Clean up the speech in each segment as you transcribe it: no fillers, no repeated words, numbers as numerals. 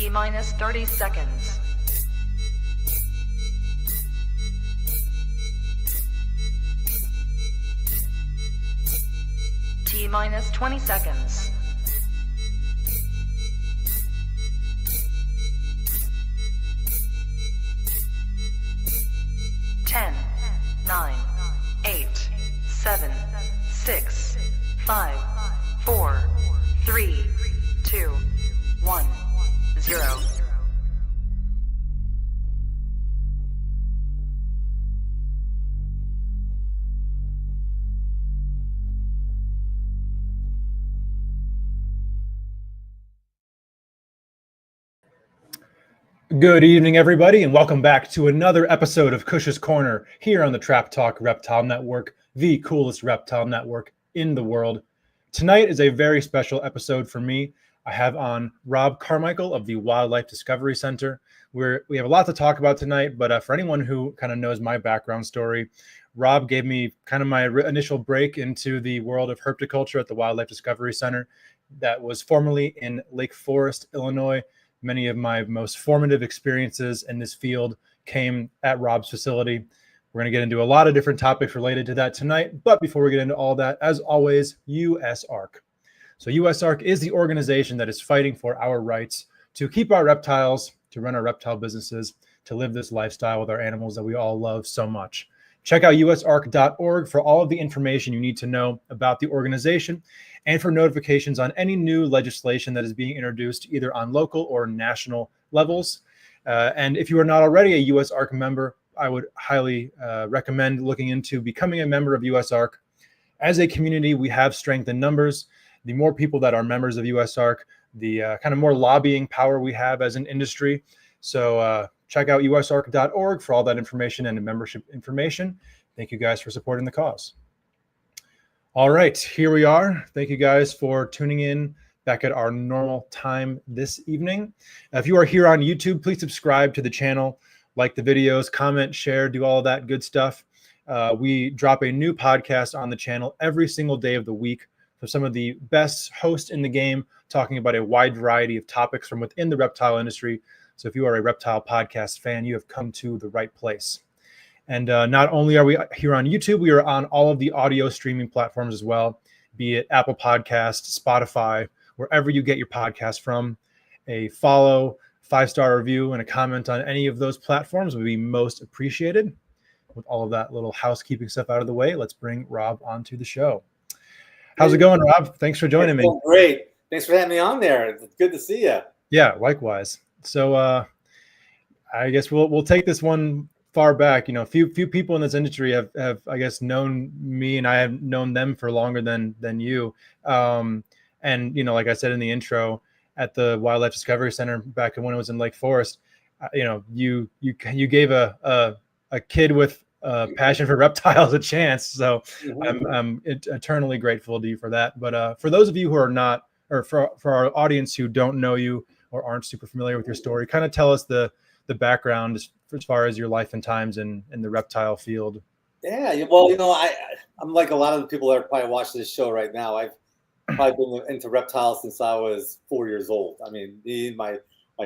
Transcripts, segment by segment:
T minus 30 seconds. T minus 20 seconds. 10, 9, 8, 7, 6, 5, 4, 3, 2, 1, 0. Good evening, everybody, and welcome back to another episode of Kush's Corner here on the Trap Talk Reptile Network, the coolest reptile network in the world. Tonight is a very special episode for me. I have on Rob Carmichael of the Wildlife Discovery Center. We have a lot to talk about tonight, but for anyone who kind of knows my background story, Rob gave me kind of my initial break into the world of herpetoculture at the Wildlife Discovery Center that was formerly in Lake Forest, Illinois. Many of my most formative experiences in this field came at Rob's facility. We're going to get into a lot of different topics related to that tonight. But before we get into all that, as always, USARC. So USARC is the organization that is fighting for our rights to keep our reptiles, to run our reptile businesses, to live this lifestyle with our animals that we all love so much. Check out usarc.org for all of the information you need to know about the organization and for notifications on any new legislation that is being introduced either on local or national levels. And if you are not already a USARC member, I would highly recommend looking into becoming a member of USARC. As a community, we have strength in numbers. The more people that are members of USARC, the kind of more lobbying power we have as an industry. So check out usarc.org for all that information and the membership information. Thank you guys for supporting the cause. All right, here we are. Thank you guys for tuning in back at our normal time this evening. If you are here on YouTube, please subscribe to the channel, like the videos, comment, share, do all of that good stuff. We drop a new podcast on the channel every single day of the week for some of the best hosts in the game, talking about a wide variety of topics from within the reptile industry. So if you are a reptile podcast fan, you have come to the right place. And not only are we here on YouTube, we are on all of the audio streaming platforms as well, be it Apple Podcasts, Spotify, wherever you get your podcast from. A follow, 5-star review, and a comment on any of those platforms would be most appreciated. With all of that little housekeeping stuff out of the way, let's bring Rob onto the show. How's it going, Rob? Thanks for joining me. Great. Thanks for having me on there. It's good to see you. Yeah, likewise. So I guess we'll take this one far back. You know, few people in this industry have I guess known me, and I have known them for longer than you. And you know, like I said in the intro, at the Wildlife Discovery Center back when it was in Lake Forest, you know, you gave a kid with a passion for reptiles a chance. So I'm eternally grateful to you for that. But for those of you who are not, or for our audience who don't know you or aren't super familiar with your story, kind of tell us the background as far as your life and times in the reptile field. Yeah, well, you know, I'm like a lot of the people that are probably watching this show right now. I've probably been into reptiles since I was 4 years old. I mean, me and my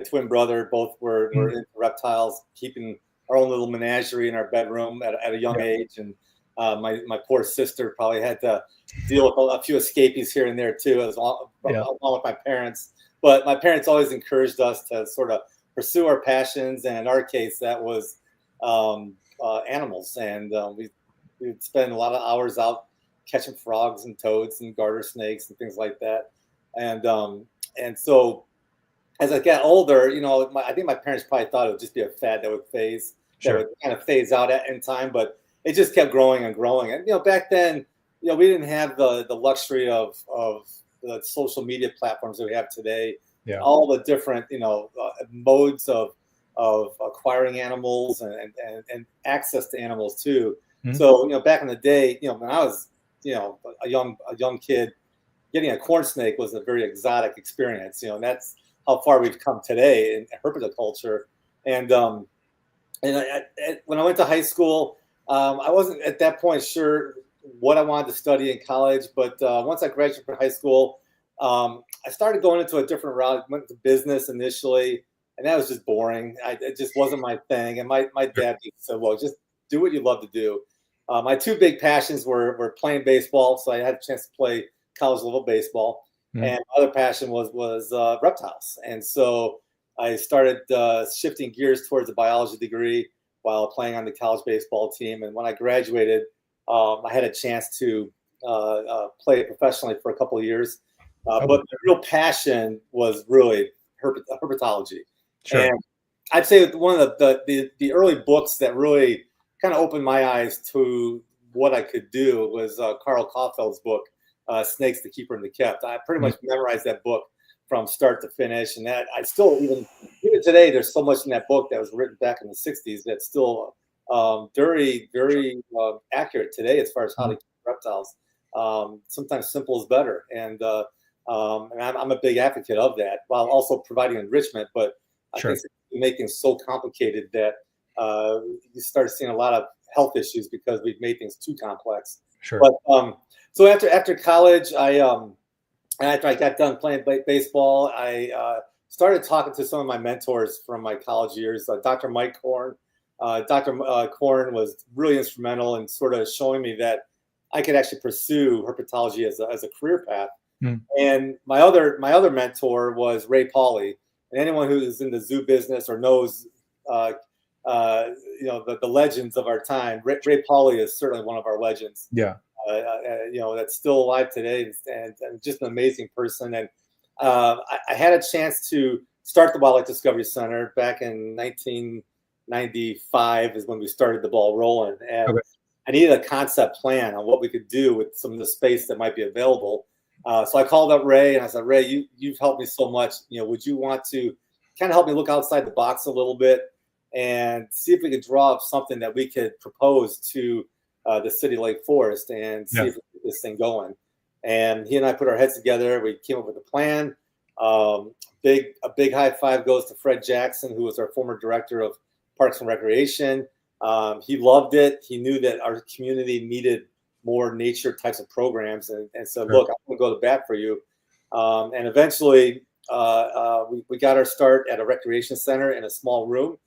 twin brother both were into reptiles, keeping our own little menagerie in our bedroom at a young age. And my poor sister probably had to deal with a few escapees here and there too, along with my parents. But my parents always encouraged us to sort of pursue our passions, and in our case, that was animals. And we'd spend a lot of hours out catching frogs and toads and garter snakes and things like that. And so as I got older, you know, I think my parents probably thought it would just be a fad that would phase, that would kind of phase out in time, but it just kept growing and growing. And, you know, back then, you know, we didn't have the luxury of the social media platforms that we have today. Yeah. All the different, you know, modes of acquiring animals and access to animals too. Mm-hmm. So, you know, back in the day, you know, when I was, you know, a young kid, getting a corn snake was a very exotic experience. You know, and that's how far we've come today in herpetoculture. And when I went to high school, I wasn't at that point sure what I wanted to study in college, but once I graduated from high school, I started going into a different route. Went to business initially, and that was just boring. It just wasn't my thing. And my dad said, well, just do what you love to do. My two big passions were playing baseball, so I had a chance to play college level baseball, and my other passion was reptiles. And so I started shifting gears towards a biology degree while playing on the college baseball team. And when I graduated, I had a chance to play professionally for a couple of years. But the real passion was really herpetology. Sure. And I'd say one of the early books that really kind of opened my eyes to what I could do was Carl Kauffeld's book, Snakes, the Keeper and the Kept. I pretty much memorized that book from start to finish. And that I still, even today, there's so much in that book that was written back in the 60s that's still very, very accurate today as far as how to keep reptiles. Sometimes simple is better. And I'm a big advocate of that, while also providing enrichment. But I think it's making so complicated that you start seeing a lot of health issues because we've made things too complex. Sure. But so after college, after I got done playing baseball, I started talking to some of my mentors from my college years. Dr. Mike Korn. Dr. Korn was really instrumental in sort of showing me that I could actually pursue herpetology as a career path. And my other mentor was Ray Pauly. And anyone who is in the zoo business or knows, the legends of our time, Ray Pauly is certainly one of our legends. Yeah. That's still alive today, and just an amazing person. And I had a chance to start the Wildlife Discovery Center back in 1995 is when we started the ball rolling. And I needed a concept plan on what we could do with some of the space that might be available. So I called up Ray and I said, Ray, you've helped me so much. Would you want to kind of help me look outside the box a little bit and see if we could draw up something that we could propose to the city of Lake Forest and see if we can get this thing going. And he and I put our heads together. We came up with a plan. A big high five goes to Fred Jackson, who was our former director of Parks and Recreation. He loved it. He knew that our community needed more nature types of programs, and said, look, I'm going to go to bat for you. And eventually we got our start at a recreation center in a small room.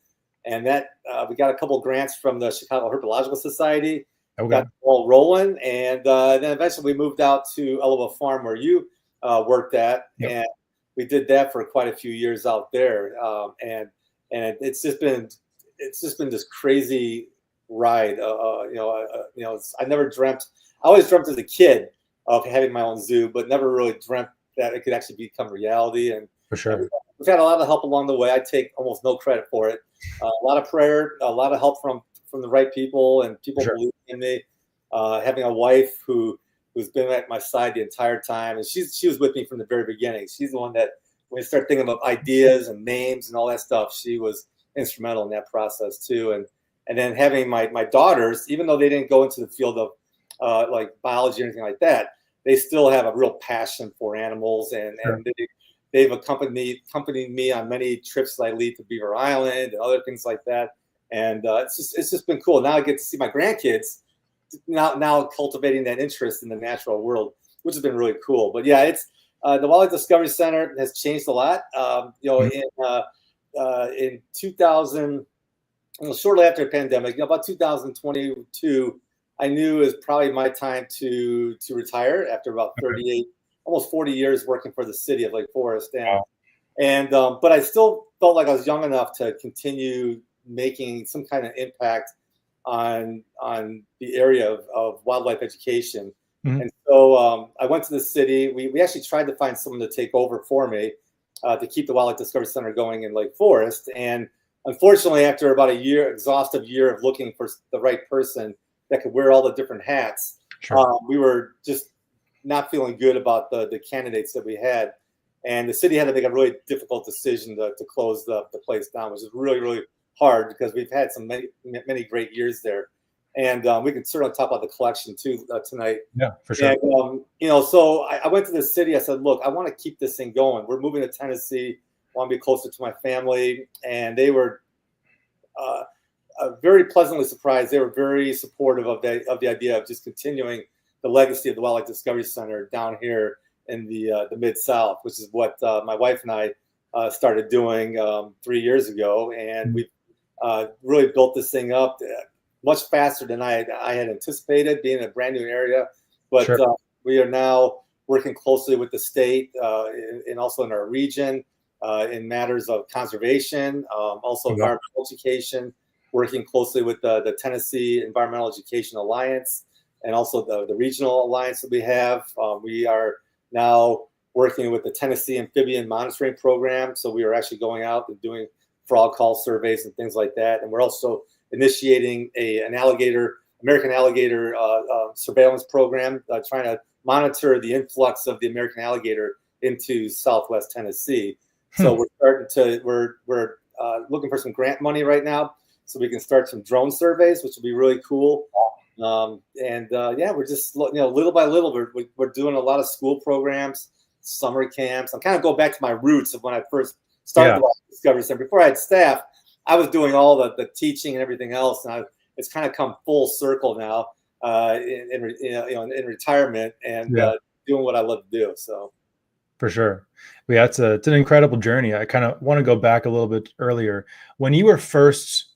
And that we got a couple of grants from the Chicago Herpetological Society. Got the ball rolling. And then eventually we moved out to Iowa Farm, where you worked at. And we did that for quite a few years out there. And it's just been this crazy ride. I never dreamt. I always dreamt as a kid of having my own zoo, but never really dreamt that it could actually become reality. And for sure, we've had a lot of help along the way. I take almost no credit for it. A lot of prayer, a lot of help from the right people, and people believing in me. Having a wife who's been at my side the entire time, and she was with me from the very beginning. She's the one that, when we start thinking about ideas and names and all that stuff, she was instrumental in that process too. And then having my daughters, even though they didn't go into the field of like biology or anything like that, they still have a real passion for animals, and they've accompanied me on many trips that I lead to Beaver Island and other things like that. And it's just been cool. Now I get to see my grandkids now cultivating that interest in the natural world, which has been really cool. But yeah, it's the Wildlife Discovery Center has changed a lot. In 2000, shortly after the pandemic, about 2022, I knew it was probably my time to retire after about 38, almost 40 years working for the city of Lake Forest. But I still felt like I was young enough to continue making some kind of impact on the area of wildlife education. And so I went to the city. We actually tried to find someone to take over for me to keep the Wildlife Discovery Center going in Lake Forest. And unfortunately, after about exhaustive year of looking for the right person that could wear all the different hats, we were just not feeling good about the candidates that we had. And the city had to make a really difficult decision to close the place down, which is really, really hard because we've had many great years there. And we can certainly talk about the collection too tonight. Yeah, for sure. And, so I went to the city. I said, look, I want to keep this thing going. We're moving to Tennessee. I want to be closer to my family. And they were very pleasantly surprised. They were very supportive of the idea of just continuing the legacy of the Wildlife Discovery Center down here in the Mid-South, which is what my wife and I started doing 3 years ago. And we've really built this thing up much faster than I had anticipated, being in a brand new area. But Sure. we are now working closely with the state and also in our region in matters of conservation, also environmental education, working closely with the Tennessee Environmental Education Alliance and also the regional alliance that we have. We are now working with the Tennessee Amphibian Monitoring Program. So we are actually going out and doing frog call surveys and things like that. And we're also initiating an American alligator surveillance program, trying to monitor the influx of the American alligator into Southwest Tennessee. So we're looking for some grant money right now, so we can start some drone surveys, which will be really cool. We're just little by little, we're doing a lot of school programs, summer camps. I'm kind of going back to my roots of when I first started the Wildlife Discovery Center. Before I had staff, I was doing all the teaching and everything else, and it's kind of come full circle now in retirement and doing what I love to do. So. For sure. Yeah, it's an incredible journey. I kind of want to go back a little bit earlier. When you were first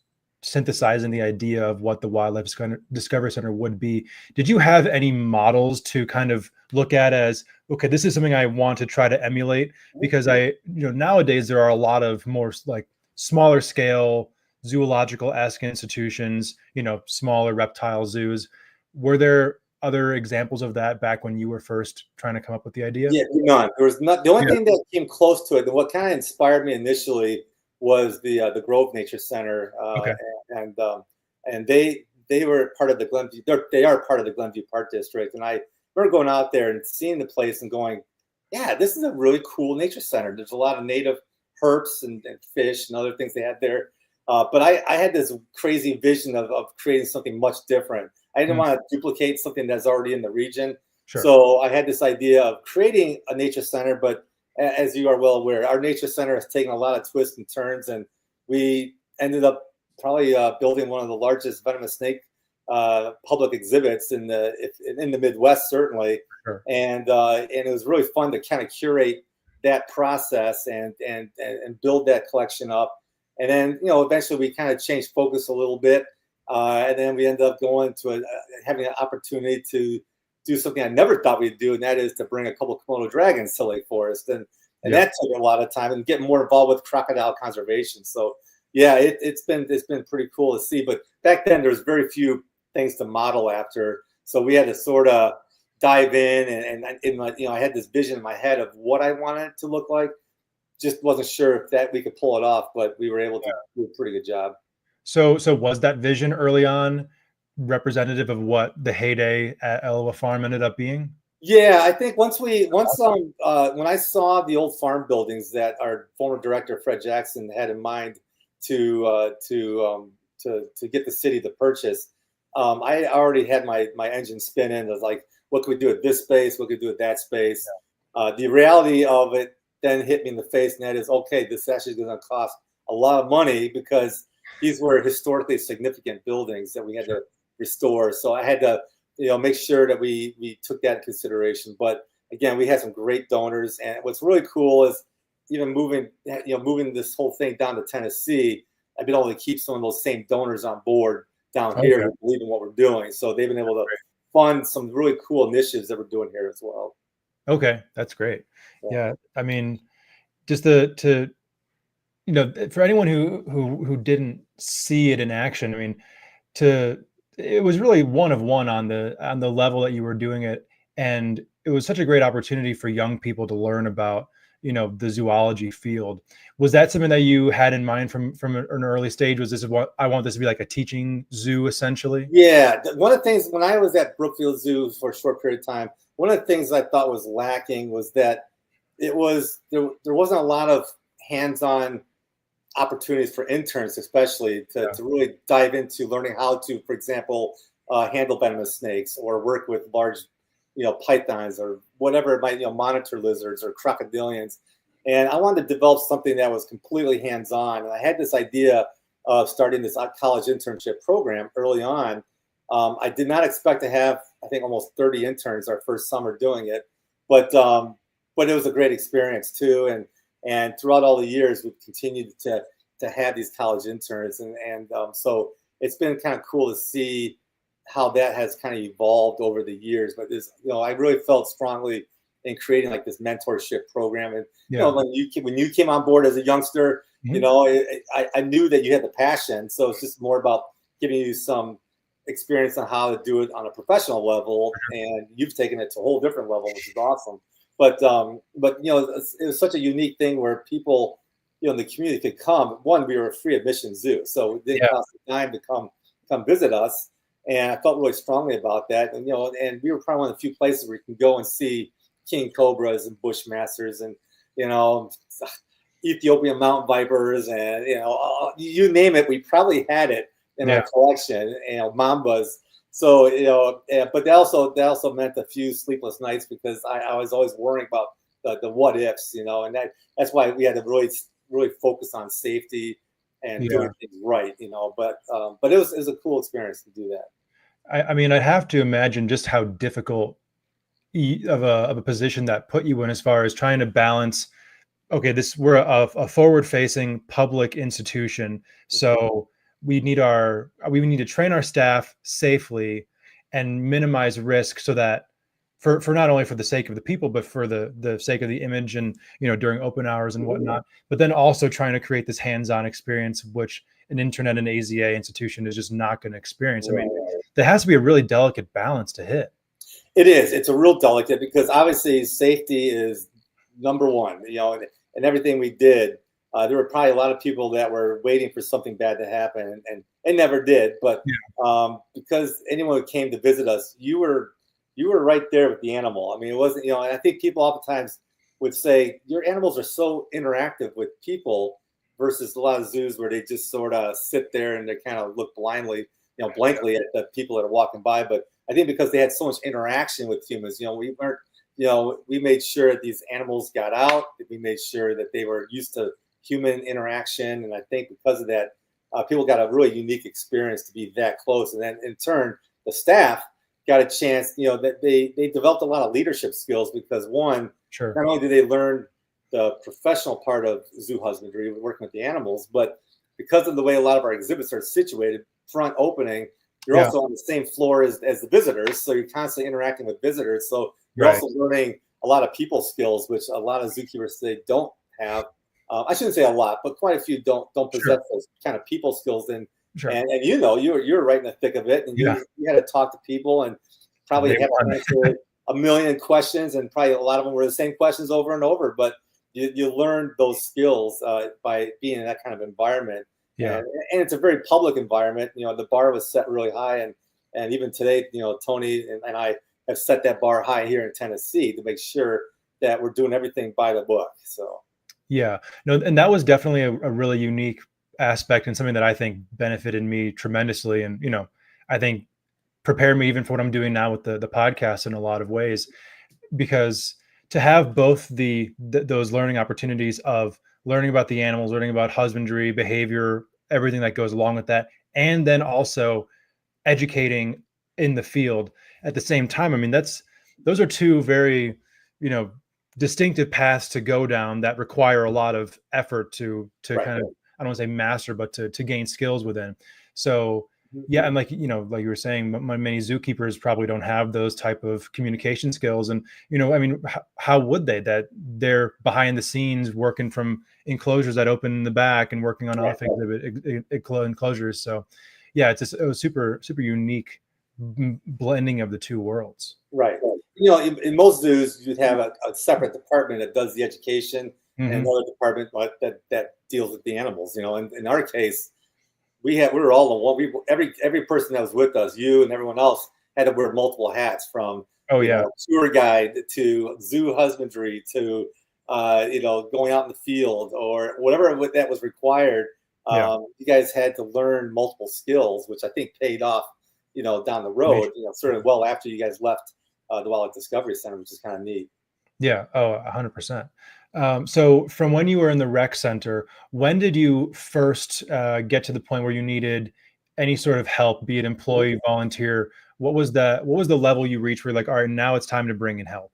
synthesizing the idea of what the Wildlife Discovery Center would be, did you have any models to kind of look at as, okay, this is something I want to try to emulate? Because nowadays there are a lot of more like smaller scale zoological-esque institutions, smaller reptile zoos. Were there other examples of that back when you were first trying to come up with the idea? Yeah, none. There was not. The only thing that came close to it, and what kind of inspired me initially, was the Grove Nature Center, and they were part of the Glenview. They are part of the Glenview Park District, and I remember going out there and seeing the place and going, yeah, this is a really cool nature center. There's a lot of native herps and fish and other things they had there, but I had this crazy vision of creating something much different. I didn't want to duplicate something that's already in the region. Sure. So I had this idea of creating a nature center, but as you are well aware, our nature center has taken a lot of twists and turns, and we ended up probably building one of the largest venomous snake public exhibits in the Midwest, certainly. Sure. And it was really fun to kind of curate that process and build that collection up. And then, eventually we kind of changed focus a little bit. And then we ended up going to having an opportunity to do something I never thought we'd do, and that is to bring a couple of Komodo dragons to Lake Forest. And that took a lot of time, and get more involved with crocodile conservation. So yeah, it's been pretty cool to see. But back then there's very few things to model after. So we had to sort of dive in and I had this vision in my head of what I wanted it to look like. Just wasn't sure if that we could pull it off, but we were able to do a pretty good job. So was that vision early on representative of what the heyday at Iowa Farm ended up being? Yeah, I think when I saw the old farm buildings that our former director Fred Jackson had in mind to get the city to purchase, I already had my engine spinning. I was like, what could we do at this space? What could we do at that space? The reality of it then hit me in the face, and that is, okay, this actually is going to cost a lot of money because these were historically significant buildings that we had to restore. So I had to, make sure that we took that into consideration. But again, we had some great donors, and what's really cool is even moving this whole thing down to Tennessee, I've been able to keep some of those same donors on board down here who believe in what we're doing. So they've been able to fund some really cool initiatives that we're doing here as well. Okay, that's great. Yeah, I mean, just to for anyone who didn't see it in action, I mean, it was really one of one on the level that you were doing it, and it was such a great opportunity for young people to learn about the zoology field. Was that something that you had in mind from an early stage? Was this what I want this to be, like a teaching zoo essentially? Yeah, one of the things when I was at Brookfield Zoo for a short period of time, one of the things I thought was lacking was that there wasn't a lot of hands-on opportunities for interns, especially to really dive into learning how to, for example, handle venomous snakes or work with large, pythons or whatever it might, monitor lizards or crocodilians. And I wanted to develop something that was completely hands-on. And I had this idea of starting this college internship program early on. I did not expect to have, I think, almost 30 interns our first summer doing it. But but it was a great experience too. And throughout all the years, we've continued to have these college interns, and so it's been kind of cool to see how that has kind of evolved over the years. But I really felt strongly in creating like this mentorship program. And when you came on board as a youngster, I knew that you had the passion. So it's just more about giving you some experience on how to do it on a professional level, and you've taken it to a whole different level, which is awesome. But it was such a unique thing where people, in the community could come. One, we were a free admission zoo, so it didn't cost a dime to come visit us, and I felt really strongly about that. And and we were probably one of the few places where you can go and see king cobras and bushmasters, and Ethiopian mountain vipers, and you name it, we probably had it in our collection. Mambas. So but that also meant a few sleepless nights, because I was always worrying about the what ifs, and that's why we had to really focus on safety and doing things right, But it was a cool experience to do that. I mean, I'd have to imagine just how difficult of a position that put you in, as far as trying to balance. Okay, we're a forward-facing public institution, so we need to train our staff safely and minimize risk, so that for not only for the sake of the people, but for the sake of the image, and during open hours and whatnot, but then also trying to create this hands-on experience, which an internet and AZA institution is just not going to experience. I mean, there has to be a really delicate balance to hit. It is. It's a real delicate, because obviously safety is number one, and everything we did. There were probably a lot of people that were waiting for something bad to happen, and it never did. But because anyone who came to visit us, you were right there with the animal. I mean, it wasn't, and I think people oftentimes would say your animals are so interactive with people, versus a lot of zoos where they just sort of sit there and they kind of look blankly at the people that are walking by. But I think because they had so much interaction with humans, we weren't, we made sure that these animals got out. We made sure that they were used to human interaction. And I think because of that, people got a really unique experience to be that close. And then in turn, the staff got a chance, that they developed a lot of leadership skills, because one, not only did they learn the professional part of zoo husbandry, working with the animals, but because of the way a lot of our exhibits are situated, front opening, you're also on the same floor as the visitors. So you're constantly interacting with visitors. So you're also learning a lot of people skills, which a lot of zookeepers today don't have. I shouldn't say a lot, but quite a few don't possess those kind of people skills. And you're right in the thick of it, and you had to talk to people, and probably have to answer a million questions, and probably a lot of them were the same questions over and over. But you learned those skills by being in that kind of environment. And it's a very public environment. The bar was set really high, and even today, Tony and I have set that bar high here in Tennessee to make sure that we're doing everything by the book. So. Yeah, no, and that was definitely a really unique aspect, and something that I think benefited me tremendously. And, I think prepared me even for what I'm doing now with the podcast in a lot of ways, because to have both those learning opportunities of learning about the animals, learning about husbandry, behavior, everything that goes along with that, and then also educating in the field at the same time. I mean, those are two very, distinctive paths to go down that require a lot of effort to kind of, I don't want to say master, but to gain skills within. So and like you were saying, many zookeepers probably don't have those type of communication skills. And I mean, how would they? That they're behind the scenes working from enclosures that open in the back and working on off exhibit enclosures. So it was super unique blending of the two worlds. Right. In most zoos, you'd have a separate department that does the education, and another department that deals with the animals. In our case, we were all in one. Every person that was with us, you and everyone else, had to wear multiple hats, from tour guide to zoo husbandry to going out in the field or whatever that was required. You guys had to learn multiple skills, which I think paid off down the road, sort of well after you guys left the Wildlife Discovery Center, which is kind of neat. Yeah. Oh, 100%. So from when you were in the rec center, when did you first get to the point where you needed any sort of help, be it employee, volunteer? What was the level you reached where you're like, all right, now it's time to bring in help?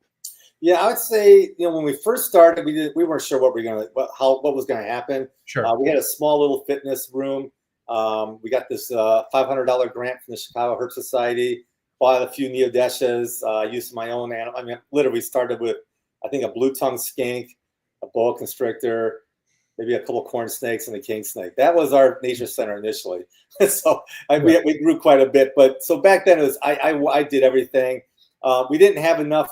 Yeah, I would say, when we first started, we weren't sure what what was gonna happen. Sure. We had a small little fitness room. We got this $500 grant from the Chicago Herp Society. Bought a few neodeshas. Used my own animal. I mean, literally started with, I think, a blue tongue skink, a boa constrictor, maybe a couple of corn snakes, and a king snake. That was our nature center initially. So we grew quite a bit. But so back then it was I did everything. We didn't have enough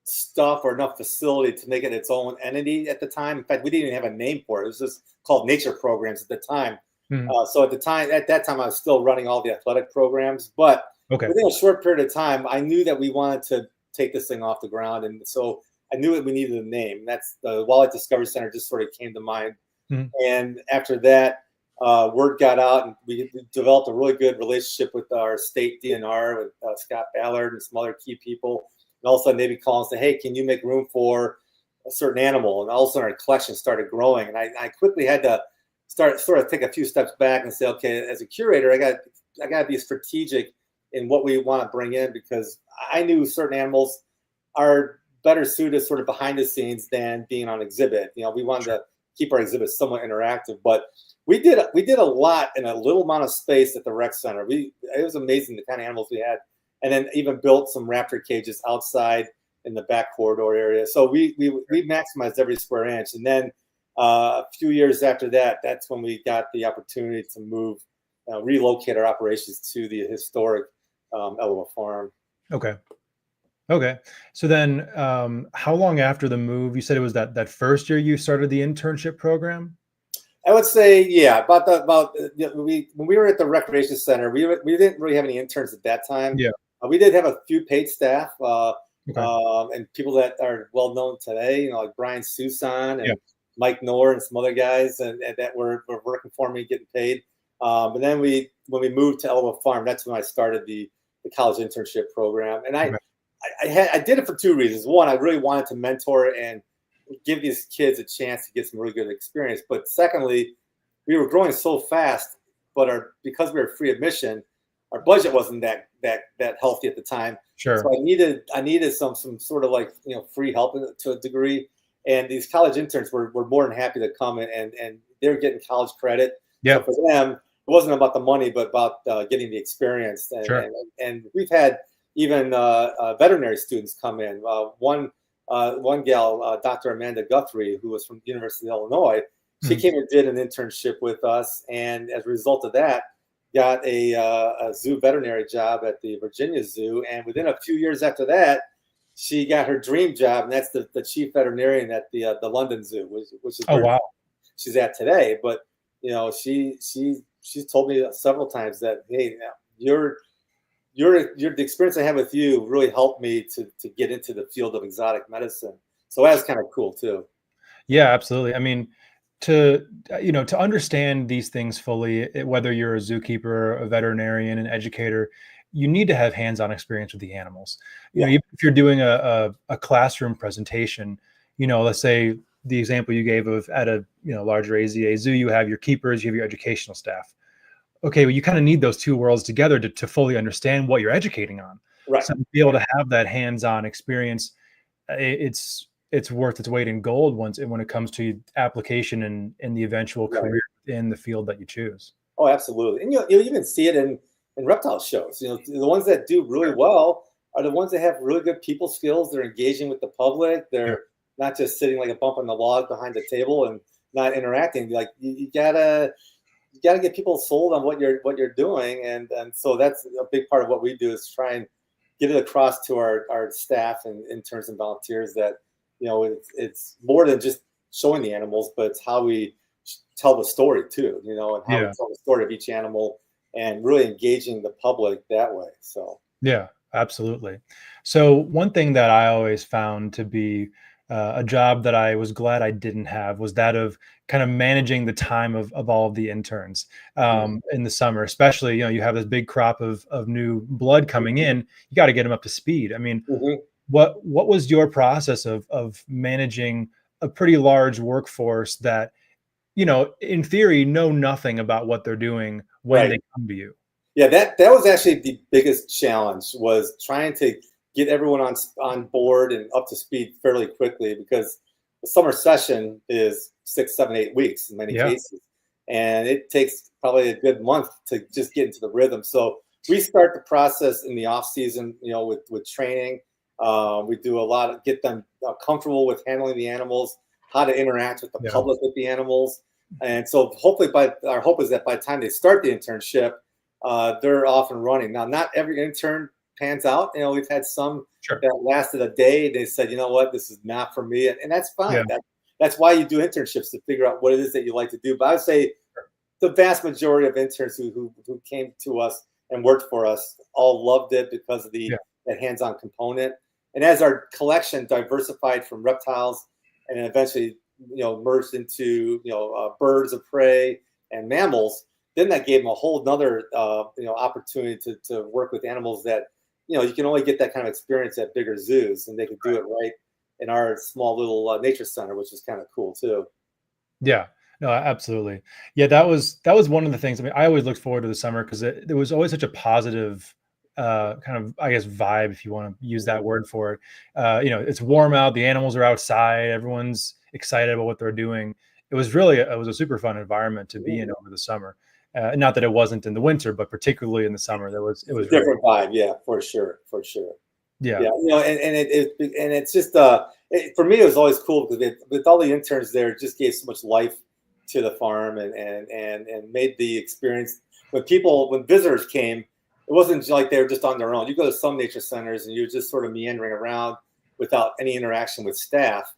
stuff or enough facility to make it its own entity at the time. In fact, we didn't even have a name for it. It was just called nature programs at the time. So at that time, I was still running all the athletic programs. But within a short period of time, I knew that we wanted to take this thing off the ground. And so I knew that we needed a name. That's the Wildlife Discovery Center just sort of came to mind. And after that, word got out, and we developed a really good relationship with our state DNR, with Scott Ballard and some other key people. And all of a sudden, they'd be calling and say, "Hey, can you make room for a certain animal?" And all of a sudden, our collection started growing. And I quickly had to sort of take a few steps back and say, okay, as a curator, I got to be strategic in what we want to bring in, because I knew certain animals are better suited sort of behind the scenes than being on exhibit. We wanted to keep our exhibits somewhat interactive, but we did a lot in a little amount of space at the rec center. It was amazing the kind of animals we had, and then even built some raptor cages outside in the back corridor area. So we maximized every square inch. And then a few years after that, that's when we got the opportunity to relocate our operations to the historic Elwha farm. Okay. So then how long after the move, you said it was that first year you started the internship program? I would say, yeah, when we were at the recreation center, we didn't really have any interns at that time. Yeah. We did have a few paid staff and people that are well known today, like Brian Susan and Mike Knorr and some other guys and that were working for me, getting paid. But then when we moved to Elwha Farm, that's when I started the college internship program. And I did it for two reasons. One, I really wanted to mentor and give these kids a chance to get some really good experience. But secondly, we were growing so fast, but because we were free admission, our budget wasn't that healthy at the time. Sure. So I needed some sort of free help to a degree. And these college interns were more than happy to come and they were getting college credit. Yeah. So for them, it wasn't about the money, but about getting the experience. And we've had even veterinary students come in. One gal, Dr. Amanda Guthrie, who was from the University of Illinois, she came and did an internship with us. And as a result of that, got a zoo veterinary job at the Virginia Zoo. And within a few years after that, she got her dream job, and that's the chief veterinarian at the London Zoo, which is where she's at today. But she's told me several times that, hey, the experience I had with you really helped me to get into the field of exotic medicine. So that's kind of cool too. Yeah, absolutely. I mean, to understand these things fully, whether you're a zookeeper, a veterinarian, an educator, you need to have hands-on experience with the animals. Even if you're doing a classroom presentation, let's say the example you gave of at a larger AZA zoo, you have your keepers, you have your educational staff. Okay, well, you kind of need those two worlds together to fully understand what you're educating on. Right. So to be able to have that hands-on experience, it's worth its weight in gold when it comes to application and the eventual career in the field that you choose. Oh, absolutely. And you even see it in reptile shows. The ones that do really well are the ones that have really good people skills. They're engaging with the public. They're not just sitting like a bump on the log behind the table and not interacting. Like you gotta get people sold on what you're doing, and so that's a big part of what we do is try and get it across to our staff and interns and volunteers that it's more than just showing the animals, but it's how we tell the story too, and how we tell the story of each animal and really engaging the public that way. So yeah, absolutely. So one thing that I always found to be a job that I was glad I didn't have was that of kind of managing the time of all of the interns in the summer, especially, you have this big crop of new blood coming in. You got to get them up to speed. I mean, what was your process of managing a pretty large workforce that, in theory, know nothing about what they're doing when they come to you? Yeah, that was actually the biggest challenge, was trying to get everyone on board and up to speed fairly quickly, because the summer session is 6, 7, 8 weeks in many cases, and it takes probably a good month to just get into the rhythm. So we start the process in the off season, with training. We do a lot of get them comfortable with handling the animals, how to interact with the public with the animals. And so hopefully our hope is that by the time they start the internship, they're off and running. Now, not every intern pans out. We've had some that lasted a day. They said, you know what, this is not for me. And that's fine. That's why you do internships, to figure out what it is that you like to do. But I would say the vast majority of interns who came to us and worked for us all loved it because of the hands-on component. And as our collection diversified from reptiles and eventually merged into birds of prey and mammals, then that gave them a whole nother opportunity to work with animals that you can only get that kind of experience at bigger zoos, and they could do it right in our small little nature center, which is kind of cool too. Yeah, no, absolutely. Yeah, that was one of the things. I mean, I always looked forward to the summer because there was always such a positive kind of, I guess, vibe, if you want to use that word for it. It's warm out, the animals are outside, everyone's excited about what they're doing. It was a super fun environment to be in over the summer. Not that it wasn't in the winter, but particularly in the summer, it was a different vibe. Yeah, for sure. Yeah. And it's just for me, it was always cool because with all the interns there, it just gave so much life to the farm and made the experience when visitors came, it wasn't like they were just on their own. You go to some nature centers and you're just sort of meandering around without any interaction with staff.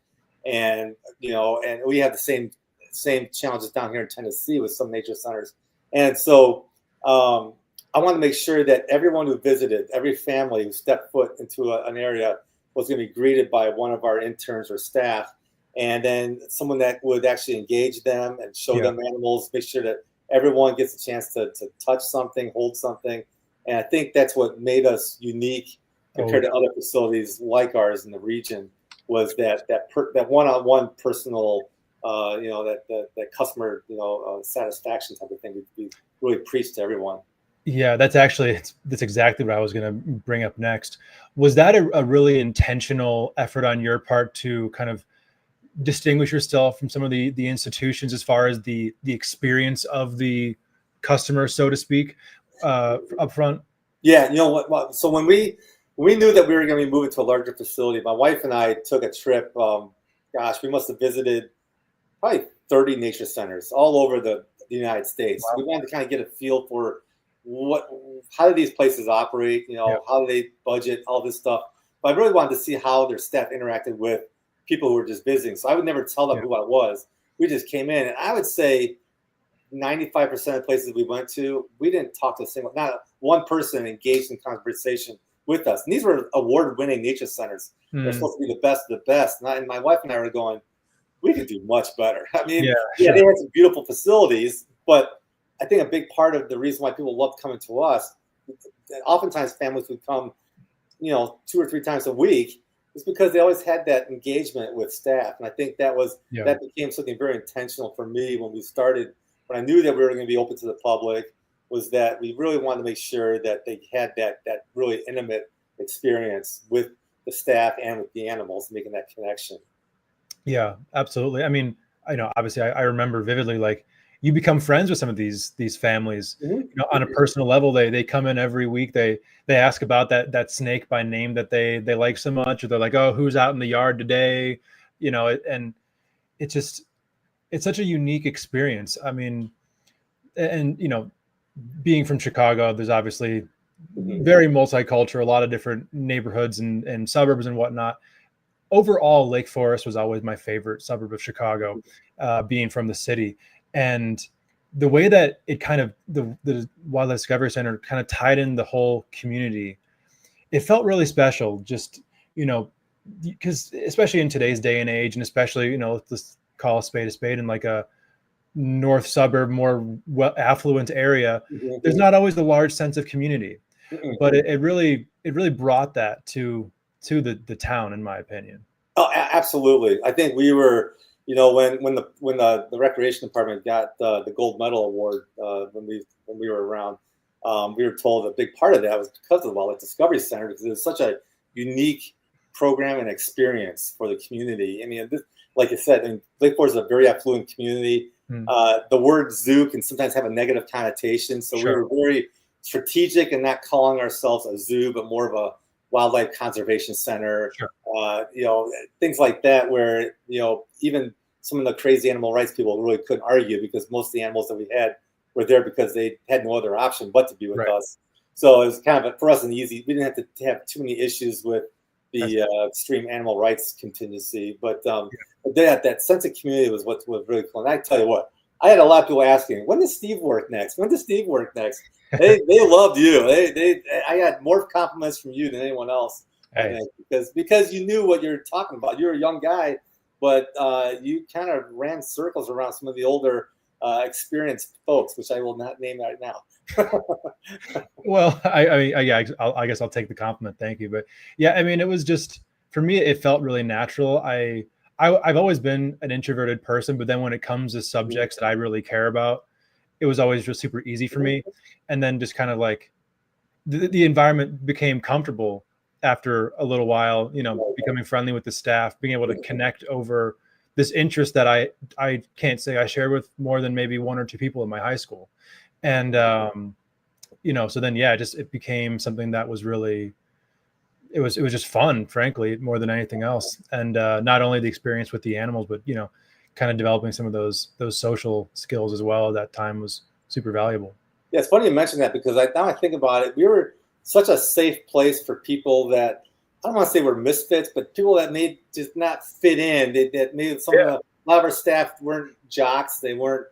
And we have the same challenges down here in Tennessee with some nature centers. And so I want to make sure that everyone who visited, every family who stepped foot into an area, was going to be greeted by one of our interns or staff, and then someone that would actually engage them and show them animals, make sure that everyone gets a chance to touch something, hold something. And I think that's what made us unique compared to other facilities like ours in the region, was that one-on-one personal, that customer, satisfaction type of thing we really preach to everyone. Yeah, that's exactly what I was going to bring up next. Was that a really intentional effort on your part to kind of distinguish yourself from some of the institutions as far as the experience of the customer, so to speak, up front? Yeah, you know what? So when we knew that we were going to be moving to a larger facility, my wife and I took a trip. We must have visited probably 30 nature centers all over the United States. Wow. We wanted to kind of get a feel for how do these places operate, how do they budget, all this stuff. But I really wanted to see how their staff interacted with people who were just visiting. So I would never tell them who I was. We just came in, and I would say 95% of the places we went to, we didn't talk to not one person engaged in conversation with us. And these were award-winning nature centers. They're supposed to be the best of the best. And my wife and I were going, we could do much better. I mean, they had some beautiful facilities, but I think a big part of the reason why people loved coming to us, oftentimes families would come, 2 or 3 times a week, is because they always had that engagement with staff. And I think that became something very intentional for me when we started. When I knew that we were going to be open to the public, was that we really wanted to make sure that they had that really intimate experience with the staff and with the animals, making that connection. Yeah, absolutely. I mean, obviously I remember vividly, like, you become friends with some of these families, on a personal level. They come in every week. They ask about that snake by name that they like so much, or they're like, oh, who's out in the yard today? And it's such a unique experience. I mean, and being from Chicago, there's obviously very multicultural, a lot of different neighborhoods and suburbs and whatnot. Overall, Lake Forest was always my favorite suburb of Chicago, being from the city. And the way that it kind of, the Wildlife Discovery Center kind of tied in the whole community, it felt really special, just, because especially in today's day and age, and especially, let's call a spade in like a north suburb, more affluent area, there's not always a large sense of community, but it really brought that to the town, in my opinion. Oh, absolutely. I think we were, when the recreation department got the gold medal award when we were around, we were told a big part of that was because of the Wildlife Discovery Center, because it was such a unique program and experience for the community. I mean, like I said, and Lake Forest is a very affluent community. The word zoo can sometimes have a negative connotation. So we were very strategic in not calling ourselves a zoo, but more of a wildlife conservation center. You know, things like that, where, you know, even some of the crazy animal rights people really couldn't argue, because most of the animals that we had were there because they had no other option but to be with us. So it was kind of, for us, an easy, we didn't have to have too many issues with the extreme animal rights contingency. But that sense of community was what was really cool. And I tell you what, I had a lot of people asking, when does Steve work next? When does Steve work next? They loved you. I had more compliments from you than anyone else. Hey. Because you knew what you're talking about. You're a young guy, but you kind of ran circles around some of the older experienced folks, which I will not name right now. Well, I guess I'll take the compliment. Thank you. But yeah, I mean, it was just, for me, it felt really natural. I've always been an introverted person, but then when it comes to subjects that I really care about, it was always just super easy for me. And then just kind of like the environment became comfortable after a little while, you know, becoming friendly with the staff, being able to connect over this interest that I can't say I shared with more than maybe one or two people in my high school. And, you know, so then, yeah, it became something that was really, it was just fun, frankly, more than anything else. And not only the experience with the animals, but, you know, kind of developing some of those social skills as well at that time was super valuable. Yeah, it's funny you mention that, because now I think about it, we were such a safe place for people that, I don't want to say we're misfits, but people that may just not fit in. That maybe a lot of our staff weren't jocks. They weren't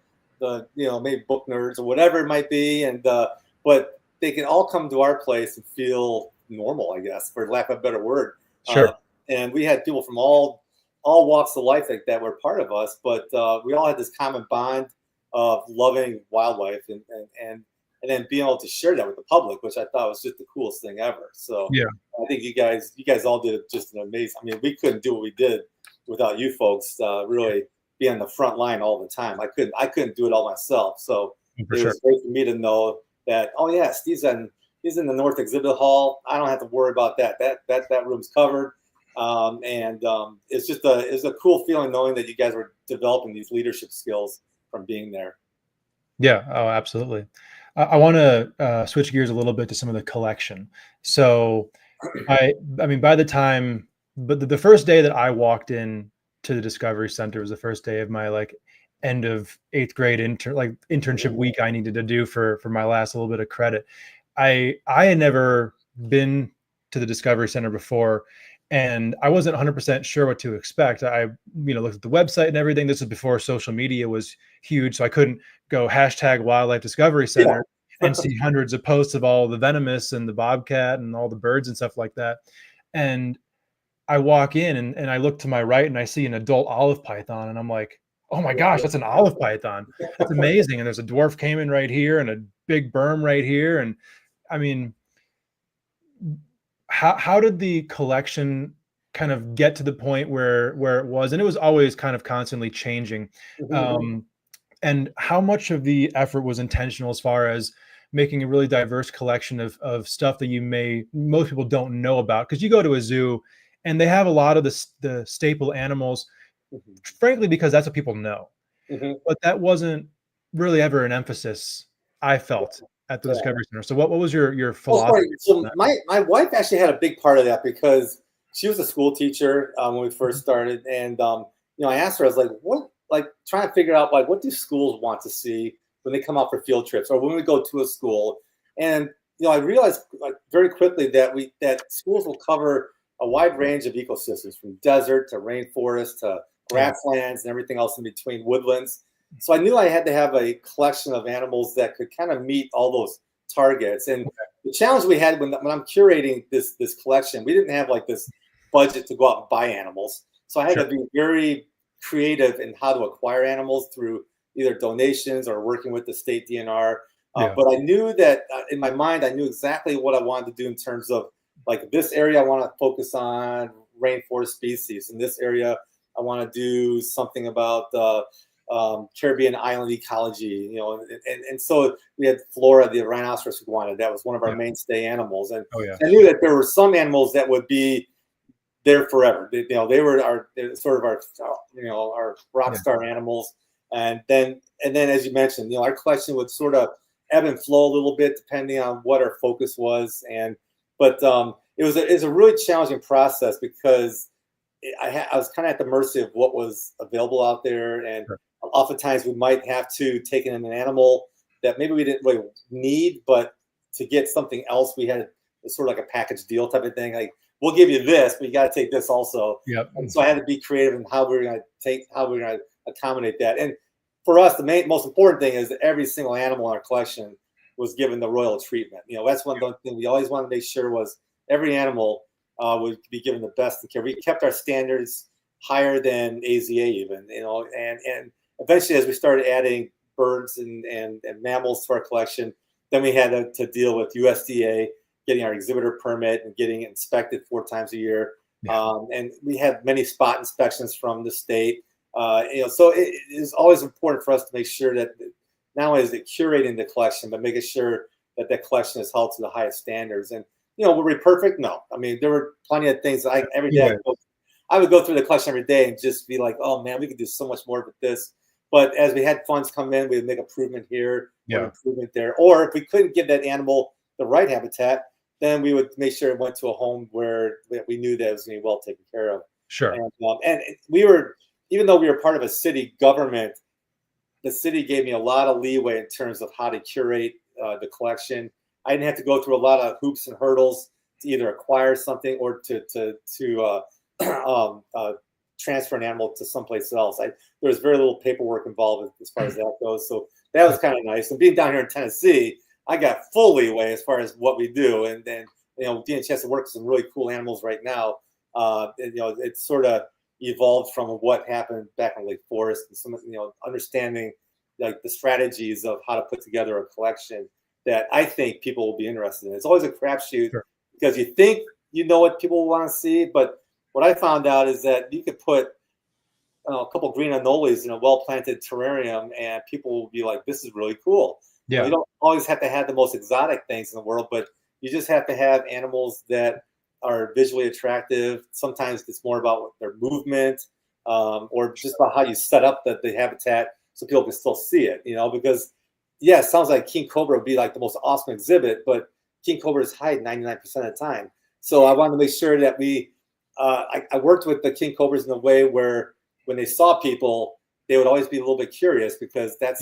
maybe book nerds or whatever it might be. And but they can all come to our place and feel normal, I guess, for lack of a better word. Sure. And we had people from all walks of life like that were part of us, but we all had this common bond of loving wildlife and then being able to share that with the public, which I thought was just the coolest thing ever. So yeah, I think you guys all did just an amazing. I mean, we couldn't do what we did without you folks really be on the front line all the time. I couldn't do it all myself. So it was great for me to know that, oh yeah, Steve's in the North Exhibit Hall. I don't have to worry about that. That room's covered. It's just a cool feeling knowing that you guys were developing these leadership skills from being there. Yeah. Oh, absolutely. I want to switch gears a little bit to some of the collection. So I mean, by the time, but the first day that I walked in to the Discovery Center was the first day of my like end of 8th grade internship week I needed to do for my last little bit of credit. I had never been to the Discovery Center before, and I wasn't 100% sure what to expect. I looked at the website and everything. This is before social media was huge, so I couldn't go #Wildlife Discovery Center and see hundreds of posts of all the venomous and the bobcat and all the birds and stuff like that. And I walk in and I look to my right and I see an adult olive python, and I'm like, oh my gosh, that's an olive python. That's amazing. And there's a dwarf caiman right here and a big berm right here. And I mean, how did the collection kind of get to the point where it was? And it was always kind of constantly changing. And how much of the effort was intentional as far as making a really diverse collection of stuff that most people don't know about? Because you go to a zoo and they have a lot of the staple animals, frankly, because that's what people know. But that wasn't really ever an emphasis, I felt, at the Discovery Center. So what was your philosophy? So my wife actually had a big part of that, because she was a school teacher when we first started. And, I asked her, I was like, trying to figure out, like, what do schools want to see when they come out for field trips or when we go to a school? And, I realized very quickly that schools will cover a wide range of ecosystems, from desert to rainforest to grasslands and everything else in between, woodlands. So I knew I had to have a collection of animals that could kind of meet all those targets. And the challenge we had when I'm curating this collection, we didn't have like this budget to go out and buy animals. So I had to be very creative in how to acquire animals through either donations or working with the state DNR. But I knew that in my mind, I knew exactly what I wanted to do in terms of, like, this area I want to focus on rainforest species. In this area, I want to do something about Caribbean island ecology, you know, and so we had Flora, the rhinoceros iguana. That was one of our mainstay animals, and I knew that there were some animals that would be there forever. You know, they were our sort of our, you know, our rock star animals, and then as you mentioned, you know, our collection would sort of ebb and flow a little bit depending on what our focus was, but it was a really challenging process because I was kind of at the mercy of what was available out there, and oftentimes we might have to take in an animal that maybe we didn't really need, but to get something else, we had sort of like a package deal type of thing. Like, we'll give you this, but you got to take this also. And so I had to be creative in how we were going to accommodate that. And for us, the most important thing is that every single animal in our collection was given the royal treatment. You know, that's one thing we always wanted to make sure was every animal would be given the best of care. We kept our standards higher than AZA even, you know, and eventually as we started adding birds and mammals to our collection, then we had to deal with USDA, getting our exhibitor permit and getting it inspected 4 times a year. And we had many spot inspections from the state. You know, so it is always important for us to make sure that not only is it curating the collection, but making sure that the collection is held to the highest standards. And, you know, were we perfect? No. I mean, there were plenty of things that every day I would go through the collection every day and just be like, oh man, we could do so much more with this. But as we had funds come in, we would make improvement here, or improvement there. Or if we couldn't give that animal the right habitat, then we would make sure it went to a home where we knew that it was going to be well taken care of. And we were, even though we were part of a city government, the city gave me a lot of leeway in terms of how to curate the collection. I didn't have to go through a lot of hoops and hurdles to either acquire something or to transfer an animal to someplace else. There was very little paperwork involved as far as that goes. So that was kind of nice. And being down here in Tennessee, I got full leeway as far as what we do. And then, you know, getting a chance to work with some really cool animals right now, you know, it's sort of evolved from what happened back in Lake Forest, and some, you know, understanding like the strategies of how to put together a collection that I think people will be interested in. It's always a crapshoot because you think you know what people want to see, but what I found out is that you could put a couple green anoles in a well-planted terrarium and people will be like, this is really cool. You know, you don't always have to have the most exotic things in the world, but you just have to have animals that are visually attractive. Sometimes it's more about their movement or just about how you set up the habitat so people can still see it, you know, because it sounds like king cobra would be like the most awesome exhibit, but king cobras hide 99% of the time. So I wanted to make sure that I worked with the king cobras in a way where when they saw people, they would always be a little bit curious because that's,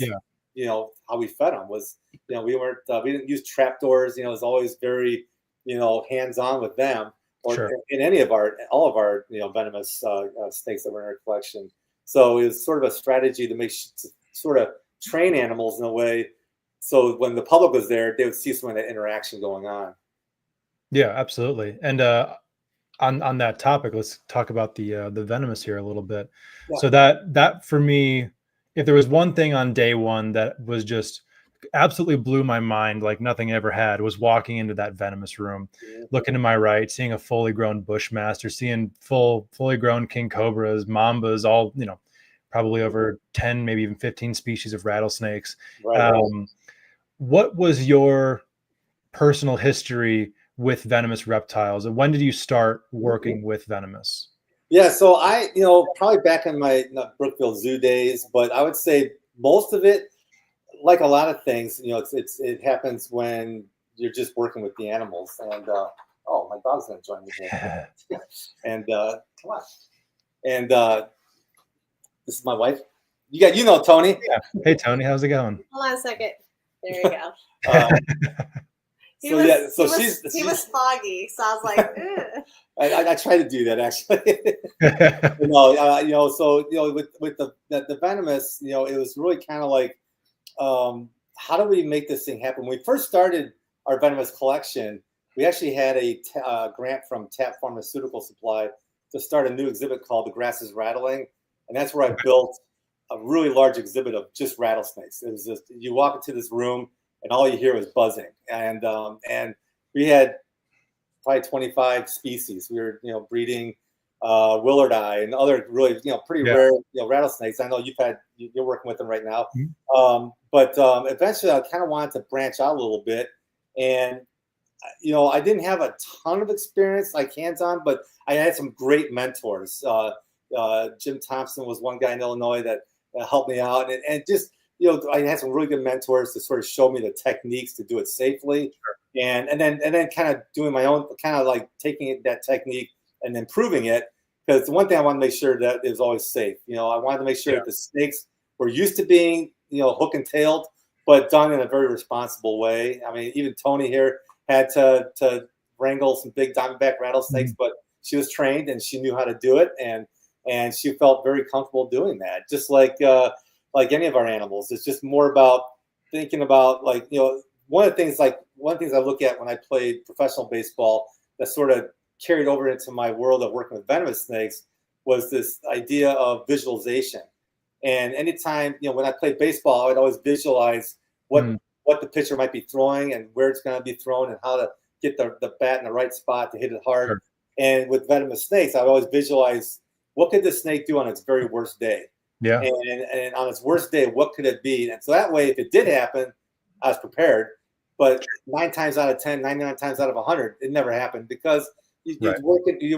you know, how we fed them was, you know, we didn't use trap doors, you know, it was always very, you know, hands-on with them or in all of our, you know, venomous snakes that were in our collection. So it was sort of a strategy to sort of train animals in a way. So when the public was there, they would see some of that interaction going on. Yeah, absolutely. And on that topic, let's talk about the venomous here a little bit. So that for me, if there was one thing on day one that was just absolutely blew my mind like nothing ever had, was walking into that venomous room, looking to my right, seeing a fully grown bushmaster, seeing fully grown king cobras, mambas, all, you know, probably over 10, maybe even 15 species of rattlesnakes. What was your personal history with venomous reptiles, and when did you start working with venomous? Yeah, so I, you know, probably back in my Brookfield Zoo days, but I would say most of it, like a lot of things, you know, it happens when you're just working with the animals. And oh, my dog's gonna join me here. And come on. And this is my wife. You know Tony. Yeah. Hey Tony, how's it going? Hold on a second. There you go. He was foggy, so I was like, I try to do that actually. You know, so you know, with the venomous, you know, it was really kind of like, how do we make this thing happen? When we first started our venomous collection, we actually had a grant from TAP Pharmaceutical Supply to start a new exhibit called The Grass is Rattling, and that's where I built a really large exhibit of just rattlesnakes. It was just, you walk into this room and all you hear was buzzing, and we had probably 25 species. We were, you know, breeding Willard eye, and other really, pretty Yeah. rare, rattlesnakes. I know you're working with them right now. Mm-hmm. But eventually I kind of wanted to branch out a little bit. And, I didn't have a ton of experience, like hands-on, but I had some great mentors. Jim Thompson was one guy in Illinois that helped me out. And just, I had some really good mentors to sort of show me the techniques to do it safely. Sure. And then kind of doing my own, kind of like taking that technique and improving it. Because the one thing I want to make sure that is always safe. I wanted to make sure that the snakes were used to being, hook and tailed, but done in a very responsible way. I mean, even Tony here had to wrangle some big diamondback rattlesnakes, but she was trained and she knew how to do it, and she felt very comfortable doing that. Just like any of our animals, it's just more about thinking about, like, one of the things I look at when I played professional baseball that sort of carried over into my world of working with venomous snakes was this idea of visualization. And anytime, when I played baseball, I would always visualize what the pitcher might be throwing and where it's going to be thrown and how to get the bat in the right spot to hit it hard. Sure. And with venomous snakes, I would always visualize, what could this snake do on its very worst day? Yeah. And on its worst day, what could it be? And so that way, if it did happen, I was prepared. But 9 times out of 10, 99 times out of 100, it never happened, because you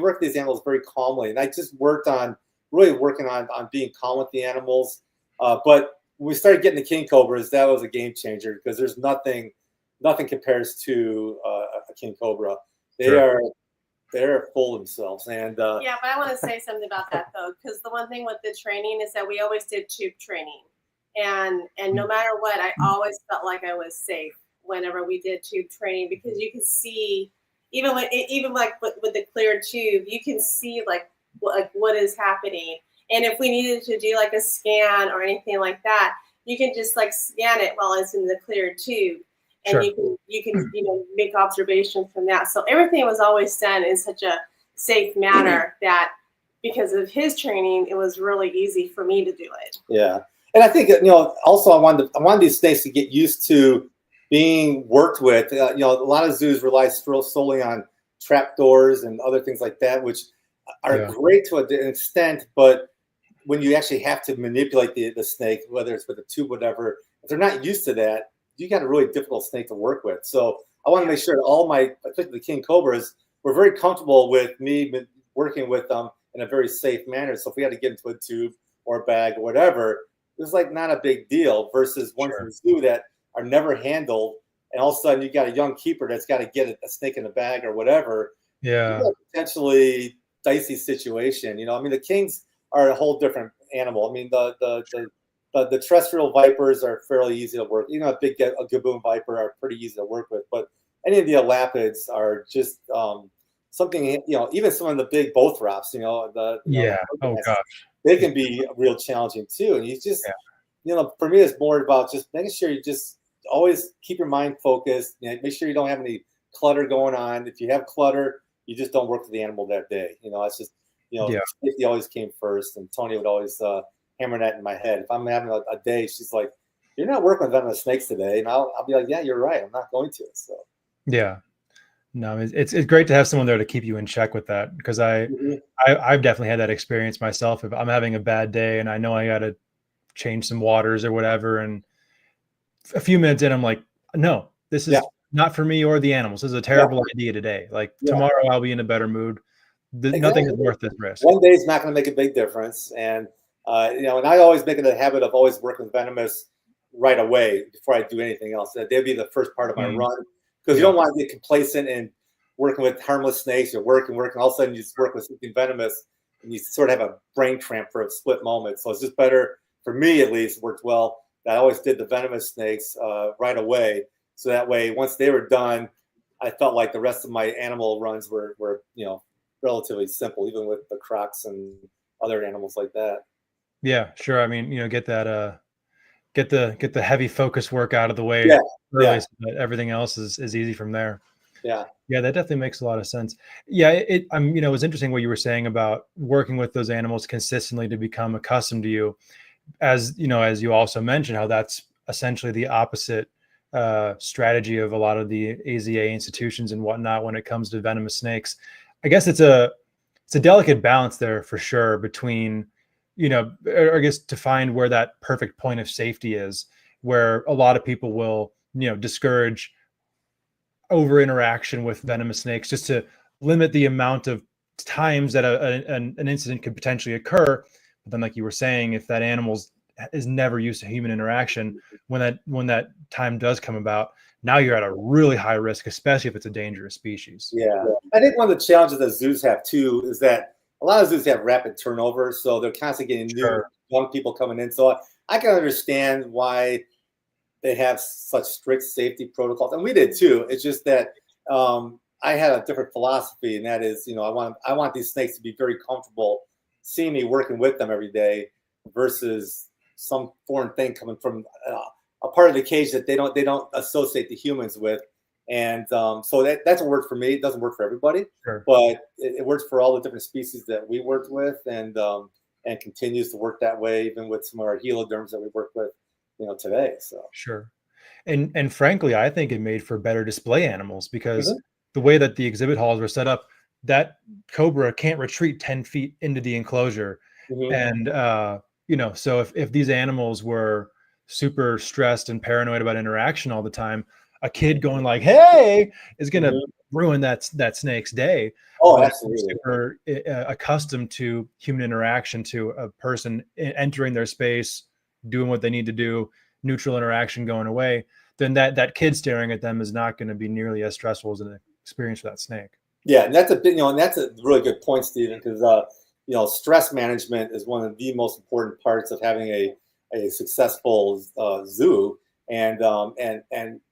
work these animals very calmly. And I just really working on being calm with the animals. But when we started getting the king cobras, that was a game changer, because there's nothing compares to a king cobra. They're full of themselves. And yeah, but I want to say something about that, though, because the one thing with the training is that we always did tube training, and no matter what, I always felt like I was safe whenever we did tube training, because you can see, even with the clear tube, you can see like what is happening. And if we needed to do like a scan or anything like that, you can just like scan it while it's in the clear tube, and sure. you can make observations from that. So everything was always done in such a safe manner that, because of his training, it was really easy for me to do it. Yeah, and I think also I wanted these snakes to get used to being worked with. A lot of zoos rely solely on trap doors and other things like that, which are great to an extent, but when you actually have to manipulate the snake, whether it's with a tube, whatever, if they're not used to that, you got a really difficult snake to work with. So I want to make sure that all especially the king cobras, were very comfortable with me working with them in a very safe manner. So if we had to get into a tube or a bag or whatever, it was like not a big deal, versus ones in the zoo that are never handled, and all of a sudden you got a young keeper that's got to get a snake in a bag or whatever. Yeah, you got a potentially dicey situation. I mean, the kings are a whole different animal. I mean, the terrestrial vipers are fairly easy to work. A big gaboon viper are pretty easy to work with, but any of the elapids are just something. Even some of the big bothrops. Oh gosh, they can be real challenging too. And you just, for me, it's more about just making sure you just always keep your mind focused. Make sure you don't have any clutter going on. If you have clutter, you just don't work with the animal that day. It's just, safety always came first. And Tony would always hammer that in my head. If I'm having a day, she's like, "You're not working with venomous snakes today." And I'll be like, "Yeah, you're right. I'm not going to." So yeah, no, it's great to have someone there to keep you in check with that, because I've definitely had that experience myself. If I'm having a bad day and I know I got to change some waters or whatever, and a few minutes in, I'm like, "No, this is not for me or the animals. This is a terrible idea today. Like tomorrow I'll be in a better mood. Nothing is worth this risk." One day is not going to make a big difference. And, and I always make it a habit of always working with venomous right away before I do anything else. They'd be the first part of my run, because you don't want to get complacent in working with harmless snakes. You're working. All of a sudden you just work with something venomous and you sort of have a brain cramp for a split moment. So it's just better, for me at least, worked well, that I always did the venomous snakes right away. So that way, once they were done, I felt like the rest of my animal runs were relatively simple, even with the crocs and other animals like that. Yeah, sure. I mean, get that get the heavy focus work out of the way early, so that everything else is easy from there. Yeah, that definitely makes a lot of sense. Yeah, it was interesting what you were saying about working with those animals consistently to become accustomed to you. As you also mentioned, how that's essentially the opposite strategy of a lot of the AZA institutions and whatnot when it comes to venomous snakes. I guess it's a it's a delicate balance there for sure between, you know, I guess to find where that perfect point of safety is, where a lot of people will, you know, discourage over interaction with venomous snakes just to limit the amount of times that an incident could potentially occur. But then, like you were saying, if that animal is never used to human interaction, when that time does come about, now you're at a really high risk, especially if it's a dangerous species. Yeah. I think one of the challenges that zoos have too is that a lot of zoos have rapid turnover, so they're constantly getting new young people coming in. So I can understand why they have such strict safety protocols, and we did too. It's just that I had a different philosophy, and that is, you know, I want these snakes to be very comfortable seeing me working with them every day, versus some foreign thing coming from a part of the cage that they don't associate the humans with. And so that's what worked for me. It doesn't work for everybody, but it works for all the different species that we worked with, and continues to work that way even with some of our heloderms that we work with, you know, today. So and frankly, I think it made for better display animals, because the way that the exhibit halls were set up, that cobra can't retreat 10 feet into the enclosure. And you know, so if these animals were super stressed and paranoid about interaction all the time, a kid going like, hey, is going to ruin that snake's day. Oh, absolutely. Super accustomed to human interaction, to a person entering their space, doing what they need to do, neutral interaction going away, then that kid staring at them is not going to be nearly as stressful as an experience for that snake. Yeah, and that's a bit, you know, and that's a really good point, Stephen, because you know, stress management is one of the most important parts of having a successful zoo, and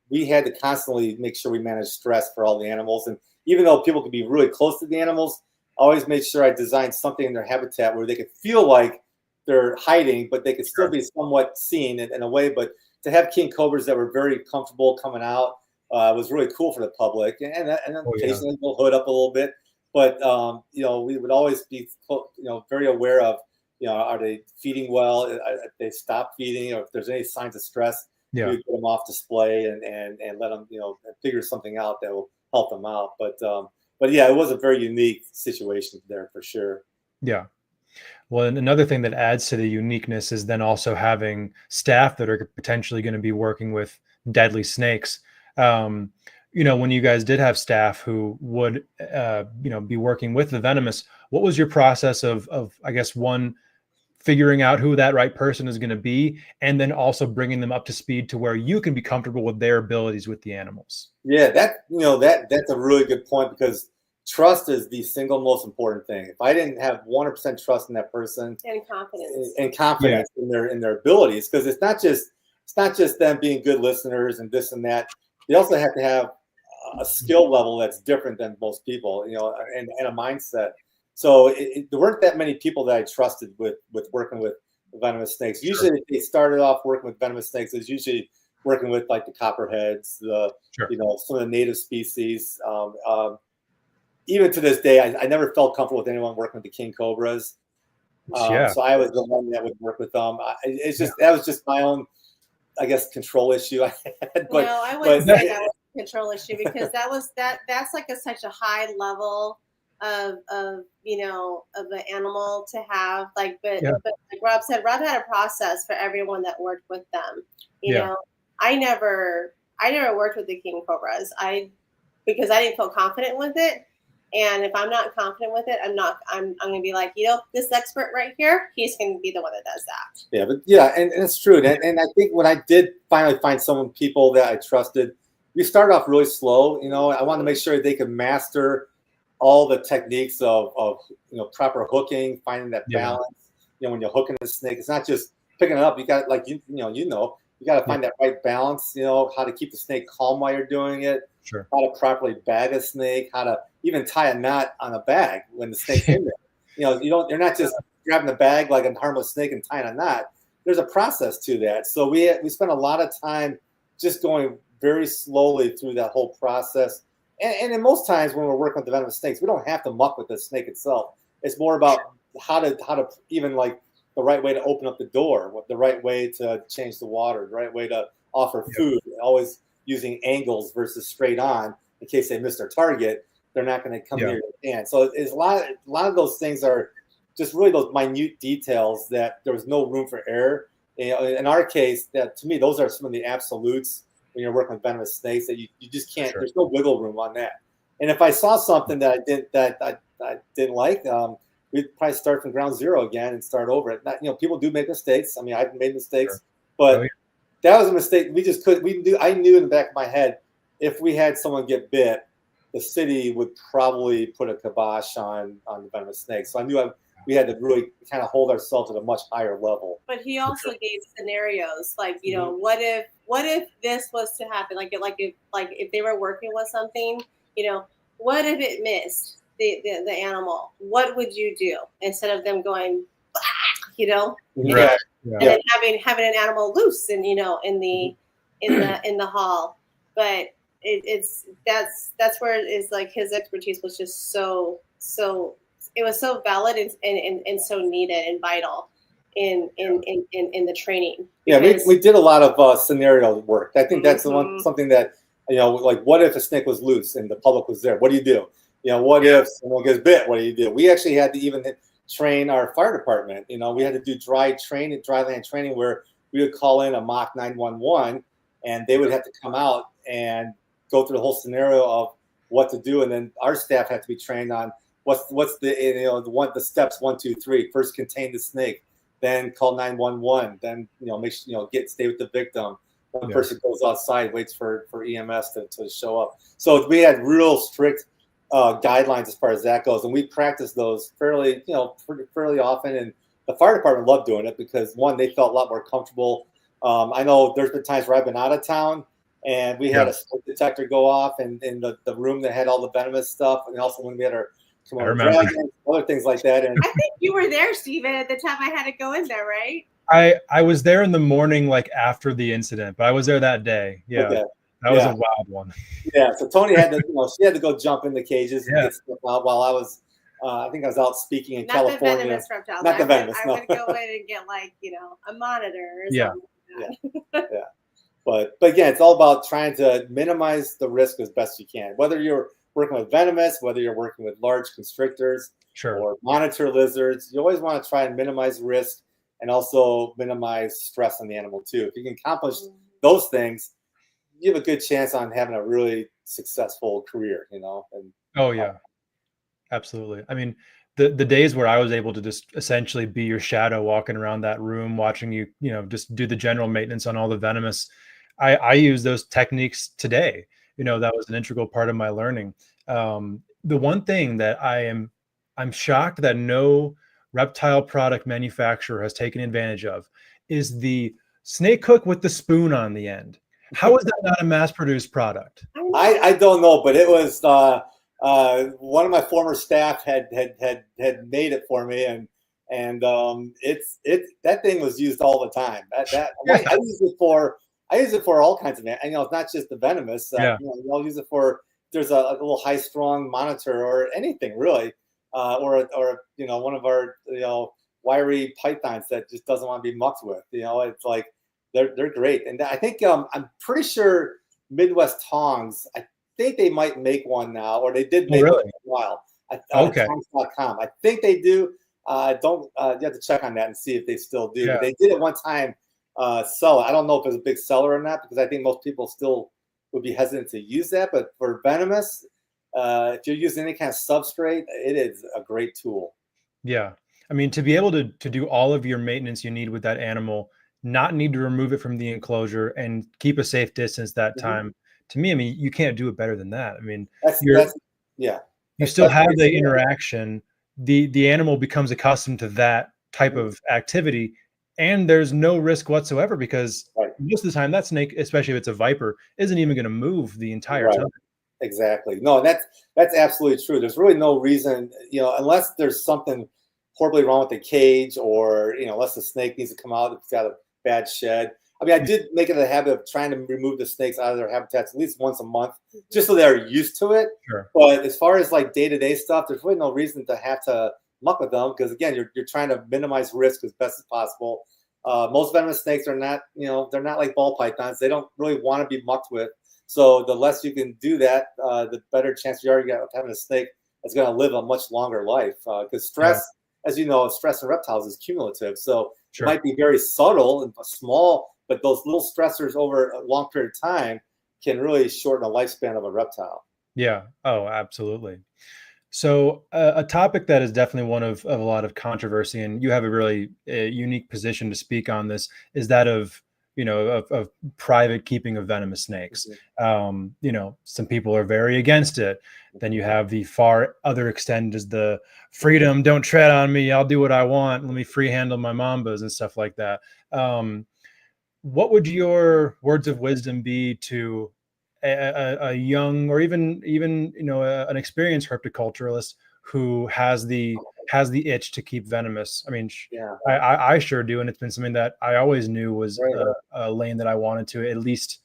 we had to constantly make sure we manage stress for all the animals. And even though people could be really close to the animals, I always made sure I designed something in their habitat where they could feel like they're hiding, but they could still be somewhat seen in a way. But to have king cobras that were very comfortable coming out was really cool for the public, and occasionally we'll hood up a little bit. But you know, we would always be, you know, very aware of, you know, are they feeding well? If they stop feeding, or if there's any signs of stress, we would put them off display and let them, you know, figure something out that will help them out. But yeah, it was a very unique situation there for sure. Yeah. Well, and another thing that adds to the uniqueness is then also having staff that are potentially going to be working with deadly snakes. You know, when you guys did have staff who would, you know, be working with the venomous, what was your process of I guess, one, figuring out who that right person is going to be, and then also bringing them up to speed to where you can be comfortable with their abilities with the animals? Yeah, that's a really good point, because trust is the single most important thing. If I didn't have 100% trust in that person and confidence in their abilities, because it's not just them being good listeners and this and that. They also have to have a skill level that's different than most people, you know, and a mindset. So there weren't that many people that I trusted with working with venomous snakes. Usually, if they started off working with venomous snakes, it's usually working with like the copperheads, you know, some of the native species. Even to this day, I never felt comfortable with anyone working with the king cobras. So I was the one that would work with them. That was just my own, I guess, control issue I had. But, no, I wouldn't say that was a control issue, because that's like such a high level of you know, of the animal to have, like, but like Rob said, Rob had a process for everyone that worked with them. You know, I never worked with the king cobras because I didn't feel confident with it. And if I'm not confident with it, I'm going to be like, you know, this expert right here, he's going to be the one that does that. And it's true. And I think when I did finally find people that I trusted, we started off really slow. You know, I wanted to make sure they could master all the techniques of you know, proper hooking, finding that balance. You know, when you're hooking a snake, it's not just picking it up. You got, like, you got to find that right balance. You know, how to keep the snake calm while you're doing it. How to properly bag a snake. How to even tie a knot on a bag when the snake's in there. You know, you're not just grabbing the bag like a harmless snake and tying a knot. There's a process to that. So we spent a lot of time just going very slowly through that whole process. And in most times when we're working with the venomous snakes, we don't have to muck with the snake itself. It's more about how to even, like, the right way to open up the door, the right way to change the water, the right way to offer food, always using angles versus straight on in case they miss their target. they're not going to come near your hand. So it's a lot of those things are just really those minute details that there was no room for error. In our case, that to me, those are some of the absolutes when you're working with venomous snakes that you just can't. There's no wiggle room on that. And if I saw something that I didn't like, we'd probably start from ground zero again and start over it. People do make mistakes. I mean, I've made mistakes, but that was a mistake. We just couldn't. I knew in the back of my head, if we had someone get bit, the city would probably put a kibosh on the venomous snake. So I knew we had to really kind of hold ourselves at a much higher level. But he also gave scenarios like, what if this was to happen? Like if they were working with something, what if it missed the animal? What would you do instead of them going, Right. and then having an animal loose and in the hall. But that's where it is like his expertise was just so it was so valid and so needed and vital in the training. Yeah, we did a lot of scenario work. I think that's something that like what if a snake was loose and the public was there? What do you do? What if someone gets bit? What do you do? We actually had to even train our fire department. We had to do dry land training where we would call in a mock 911 and they would have to come out and go through the whole scenario of what to do, and then our staff had to be trained on what's the steps 1, 2, 3. First, contain the snake, then call 911, then stay with the victim. One person goes outside, waits for EMS to show up. So we had real strict guidelines as far as that goes, and we practiced those fairly often. And the fire department loved doing it because one, they felt a lot more comfortable. I know there's been times where I've been out of town and we had a smoke detector go off in the room that had all the venomous stuff, and also when we had our dragons, other things like that. And I think you were there, Steven, at the time I had to go in there, right? I was there in the morning, like after the incident, but I was there that day. Yeah. Okay. That was a wild one. Yeah. So Tony had to, she had to go jump in the cages and get stuff out while I was, I think I was out speaking in California. Not the venomous reptiles. Not the venomous. I would go in and get a monitor or something like that. Yeah. But again, it's all about trying to minimize the risk as best you can. Whether you're working with venomous, whether you're working with large constrictors or monitor lizards, you always want to try and minimize risk and also minimize stress on the animal too. If you can accomplish those things, you have a good chance on having a really successful career, And, absolutely. I mean, the days where I was able to just essentially be your shadow walking around that room, watching you, just do the general maintenance on all the venomous, I use those techniques today. That was an integral part of my learning. The one thing that I'm shocked that no reptile product manufacturer has taken advantage of is the snake hook with the spoon on the end. How is that not a mass-produced product? I don't know, but it was one of my former staff had made it for me, and that thing was used all the time. I use it for all kinds of, it's not just the venomous. I'll use it for there's a little high strung monitor or anything really, or one of our wiry pythons that just doesn't want to be mucked with. It's like they're great, and I think I'm pretty sure Midwest Tongs. I think they might make one now, or they did make one for a while. Tongs.com. I think they do. You have to check on that and see if they still do. But they did at one time sell it. I don't know if it's a big seller or not because I think most people still would be hesitant to use that. But for venomous, if you're using any kind of substrate, it is a great tool. Yeah. I mean, to be able to do all of your maintenance you need with that animal, not need to remove it from the enclosure and keep a safe distance that time. To me, I mean, you can't do it better than that. I mean, you still have the interaction. The animal becomes accustomed to that type of activity, and there's no risk whatsoever because most of the time that snake, especially if it's a viper, isn't even going to move the entire time. Exactly. No, that's absolutely true. There's really no reason, unless there's something horribly wrong with the cage, or unless the snake needs to come out if it's got a bad shed. I mean, I did make it a habit of trying to remove the snakes out of their habitats at least once a month, just so they're used to it. But as far as like day-to-day stuff, there's really no reason to have to muck with them because again, you're trying to minimize risk as best as possible. Most venomous snakes are not, they're not like ball pythons. They don't really want to be mucked with. So the less you can do that, the better chance you are of having a snake that's going to live a much longer life. Because stress, as you know, stress in reptiles is cumulative. So it might be very subtle and small, but those little stressors over a long period of time can really shorten the lifespan of a reptile. Yeah. Oh, absolutely. So a topic that is definitely one of a lot of controversy, and you have a really unique position to speak on this, is that of private keeping of venomous snakes. Some people are very against it. Then you have the far other extent is the freedom, don't tread on me, I'll do what I want, let me free handle my mambas and stuff like that. What would your words of wisdom be to a young, or even an experienced herpetoculturalist who has the itch to keep venomous? I mean, I sure do, and it's been something that I always knew was a lane that I wanted to at least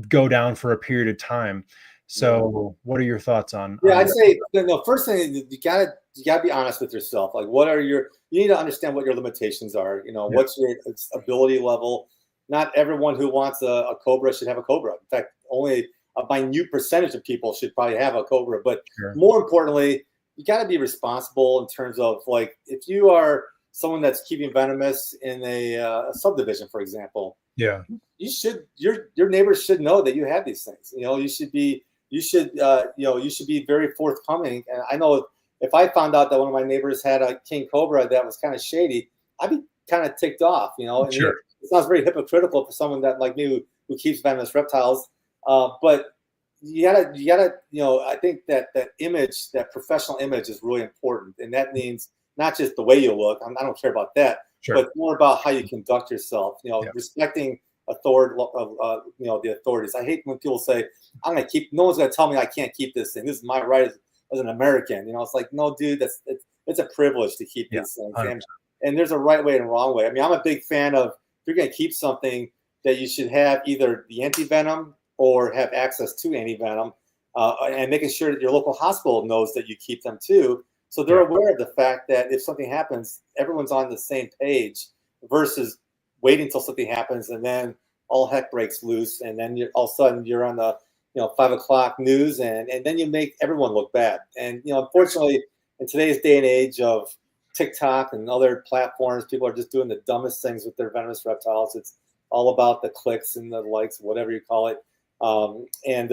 go down for a period of time. So, what are your thoughts on? I'd say the first thing is you gotta be honest with yourself. Like, you need to understand what your limitations are. What's your ability level. Not everyone who wants a cobra should have a cobra. In fact, only a minute percentage of people should probably have a cobra. But more importantly, you got to be responsible in terms of, like, if you are someone that's keeping venomous in a subdivision, for example, your neighbors should know that you have these things. You should be very forthcoming. And I know if I found out that one of my neighbors had a king cobra that was kind of shady, I'd be kind of ticked off. And it sounds very hypocritical for someone that like me who keeps venomous reptiles. But you gotta, I think that image, that professional image, is really important, and that means not just the way you look. I don't care about that, but more about how you conduct yourself. Respecting the authorities. I hate when people say, "I'm gonna keep." No one's gonna tell me I can't keep this thing. This is my right as an American. It's like, no, dude, it's a privilege to keep these things. And there's a right way and a wrong way. I mean, I'm a big fan of, if you're going to keep something, that you should have either the anti-venom or have access to anti-venom, and making sure that your local hospital knows that you keep them too. So they're aware of the fact that if something happens, everyone's on the same page, versus waiting until something happens and then all heck breaks loose. And then all of a sudden you're on the 5 o'clock news, and then you make everyone look bad. And, unfortunately, in today's day and age of TikTok and other platforms, people are just doing the dumbest things with their venomous reptiles. It's all about the clicks and the likes, whatever you call it. And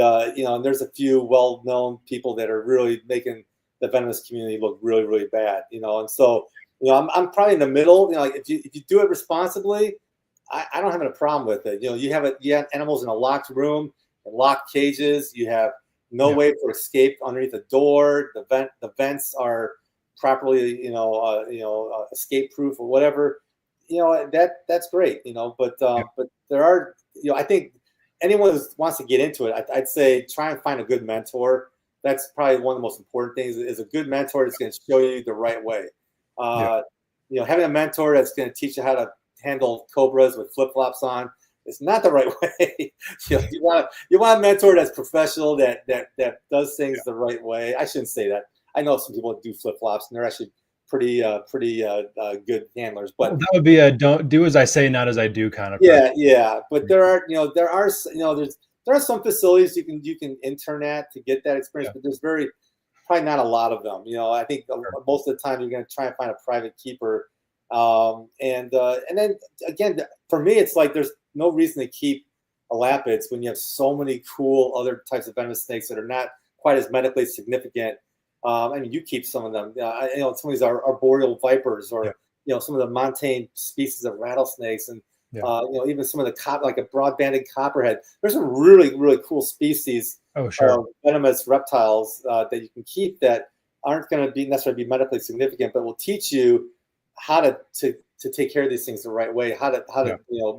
there's a few well-known people that are really making the venomous community look really, really bad. And so, I'm probably in the middle. Like, if you do it responsibly, I don't have a problem with it. You have animals in a locked room, in locked cages. You have no way for escape underneath the door. The vents are properly, escape proof or whatever. That's great. But there are, I think anyone who wants to get into it, I'd say try and find a good mentor. That's probably one of the most important things, is a good mentor that's going to show you the right way. Having a mentor that's going to teach you how to handle cobras with flip-flops on, it's not the right way. You want a mentor that's professional, that does things the right way. I shouldn't say that. I know some people that do flip-flops, and they're actually pretty good handlers. But that would be a don't do as I say, not as I do kind of person. Yeah. But there are some facilities you can intern at to get that experience, but there's probably not a lot of them. I think most of the time you're going to try and find a private keeper. And then again, for me, it's like there's no reason to keep elapids when you have so many cool other types of venomous snakes that are not quite as medically significant. I mean, you keep some of them. Some of these are arboreal vipers, or some of the montane species of rattlesnakes, and even some of the like a broad-banded copperhead. There's some really, really cool species of venomous reptiles that you can keep that aren't going to necessarily be medically significant, but will teach you how to take care of these things the right way, how to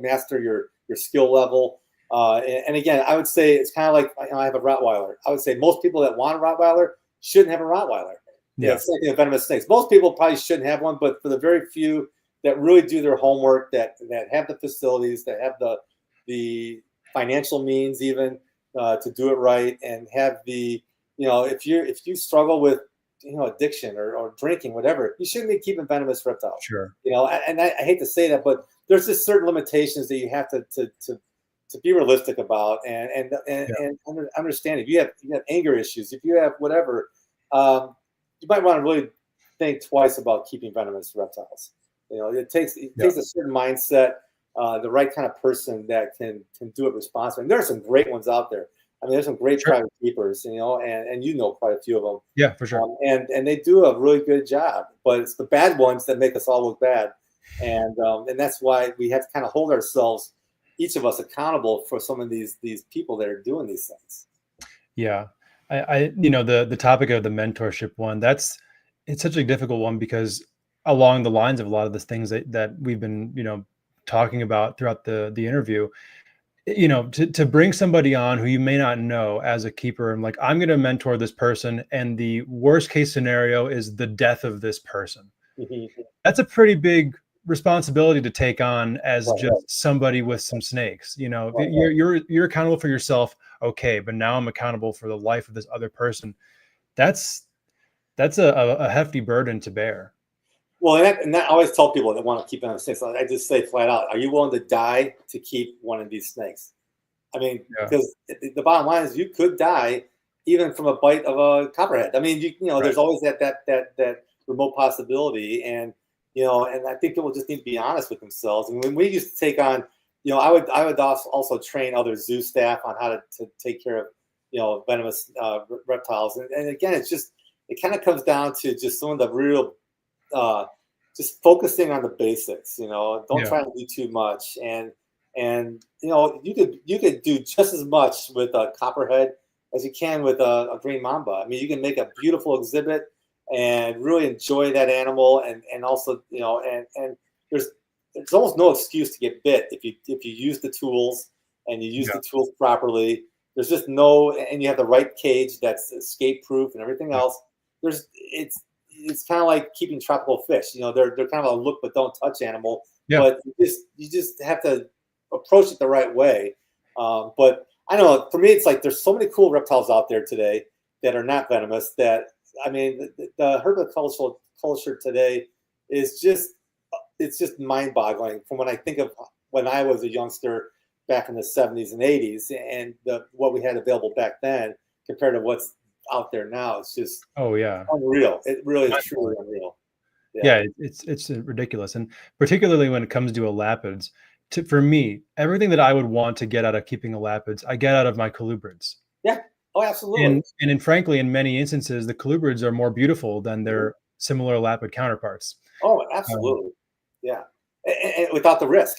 master your skill level. And again, I would say it's kind of like, I have a Rottweiler. I would say most people that want a Rottweiler shouldn't have a Rottweiler. It's like the venomous snakes. Most people probably shouldn't have one, but for the very few that really do their homework, that have the facilities, that have the financial means even to do it right, and have the, if you struggle with addiction or drinking, whatever, you shouldn't be keeping venomous reptiles. And I hate to say that, but there's just certain limitations that you have to to be realistic about, and understand if you have anger issues, if you have whatever, you might want to really think twice about keeping venomous reptiles. It takes a certain mindset, the right kind of person that can do it responsibly. And there are some great ones out there. I mean, there's some great private keepers, and quite a few of them. Yeah, for sure. And they do a really good job, but it's the bad ones that make us all look bad. And that's why we have to kind of hold ourselves, each of us, accountable for some of these people that are doing these things. Yeah. The topic of the mentorship one, it's such a difficult one, because along the lines of a lot of the things that we've been, talking about throughout the interview, to bring somebody on who you may not know as a keeper, and like, I'm going to mentor this person, and the worst case scenario is the death of this person. Mm-hmm. That's a pretty big responsibility to take on as just somebody with some snakes. You're accountable for yourself, okay, but now I'm accountable for the life of this other person. That's a hefty burden to bear. Well, and I always tell people that want to keep on snakes, I just say flat out, are you willing to die to keep one of these snakes? I mean, because the bottom line is you could die even from a bite of a copperhead. I mean, there's always that remote possibility, and and I think people just need to be honest with themselves. And when we used to take on, I would also train other zoo staff on how to take care of venomous reptiles, and again, it kind of comes down to just some of the real just focusing on the basics. Don't try to do too much, and you could do just as much with a copperhead as you can with a green mamba. I mean, you can make a beautiful exhibit and really enjoy that animal, and also and there's almost no excuse to get bit if you use the tools and you use the tools properly. There's just and you have the right cage that's escape proof and everything else. It's kind of like keeping tropical fish. They're kind of a look but don't touch animal. Yeah. But you just have to approach it the right way. But I don't know, for me, it's like there's so many cool reptiles out there today that are not venomous. That, I mean, the herpetoculture today is just mind-boggling from when I think of when I was a youngster back in the 70s and 80s, and what we had available back then compared to what's out there now. It's just unreal. It really is truly unreal. Yeah, it's ridiculous. And particularly when it comes to elapids, for me, everything that I would want to get out of keeping elapids, I get out of my colubrids. Yeah. Oh, absolutely. And frankly, in many instances, the colubrids are more beautiful than their similar elapid counterparts. Oh, absolutely. Yeah. And without the risk.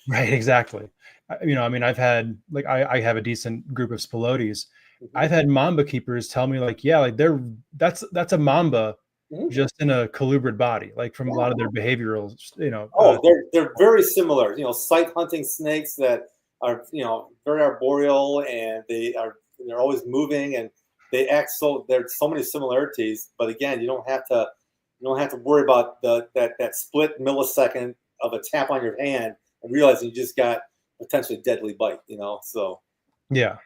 Right, exactly. I mean, I've had, like, I have a decent group of spilotes. Mm-hmm. I've had mamba keepers tell me, like, yeah, like that's a mamba just in a colubrid body, like from a lot of their behavioral, they're very similar, sight hunting snakes that are, very arboreal, and they're always moving, and they act there's so many similarities. But again, you don't have to worry about that split millisecond of a tap on your hand and realizing you just got potentially deadly bite, so. Yeah.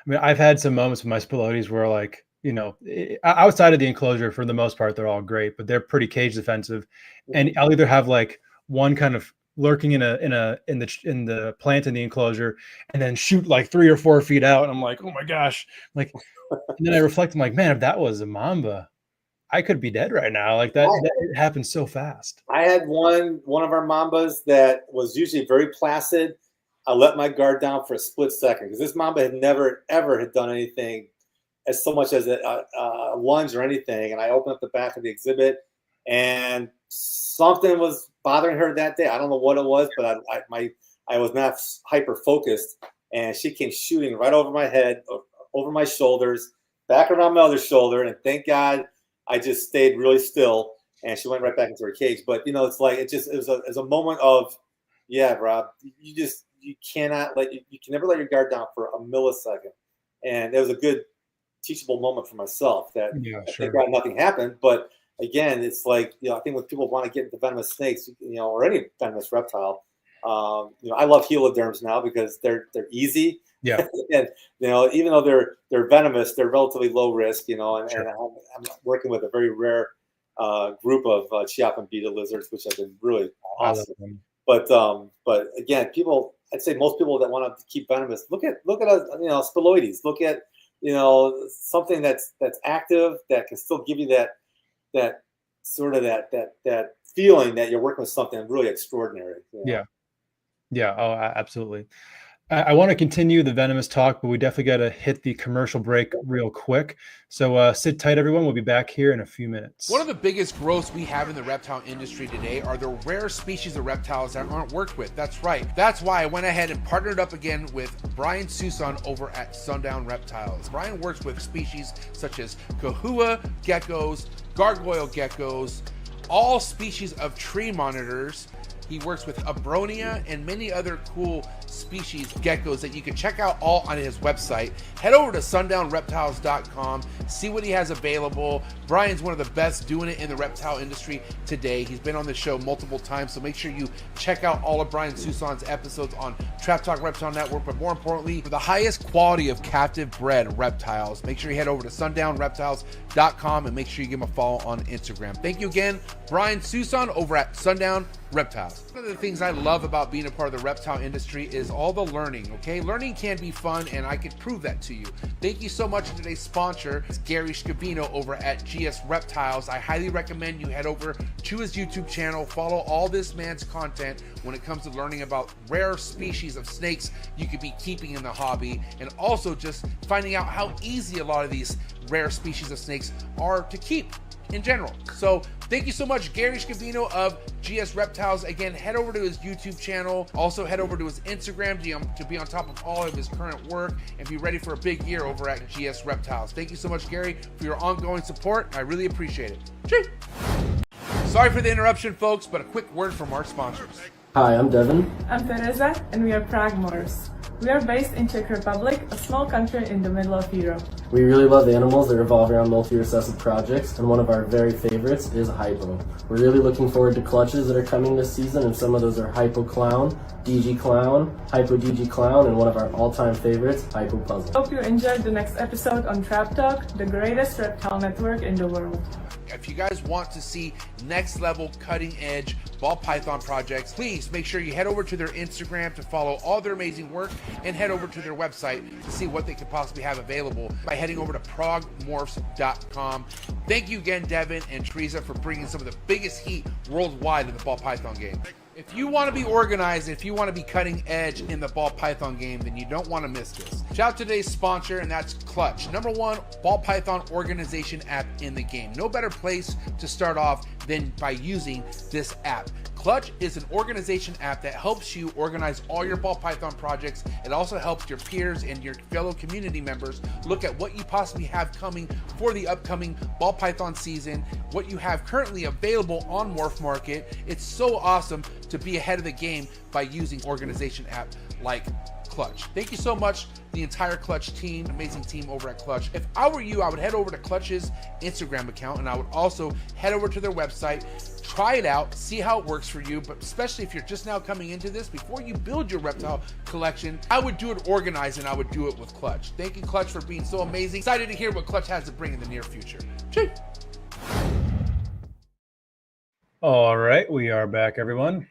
I mean, I've had some moments with my spilotes where, like, outside of the enclosure, for the most part, they're all great, but they're pretty cage defensive. And I'll either have like one kind of lurking in the plant in the enclosure, and then shoot like 3 or 4 feet out. And I'm like, oh my gosh. Like, and then I reflect, I'm like, man, if that was a mamba, I could be dead right now. Like that it happened so fast. I had one of our mambas that was usually very placid. I let my guard down for a split second, because this mamba had never, ever had done anything as so much as a lunge or anything. And I opened up the back of the exhibit, and something was bothering her that day. I don't know what it was, but I was not hyper focused, and she came shooting right over my head, over my shoulders, back around my other shoulder. And thank God I just stayed really still, and she went right back into her cage. But it's like, it was a moment of, yeah, Rob, you cannot you can never let your guard down for a millisecond. And it was a good teachable moment for myself that thank God nothing happened. But again, it's like, I think when people want to get into venomous snakes, or any venomous reptile, I love heliderms now because they're easy. Yeah. And, even though they're venomous, they're relatively low risk, and I'm working with a very rare group of Chiapan beetle lizards, which have been really awesome. But again, people I'd say most people that want to keep venomous, look at us, spheloides. Look at, something that's active, that can still give you that sort of that feeling that you're working with something really extraordinary. Yeah. Oh, absolutely. I want to continue the venomous talk, but we definitely got to hit the commercial break real quick. So sit tight, everyone. We'll be back here in a few minutes. One of the biggest growths we have in the reptile industry today are the rare species of reptiles that aren't worked with. That's right. That's why I went ahead and partnered up again with Brian Susan over at SUNDOWN Reptiles. Brian works with species such as kahua geckos, gargoyle geckos, all species of tree monitors. He works with abronia and many other cool species geckos that you can check out all on his website. Head over to sundownreptiles.com, see what he has available. Brian's one of the best doing it in the reptile industry today. He's been on the show multiple times, so make sure you check out all of Brian Susan's episodes on Trap Talk Reptile Network. But more importantly, for the highest quality of captive bred reptiles, make sure you head over to sundownreptiles.com and make sure you give him a follow on Instagram. Thank you again, Brian Susan over at Sundown Reptiles. One of the things I love about being a part of the reptile industry is all the learning, okay? Learning can be fun, and I can prove that to you. Thank you so much to today's sponsor, Gary Scavino over at gs.reptiles. I highly recommend you head over to his YouTube channel, follow all this man's content when it comes to learning about rare species of snakes you could be keeping in the hobby, and also just finding out how easy a lot of these rare species of snakes are to keep in general. So thank you so much, Gary Scavino of GS Reptiles. Again, head over to his YouTube channel. Also head over to his Instagram to be on top of all of his current work and be ready for a big year over at GS Reptiles. Thank you so much, Gary, for your ongoing support. I really appreciate it. Choo! Sorry for the interruption, folks, but a quick word from our sponsors. Hi, I'm Devin. I'm Teresa, and we are Pragmores. We are based in Czech Republic, a small country in the middle of Europe. We really love animals that revolve around multi-recessive projects, and one of our very favorites is Hypo. We're really looking forward to clutches that are coming this season, and some of those are Hypo Clown, DG Clown, Hypo DG Clown, and one of our all-time favorites, Hypo Puzzle. Hope you enjoyed the next episode on Trap Talk, the greatest reptile network in the world. If you guys want to see next level cutting edge ball python projects, please make sure you head over to their Instagram to follow all their amazing work, and head over to their website to see what they could possibly have available by heading over to progmorphs.com. Thank you again, Devin and Teresa, for bringing some of the biggest heat worldwide in the ball python game. If you want to be organized, if you want to be cutting edge in the ball python game, then you don't want to miss this. Shout out to today's sponsor, and that's Clutch, #1 ball python organization app in the game. No better place to start off than by using this app. Clutch is an organization app that helps you organize all your ball python projects. It also helps your peers and your fellow community members look at what you possibly have coming for the upcoming ball python season, what you have currently available on MORPH Market. It's so awesome to be ahead of the game by using organization app like Clutch. Thank you so much, the entire Clutch team, amazing team over at Clutch. If I were you, I would head over to Clutch's Instagram account, and I would also head over to their website, try it out, see how it works for you. But especially if you're just now coming into this, before you build your reptile collection, I would do it organized, and I would do it with Clutch. Thank you, Clutch, for being so amazing. Excited to hear what Clutch has to bring in the near future. Choo! All right, we are back, everyone.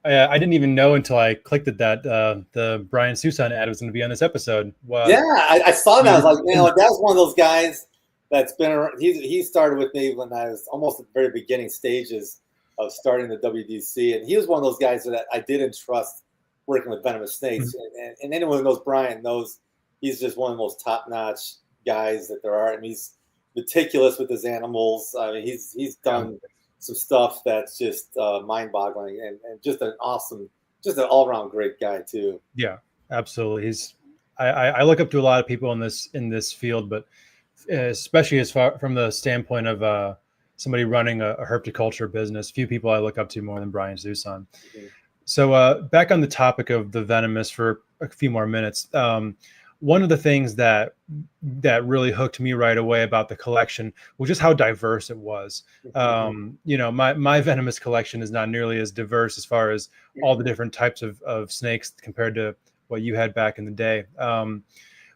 I didn't even know until I clicked that the Brian Susan ad was going to be on this episode. Wow. Yeah, I saw that. I was like, that was one of those guys that's been around. He started with me when I was almost at the very beginning stages of starting the WDC, and he was one of those guys that I did entrust working with venomous snakes. Mm-hmm. And anyone who knows Brian knows he's just one of the most top-notch guys that there are. I mean, he's meticulous with his animals. I mean, he's done some stuff that's just mind-boggling, and just an awesome, just an all-around great guy too. Yeah, absolutely. I look up to a lot of people in this field, but especially as far from the standpoint of somebody running a herpetoculture business, few people I look up to more than Brian Susan. Mm-hmm. So back on the topic of the venomous for a few more minutes. One of the things that really hooked me right away about the collection was just how diverse it was. My venomous collection is not nearly as diverse as far as all the different types of snakes compared to what you had back in the day.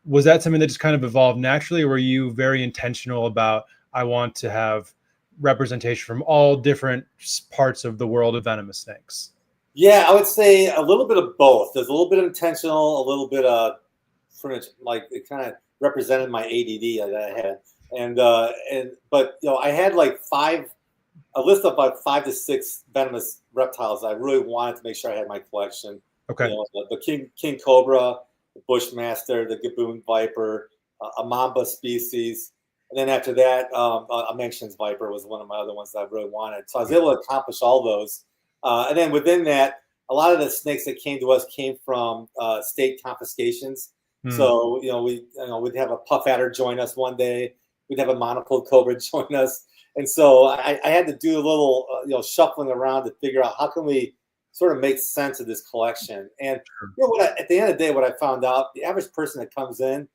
Was that something that just kind of evolved naturally, or were you very intentional about, I want to have representation from all different parts of the world of venomous snakes? Yeah, I would say a little bit of both. There's a little bit of intentional, a little bit of pretty much like it kind of represented my ADD that I had, but I had like a list of about 5 to 6 venomous reptiles I really wanted to make sure I had in my collection. Okay. The king cobra, the bushmaster, the gaboon viper, a mamba species, and then after that, a Mention's viper was one of my other ones that I really wanted. So I was able to accomplish all those. And then within that, a lot of the snakes that came to us came from state confiscations. So we'd have a puff adder join us one day. We'd have a monocled cobra join us, and so I had to do a little shuffling around to figure out how can we sort of make sense of this collection. And at the end of the day, what I found out, the average person that comes in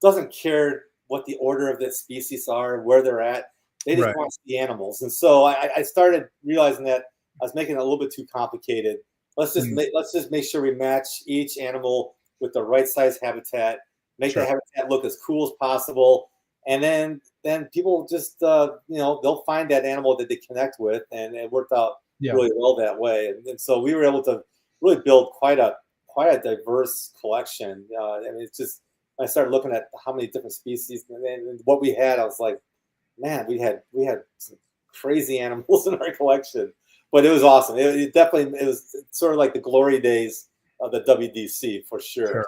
doesn't care what the order of that species are, where they're at. They just want to see animals. And so I started realizing that I was making it a little bit too complicated. Let's just make sure we match each animal with the right size habitat, make the habitat look as cool as possible, and then people just they'll find that animal that they connect with, and it worked out really well that way. And so we were able to really build quite a diverse collection. It's just, I started looking at how many different species and what we had. I was like, man, we had some crazy animals in our collection, but it was awesome. It was sort of like the glory days of the WDC for sure.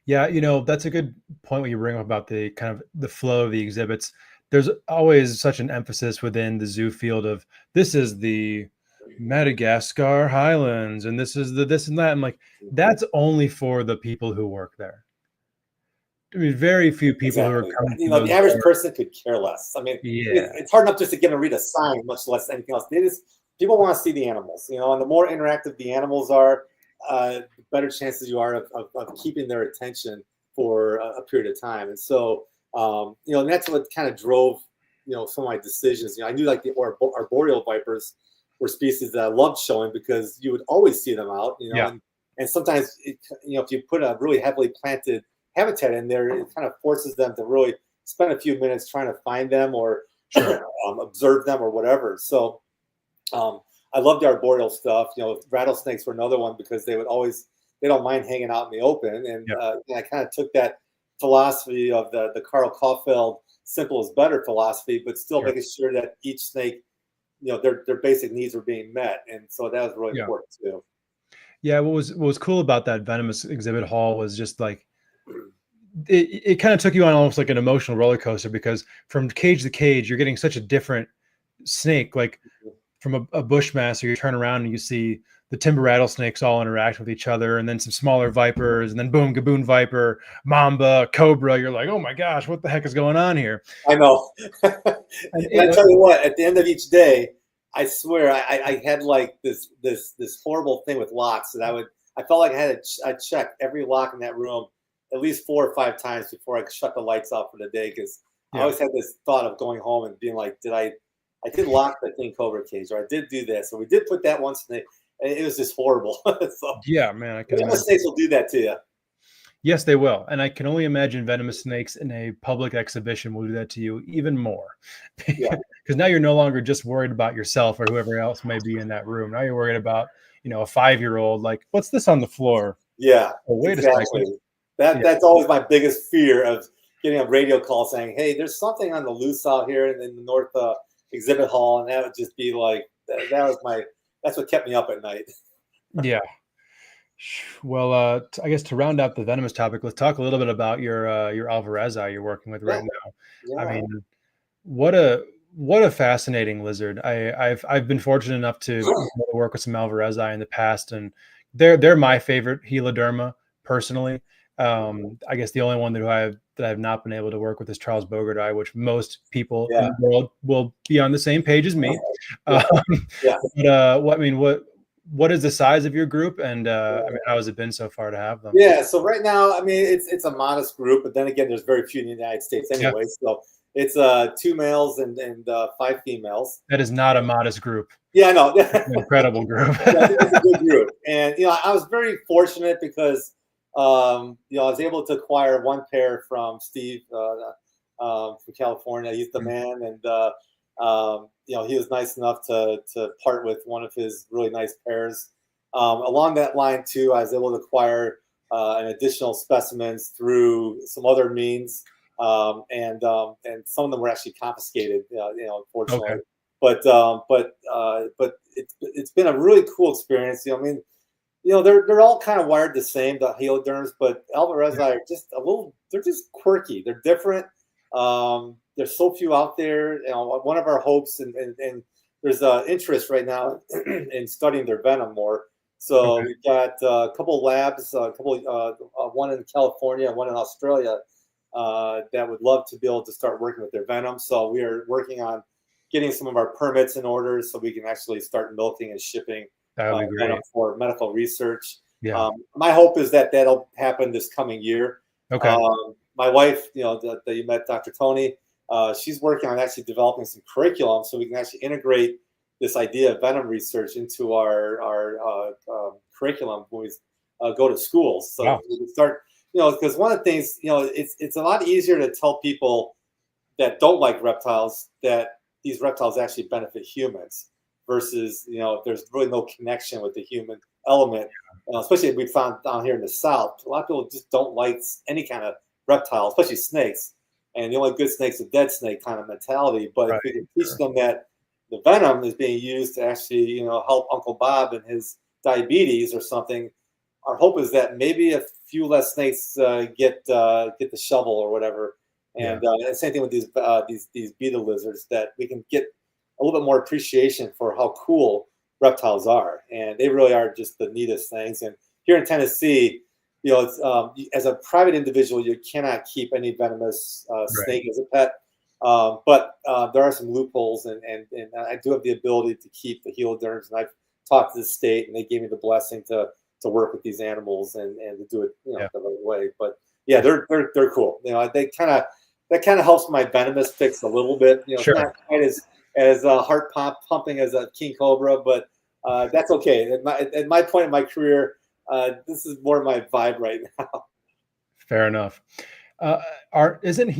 Yeah, that's a good point when you bring up about the kind of the flow of the exhibits. There's always such an emphasis within the zoo field of this is the Madagascar Highlands and this is the this and that. I'm like, that's only for the people who work there. I mean, very few people who are coming. The average person could care less. I mean, it's hard enough just to get and read a sign, much less anything else. People want to see the animals, and the more interactive the animals are, the better chances you are of keeping their attention for a period of time. And so, and that's what kind of drove, some of my decisions. I knew like the arboreal vipers were species that I loved showing because you would always see them out, and sometimes, if you put a really heavily planted habitat in there, it kind of forces them to really spend a few minutes trying to find them or observe them or whatever. So, I love the arboreal stuff. Rattlesnakes were another one because they don't mind hanging out in the open. And I kind of took that philosophy of the Carl Kaufeld simple is better philosophy, but still making sure that each snake, their basic needs were being met. And so that was really important too. Yeah. What was cool about that Venomous exhibit hall was just like, it kind of took you on almost like an emotional roller coaster because from cage to cage, you're getting such a different snake. Like, from a bushmaster, you turn around and you see the timber rattlesnakes all interact with each other, and then some smaller vipers, and then boom, gaboon viper, mamba, cobra. You're like, oh my gosh, what the heck is going on here? I know. and I tell you what, at the end of each day, I swear I had like this horrible thing with locks that I felt like I checked every lock in that room at least 4 or 5 times before I shut the lights off for the day, because I always had this thought of going home and being like, I did lock the king cobra cage, or I did do this. So we did put that once, and it was just horrible. So, yeah, man. I can venomous snakes will do that to you. Yes, they will. And I can only imagine venomous snakes in a public exhibition will do that to you even more. Because now you're no longer just worried about yourself or whoever else may be in that room. Now you're worried about, a 5-year-old, like, what's this on the floor? Yeah. Oh, wait a second. That's always my biggest fear of getting a radio call saying, hey, there's something on the loose out here in the north exhibit hall, and that would just be like that's what kept me up at night. Yeah. Well, I guess to round out the venomous topic, let's talk a little bit about your Alvarezi you're working with right now. Yeah. I mean, what a fascinating lizard. I've been fortunate enough to work with some Alvarezi in the past, and they're my favorite Heloderma personally. I guess the only one that I have not been able to work with is Charles Bogarti, which most people in the world will be on the same page as me. But what is the size of your group, and how has it been so far to have them? Yeah, so right now, it's a modest group, but then again, there's very few in the United States anyway. So it's 2 males and 5 females. That is not a modest group. Yeah, I know. It's an incredible group. It's a good group, and I was very fortunate because I was able to acquire 1 pair from Steve from California. He's the man, and he was nice enough to part with one of his really nice pairs along that line too, I was able to acquire an additional specimens through some other means, and some of them were actually confiscated, unfortunately. Okay. But it's been a really cool experience. I mean, they're all kind of wired the same, the heloderms, but Alvarezi are just they're just quirky. They're different. There's so few out there. One of our hopes, and there's interest right now in studying their venom more. So we've got a couple labs, one in California, one in Australia, that would love to be able to start working with their venom. So we are working on getting some of our permits in order so we can actually start milking and shipping venom for medical research. Yeah. My hope is that that'll happen this coming year. Okay. My wife, that you met, Dr. Tony, she's working on actually developing some curriculum so we can actually integrate this idea of venom research into our curriculum when we go to schools. So we can start, because one of the things, it's a lot easier to tell people that don't like reptiles that these reptiles actually benefit humans versus, there's really no connection with the human element. Especially we found down here in the South, a lot of people just don't like any kind of reptile, especially snakes. And the only good snake's a dead snake kind of mentality. But if we can teach them that the venom is being used to actually, help Uncle Bob and his diabetes or something, our hope is that maybe a few less snakes get the shovel or whatever. And same thing with these beta lizards, that we can get a little bit more appreciation for how cool reptiles are. And they really are just the neatest things. And here in Tennessee, it's, as a private individual, you cannot keep any venomous snake as a pet. But there are some loopholes, and I do have the ability to keep the heloderms. And I've talked to the state, and they gave me the blessing to work with these animals and to do it the right way. But yeah, they're cool. That kind of helps my venomous fix a little bit. It's not quite as heart pumping as a king cobra, but that's okay. At my point in my career, this is more my vibe right now. Fair enough. Isn't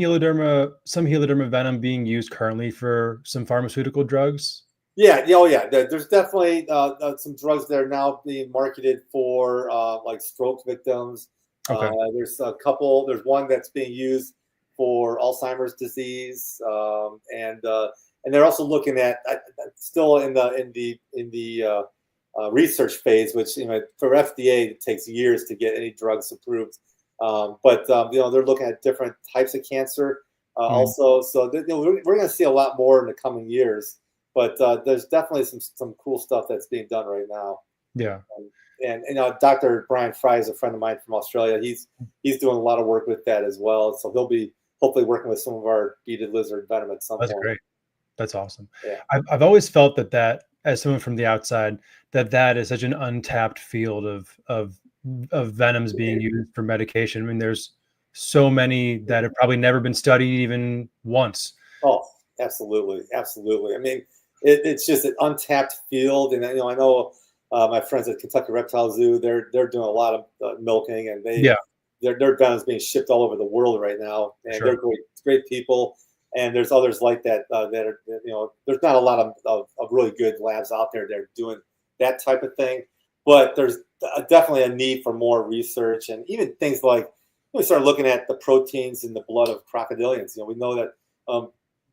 some heloderma venom being used currently for some pharmaceutical drugs? Yeah. Oh, yeah. There's definitely some drugs that are now being marketed for like stroke victims. Okay. There's a couple. There's one that's being used for Alzheimer's disease, and they're also looking at still in the research phase, which for FDA it takes years to get any drugs approved. But they're looking at different types of cancer also. So we're going to see a lot more in the coming years. But there's definitely some cool stuff that's being done right now. Yeah. And Dr. Brian Fry is a friend of mine from Australia. He's doing a lot of work with that as well. So he'll be hopefully working with some of our beaded lizard venom at some point. That's great. That's awesome. Yeah. I've always felt that as someone from the outside, that is such an untapped field of venoms being used for medication. I mean, there's so many that have probably never been studied even once. Oh, absolutely. Absolutely. I mean, it's just an untapped field. And, I know my friends at Kentucky Reptile Zoo, they're doing a lot of milking, and their venom is being shipped all over the world right now. And they're great people. And there's others like that that are, there's not a lot of really good labs out there that are doing that type of thing. But there's definitely a need for more research, and even things like we start looking at the proteins in the blood of crocodilians. We know that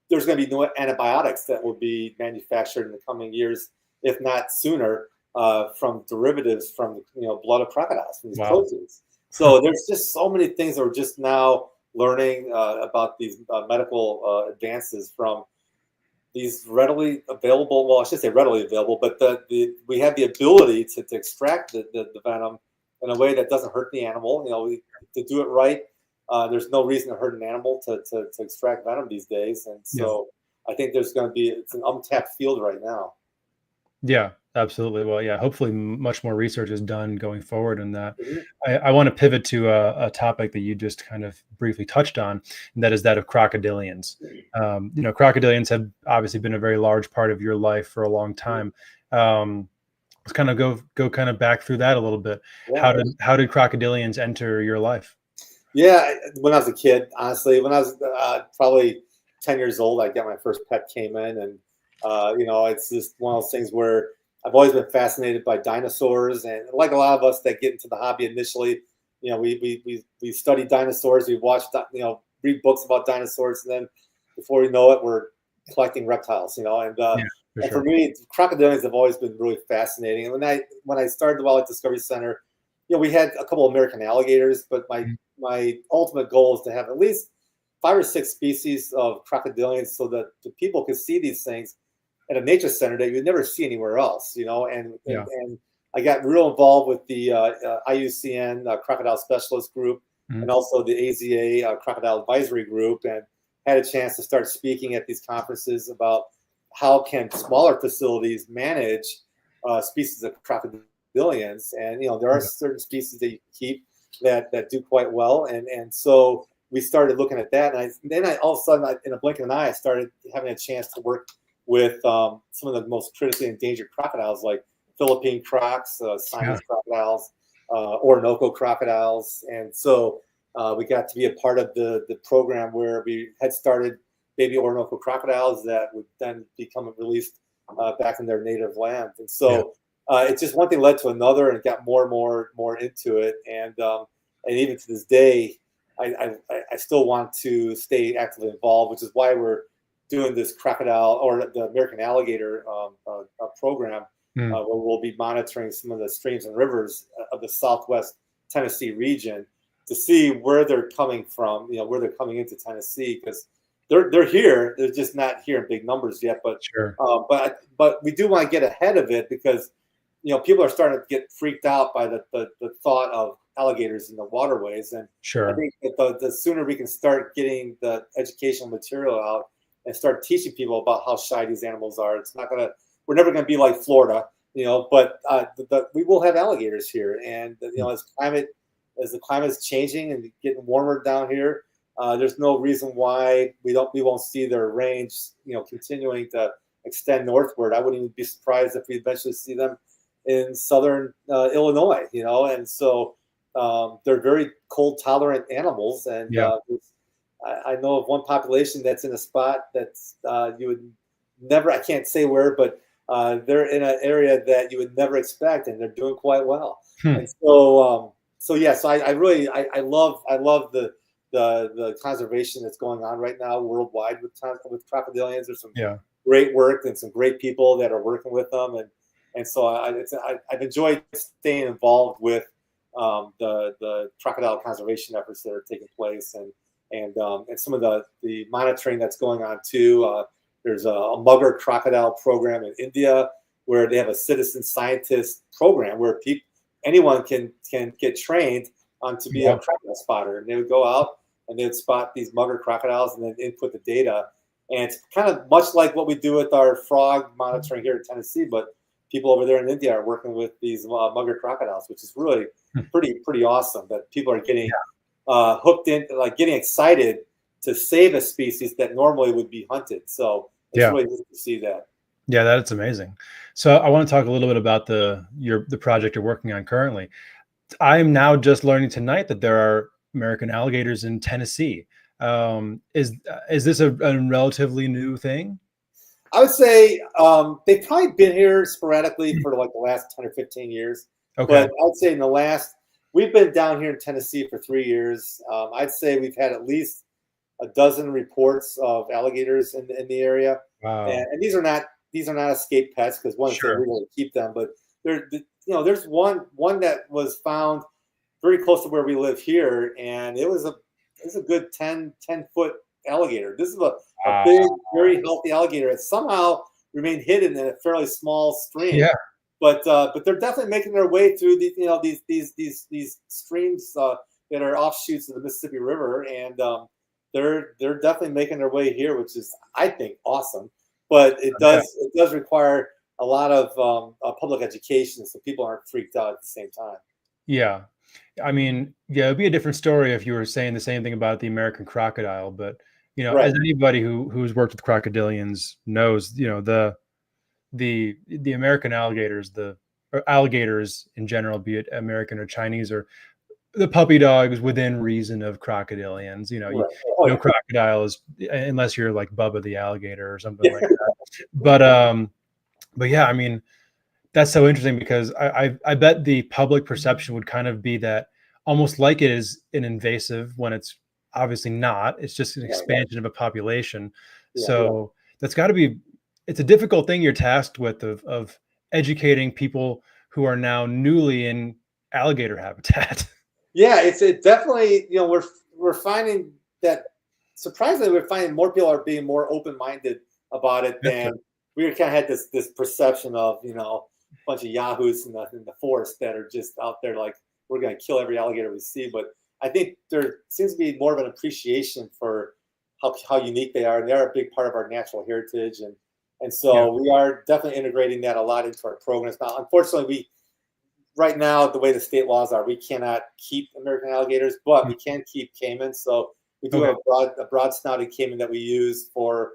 there's going to be new antibiotics that will be manufactured in the coming years, if not sooner, from derivatives from blood of crocodiles, from these proteins. So there's just so many things that we're just now learning about these medical advances from these readily available. Well, I should say readily available, but we have the ability to extract the venom in a way that doesn't hurt the animal. To do it right, there's no reason to hurt an animal to extract venom these days. And so I think it's an untapped field right now. Yeah, absolutely. Well, yeah, hopefully much more research is done going forward in that. I want to pivot to a topic that you just kind of briefly touched on, and that is that of crocodilians. Crocodilians have obviously been a very large part of your life for a long time. Let's kind of go kind of back through that a little bit. Yeah. How did crocodilians enter your life? Yeah, when I was a kid, honestly, when I was probably 10 years old, I got my first pet came in, and it's just one of those things where I've always been fascinated by dinosaurs, and like a lot of us that get into the hobby initially, we study dinosaurs, we watch, read books about dinosaurs, and then before we know it, we're collecting reptiles, and for me, crocodilians have always been really fascinating. And when I started the Wildlife Discovery Center, we had a couple of American alligators, but my ultimate goal is to have at least 5 or 6 species of crocodilians so that the people can see these things at a nature center that you'd never see anywhere else, and I got real involved with the IUCN Crocodile Specialist Group and also the AZA Crocodile Advisory Group, and had a chance to start speaking at these conferences about how can smaller facilities manage species of crocodilians. And, there are certain species that you can keep that do quite well. And so we started looking at that. And then all of a sudden, in a blink of an eye, I started having a chance to work with some of the most critically endangered crocodiles, like Philippine crocs, Siamese crocodiles, Orinoco crocodiles. And so we got to be a part of the program where we had started baby Orinoco crocodiles that would then become released back in their native land. And so it's just one thing led to another, and it got more and more into it. And even to this day, I still want to stay actively involved, which is why we're doing this crocodile, or the American alligator program, where we'll be monitoring some of the streams and rivers of the Southwest Tennessee region to see where they're coming from, where they're coming into Tennessee, because they're here. They're just not here in big numbers yet. But but we do want to get ahead of it, because people are starting to get freaked out by the thought of alligators in the waterways. And I think that the sooner we can start getting the educational material out and start teaching people about how shy these animals are, we're never gonna be like Florida, but we will have alligators here. And as the climate is changing and getting warmer down here, there's no reason why we won't see their range, continuing to extend northward. I wouldn't even be surprised if we eventually see them in southern Illinois, and so they're very cold tolerant animals. And I know of one population that's in a spot that's you would never, I can't say where, but they're in an area that you would never expect, and they're doing quite well. And so I love the conservation that's going on right now worldwide with crocodilians. There's some great work and some great people that are working with them, and so I've enjoyed staying involved with the crocodile conservation efforts that are taking place, and some of the monitoring that's going on too. There's a mugger crocodile program in India where they have a citizen scientist program where anyone can get trained on to be a crocodile spotter, and they would go out and they'd spot these mugger crocodiles and then input the data. And it's kind of much like what we do with our frog monitoring here in Tennessee, but people over there in India are working with these mugger crocodiles, which is really pretty awesome. That people are getting hooked in, like getting excited to save a species that normally would be hunted. So it's really good to see that. Yeah, that's amazing. So I want to talk a little bit about the project you're working on currently. I'm now just learning tonight that there are American alligators in Tennessee. Is this a relatively new thing? I would say they've probably been here sporadically for like the last 10 or 15 years. Okay. But I'd say we've been down here in Tennessee for 3 years. I'd say we've had at least a dozen reports of alligators in the area. Wow. And these are not escaped pets, because we really keep them, but there's one that was found very close to where we live here, and it was a good 10 foot alligator. This is a big, very healthy alligator that somehow remained hidden in a fairly small stream. Yeah. But they're definitely making their way through these streams that are offshoots of the Mississippi River, and they're definitely making their way here, which is, I think, awesome. But it does require a lot of public education, so people aren't freaked out at the same time. Yeah. I mean, it'd be a different story if you were saying the same thing about the American crocodile, but as anybody who's worked with crocodilians knows, the American alligators, or alligators in general, be it American or Chinese, or the puppy dogs within reason of crocodilians. Crocodile is, unless you're like Bubba the alligator or something like that. But yeah, I mean, That's so interesting because I bet the public perception would kind of be that almost like it is an invasive when it's obviously not. It's just an expansion of a population. So that's got to be, it's a difficult thing you're tasked with of educating people who are now newly in alligator habitat. Yeah, it's definitely, you know, we're finding that surprisingly we're finding more people are being more open-minded about it than we kind of had this perception of, you know, a bunch of yahoos in the forest that are just out there like we're going to kill every alligator we see. But I think there seems to be more of an appreciation for how unique they are, and they're a big part of our natural heritage, and so we are definitely integrating that a lot into our programs. Now, unfortunately, right now, the way the state laws are, we cannot keep American alligators, but we can keep caimans. So we do have a broad-snouted caiman that we use for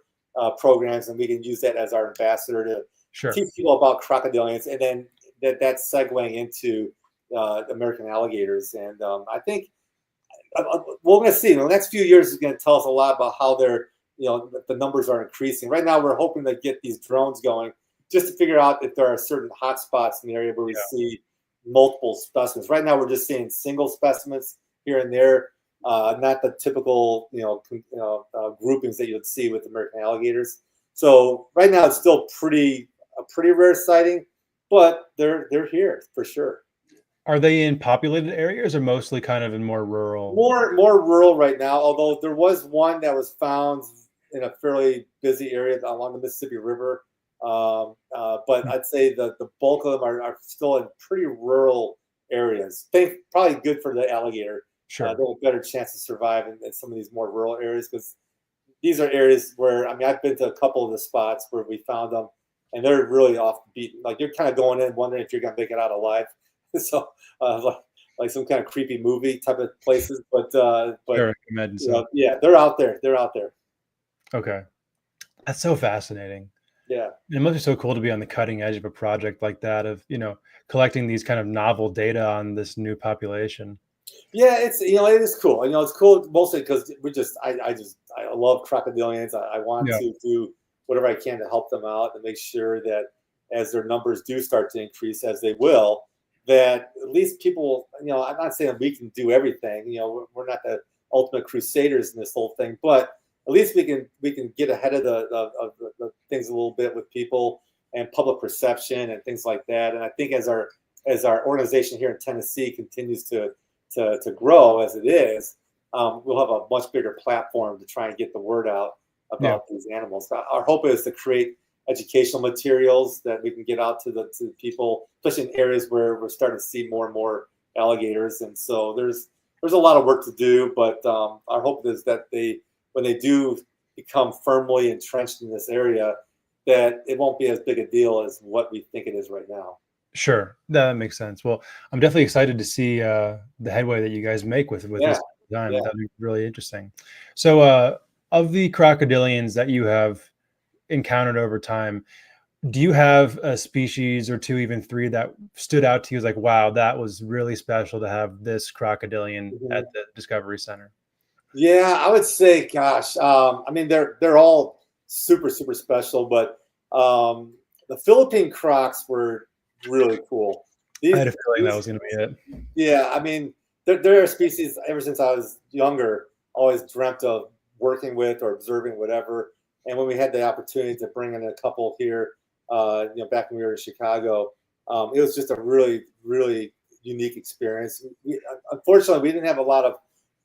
programs, and we can use that as our ambassador to teach people about crocodilians, and then that's segueing into American alligators. And I think we're going to see. The next few years is going to tell us a lot about how they're, you know, the numbers are increasing. Right now, we're hoping to get these drones going just to figure out if there are certain hot spots in the area where we see multiple specimens. Right now, we're just seeing single specimens here and there, not the typical, groupings that you would see with American alligators. So right now, it's still a pretty rare sighting, but they're here for sure. Are they in populated areas or mostly kind of in more rural? More rural right now, although there was one that was found in a fairly busy area along the Mississippi River. But I'd say the bulk of them are still in pretty rural areas. Probably good for the alligator. They have a better chance to survive in some of these more rural areas, because these are areas where, I mean, I've been to a couple of the spots where we found them, and they're really off the beat. Like, you're kind of going in wondering if you're going to make it out alive. So like some kind of creepy movie type of places, but sure, I can imagine so. Yeah, they're out there. They're out there. Okay, that's so fascinating. Yeah, it must be so cool to be on the cutting edge of a project like that, of, you know, collecting these kind of novel data on this new population. Yeah, it's, you know, it is cool. You know, it's cool mostly because I love crocodilians. I want to do whatever I can to help them out and make sure that as their numbers do start to increase, as they will, that at least people, you know, I'm not saying we can do everything. You know, we're not the ultimate crusaders in this whole thing, but at least we can get ahead of the things a little bit with people and public perception and things like that. And I think as our organization here in Tennessee continues to grow as it is, we'll have a much bigger platform to try and get the word out about these animals. Our hope is to create educational materials that we can get out to the people, especially in areas where we're starting to see more and more alligators. And so there's a lot of work to do, but our hope is that when they do become firmly entrenched in this area, that it won't be as big a deal as what we think it is right now. Sure, that makes sense. Well, I'm definitely excited to see the headway that you guys make with this design. That'd be really interesting. So of the crocodilians that you have encountered over time, do you have a species or two, even three, that stood out to you as like, wow, that was really special to have this crocodilian at the Discovery Center? Yeah, I would say, gosh, I mean, they're all super, super special, but the Philippine crocs were really cool. I had a feeling that was going to be it. Yeah, I mean, they're a species ever since I was younger, always dreamt of working with or observing, whatever. And when we had the opportunity to bring in a couple here, back when we were in Chicago, it was just a really, really unique experience. Unfortunately, we didn't have a lot of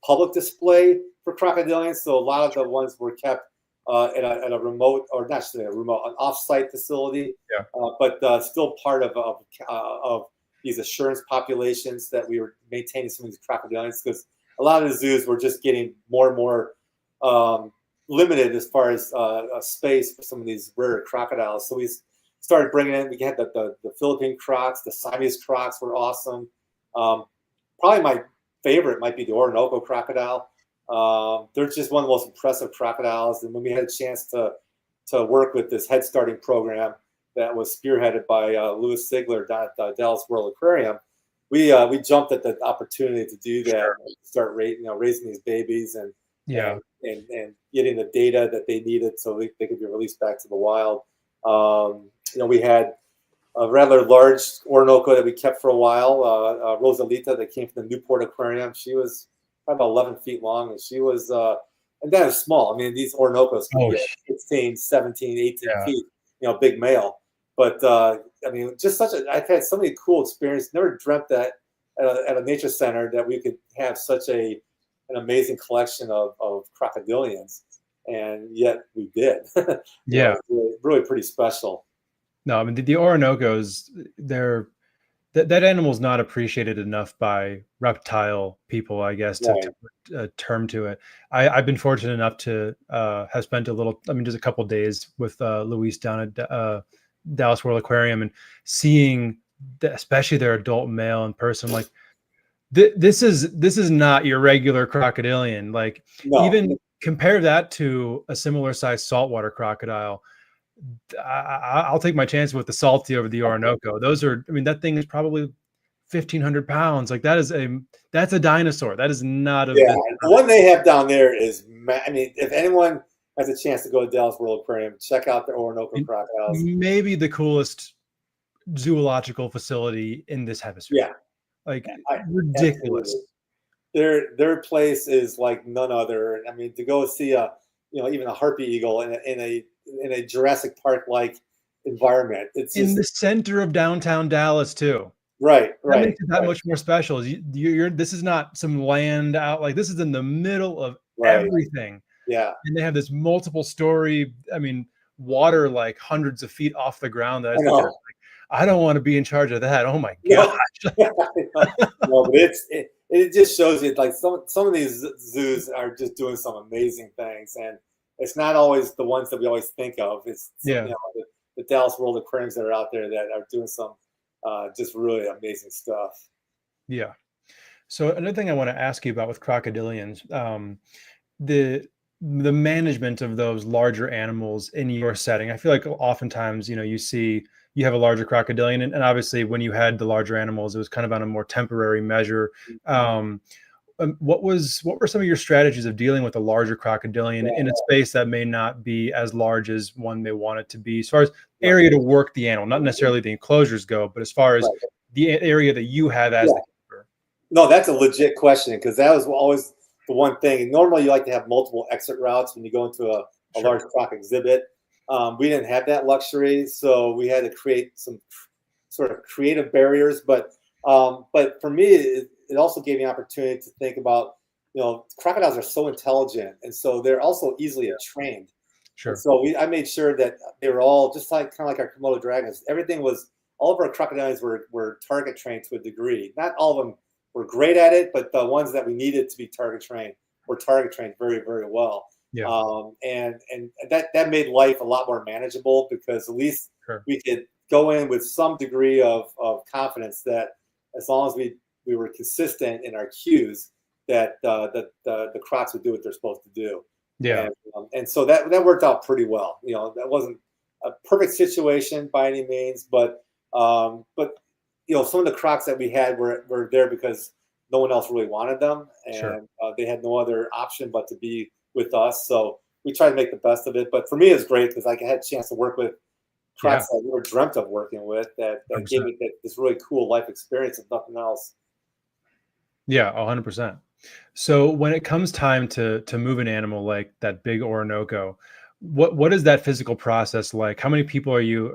public display for crocodilians, so a lot of the ones were kept at a remote, or not just a remote, an off-site facility, but still part of these assurance populations that we were maintaining some of these crocodilians, because a lot of the zoos were just getting more and more limited as far as space for some of these rare crocodiles. So we started bringing in, we had the Philippine crocs, the Siamese crocs were awesome. Probably my favorite might be the Orinoco crocodile. They're just one of the most impressive crocodiles. And when we had a chance to work with this head starting program that was spearheaded by Louis Sigler down at the Dallas World Aquarium, we jumped at the opportunity to do that, start raising these babies and getting the data that they needed so they could be released back to the wild. We had a rather large Orinoco that we kept for a while, Rosalita, that came from the Newport Aquarium. She was about 11 feet long, and she was, and that is small. I mean, these Orinocos can get 16, 17, 18 feet, big male. But I mean, I've had so many cool experiences. Never dreamt that at a nature center that we could have such an amazing collection of crocodilians, and yet we did. Yeah, really pretty special. No, I mean the Orinocos, that animal's not appreciated enough by reptile people, I guess, to put a term to it. I've been fortunate enough to have spent just a couple days with Luis down at Dallas World Aquarium, and seeing especially their adult male in person, like this is not your regular crocodilian. Like even compare that to a similar sized saltwater crocodile. I'll take my chance with the salty over the Orinoco. That thing is probably 1,500 pounds. Like that's a dinosaur. That is not a. Yeah, the one they have down there is. I mean, if anyone has a chance to go to Dallas World Aquarium, check out the Orinoco crocodiles. Maybe the coolest zoological facility in this hemisphere. Yeah, like ridiculous. Absolutely. Their place is like none other. I mean, to go see even a harpy eagle in a Jurassic Park like environment. It's in the center of downtown Dallas too. Right. That makes it that much more special. This is not some land out, like this is in the middle of everything. Yeah. And they have this multiple story, water like hundreds of feet off the ground. I don't want to be in charge of that. Oh my gosh. No, but it just shows you like some of these zoos are just doing some amazing things, and it's not always the ones that we always think of. It's the Dallas World Aquariums that are out there that are doing some just really amazing stuff. Yeah. So another thing I want to ask you about with crocodilians, the management of those larger animals in your setting. I feel like oftentimes, you have a larger crocodilian, and obviously when you had the larger animals, it was kind of on a more temporary measure. What were some of your strategies of dealing with a larger crocodilian in a space that may not be as large as one may want it to be, as far as area to work the animal, not necessarily the enclosures go, but as far as the area that you have as the keeper? No, that's a legit question, because that was always the one thing. Normally you like to have multiple exit routes when you go into a large croc exhibit. We didn't have that luxury, so we had to create some sort of creative barriers. But for me, it also gave me an opportunity to think about, crocodiles are so intelligent, and so they're also easily trained. Sure. So I made sure that they were all just kind of like our Komodo dragons. All of our crocodilians were target trained to a degree. Not all of them were great at it, but the ones that we needed to be target trained were target trained very, very well. Yeah. And that made life a lot more manageable, because at least we could go in with some degree of confidence that as long as we were consistent in our cues, that the crocs would do what they're supposed to do. Yeah. And so that worked out pretty well. That wasn't a perfect situation by any means, but some of the crocs that we had were there because no one else really wanted them, and they had no other option but to be with us. So we tried to make the best of it. But for me, it's great because I had a chance to work with crocs that I never dreamt of working with, that gave me this really cool life experience, if nothing else. Yeah, 100%. So when it comes time to move an animal like that big Orinoco, what is that physical process like? How many people are you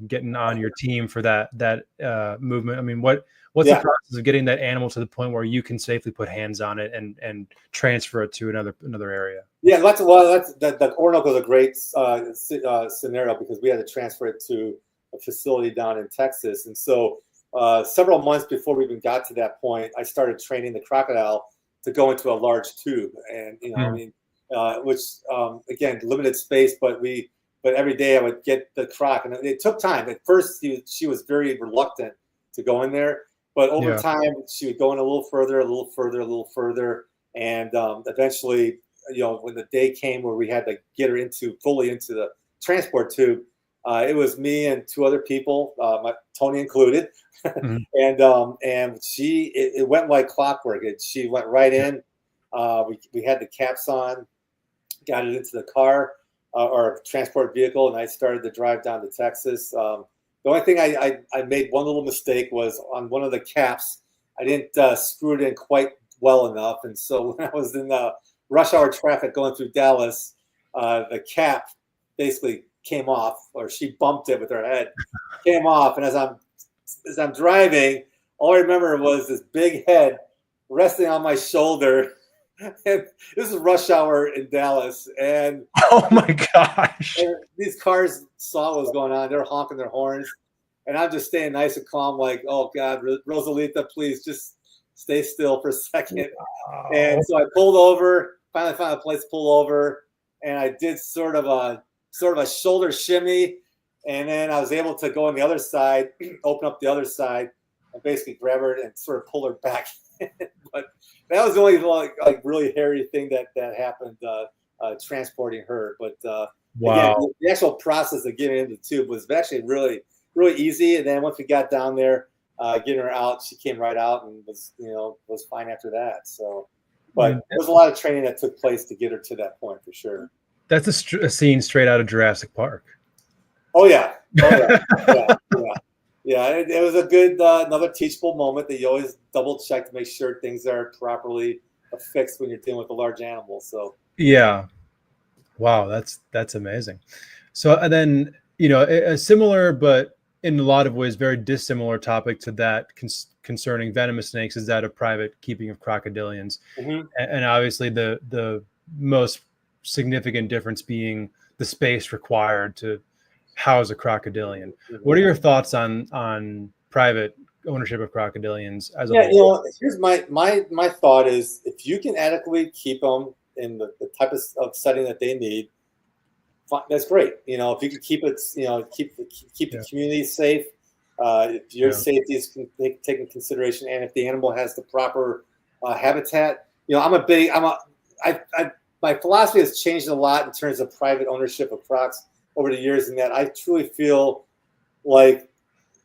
getting on your team for that movement? I mean, what's the process of getting that animal to the point where you can safely put hands on it and transfer it to another area? Yeah, the Orinoco is a great scenario, because we had to transfer it to a facility down in Texas, and so several months before we even got to that point, I started training the crocodile to go into a large tube, and which again, limited space, but every day I would get the croc, and it took time. At first, she was very reluctant to go in there, but over time, she would go in a little further, and eventually, when the day came where we had to get her fully into the transport tube, it was me and two other people, Tony included, and it went like clockwork. She went right in. We had the caps on, got it into the car or transport vehicle, and I started to drive down to Texas. The only thing I made one little mistake was on one of the caps. I didn't screw it in quite well enough, and so when I was in rush hour traffic going through Dallas, the cap basically came off, or she bumped it with her head, came off, and as I'm driving, all I remember was this big head resting on my shoulder. And this is rush hour in Dallas, and Oh my gosh. and these cars saw what was going on. They're honking their horns, and I'm just staying nice and calm, like, oh God, Rosalita, please just stay still for a second. And so I pulled over, finally found a place to pull over, and I did sort of a shoulder shimmy, and then I was able to go on the other side, open up the other side, and basically grab her and sort of pull her back. But that was the only like really hairy thing that happened transporting her. But Wow. again, the actual process of getting into the tube was actually really, really easy. And then once we got down there, getting her out, she came right out and was fine after that. So, but there was a lot of training that took place to get her to that point for sure. That's a scene straight out of Jurassic Park. Oh yeah, yeah. It was a good another teachable moment that you always double check to make sure things are properly fixed when you're dealing with a large animal. So yeah, wow, that's amazing. So and then a similar but in a lot of ways very dissimilar topic to that concerning venomous snakes is that of private keeping of crocodilians, and obviously the most significant difference being the space required to house a crocodilian. What are your thoughts on private ownership of crocodilians as a whole? Here's my thought is, if you can adequately keep them in the type of setting that they need, that's great. If you can keep it, keep the community safe, if your safety is taken into consideration, and if the animal has the proper habitat, my philosophy has changed a lot in terms of private ownership of crocs over the years, in that I truly feel like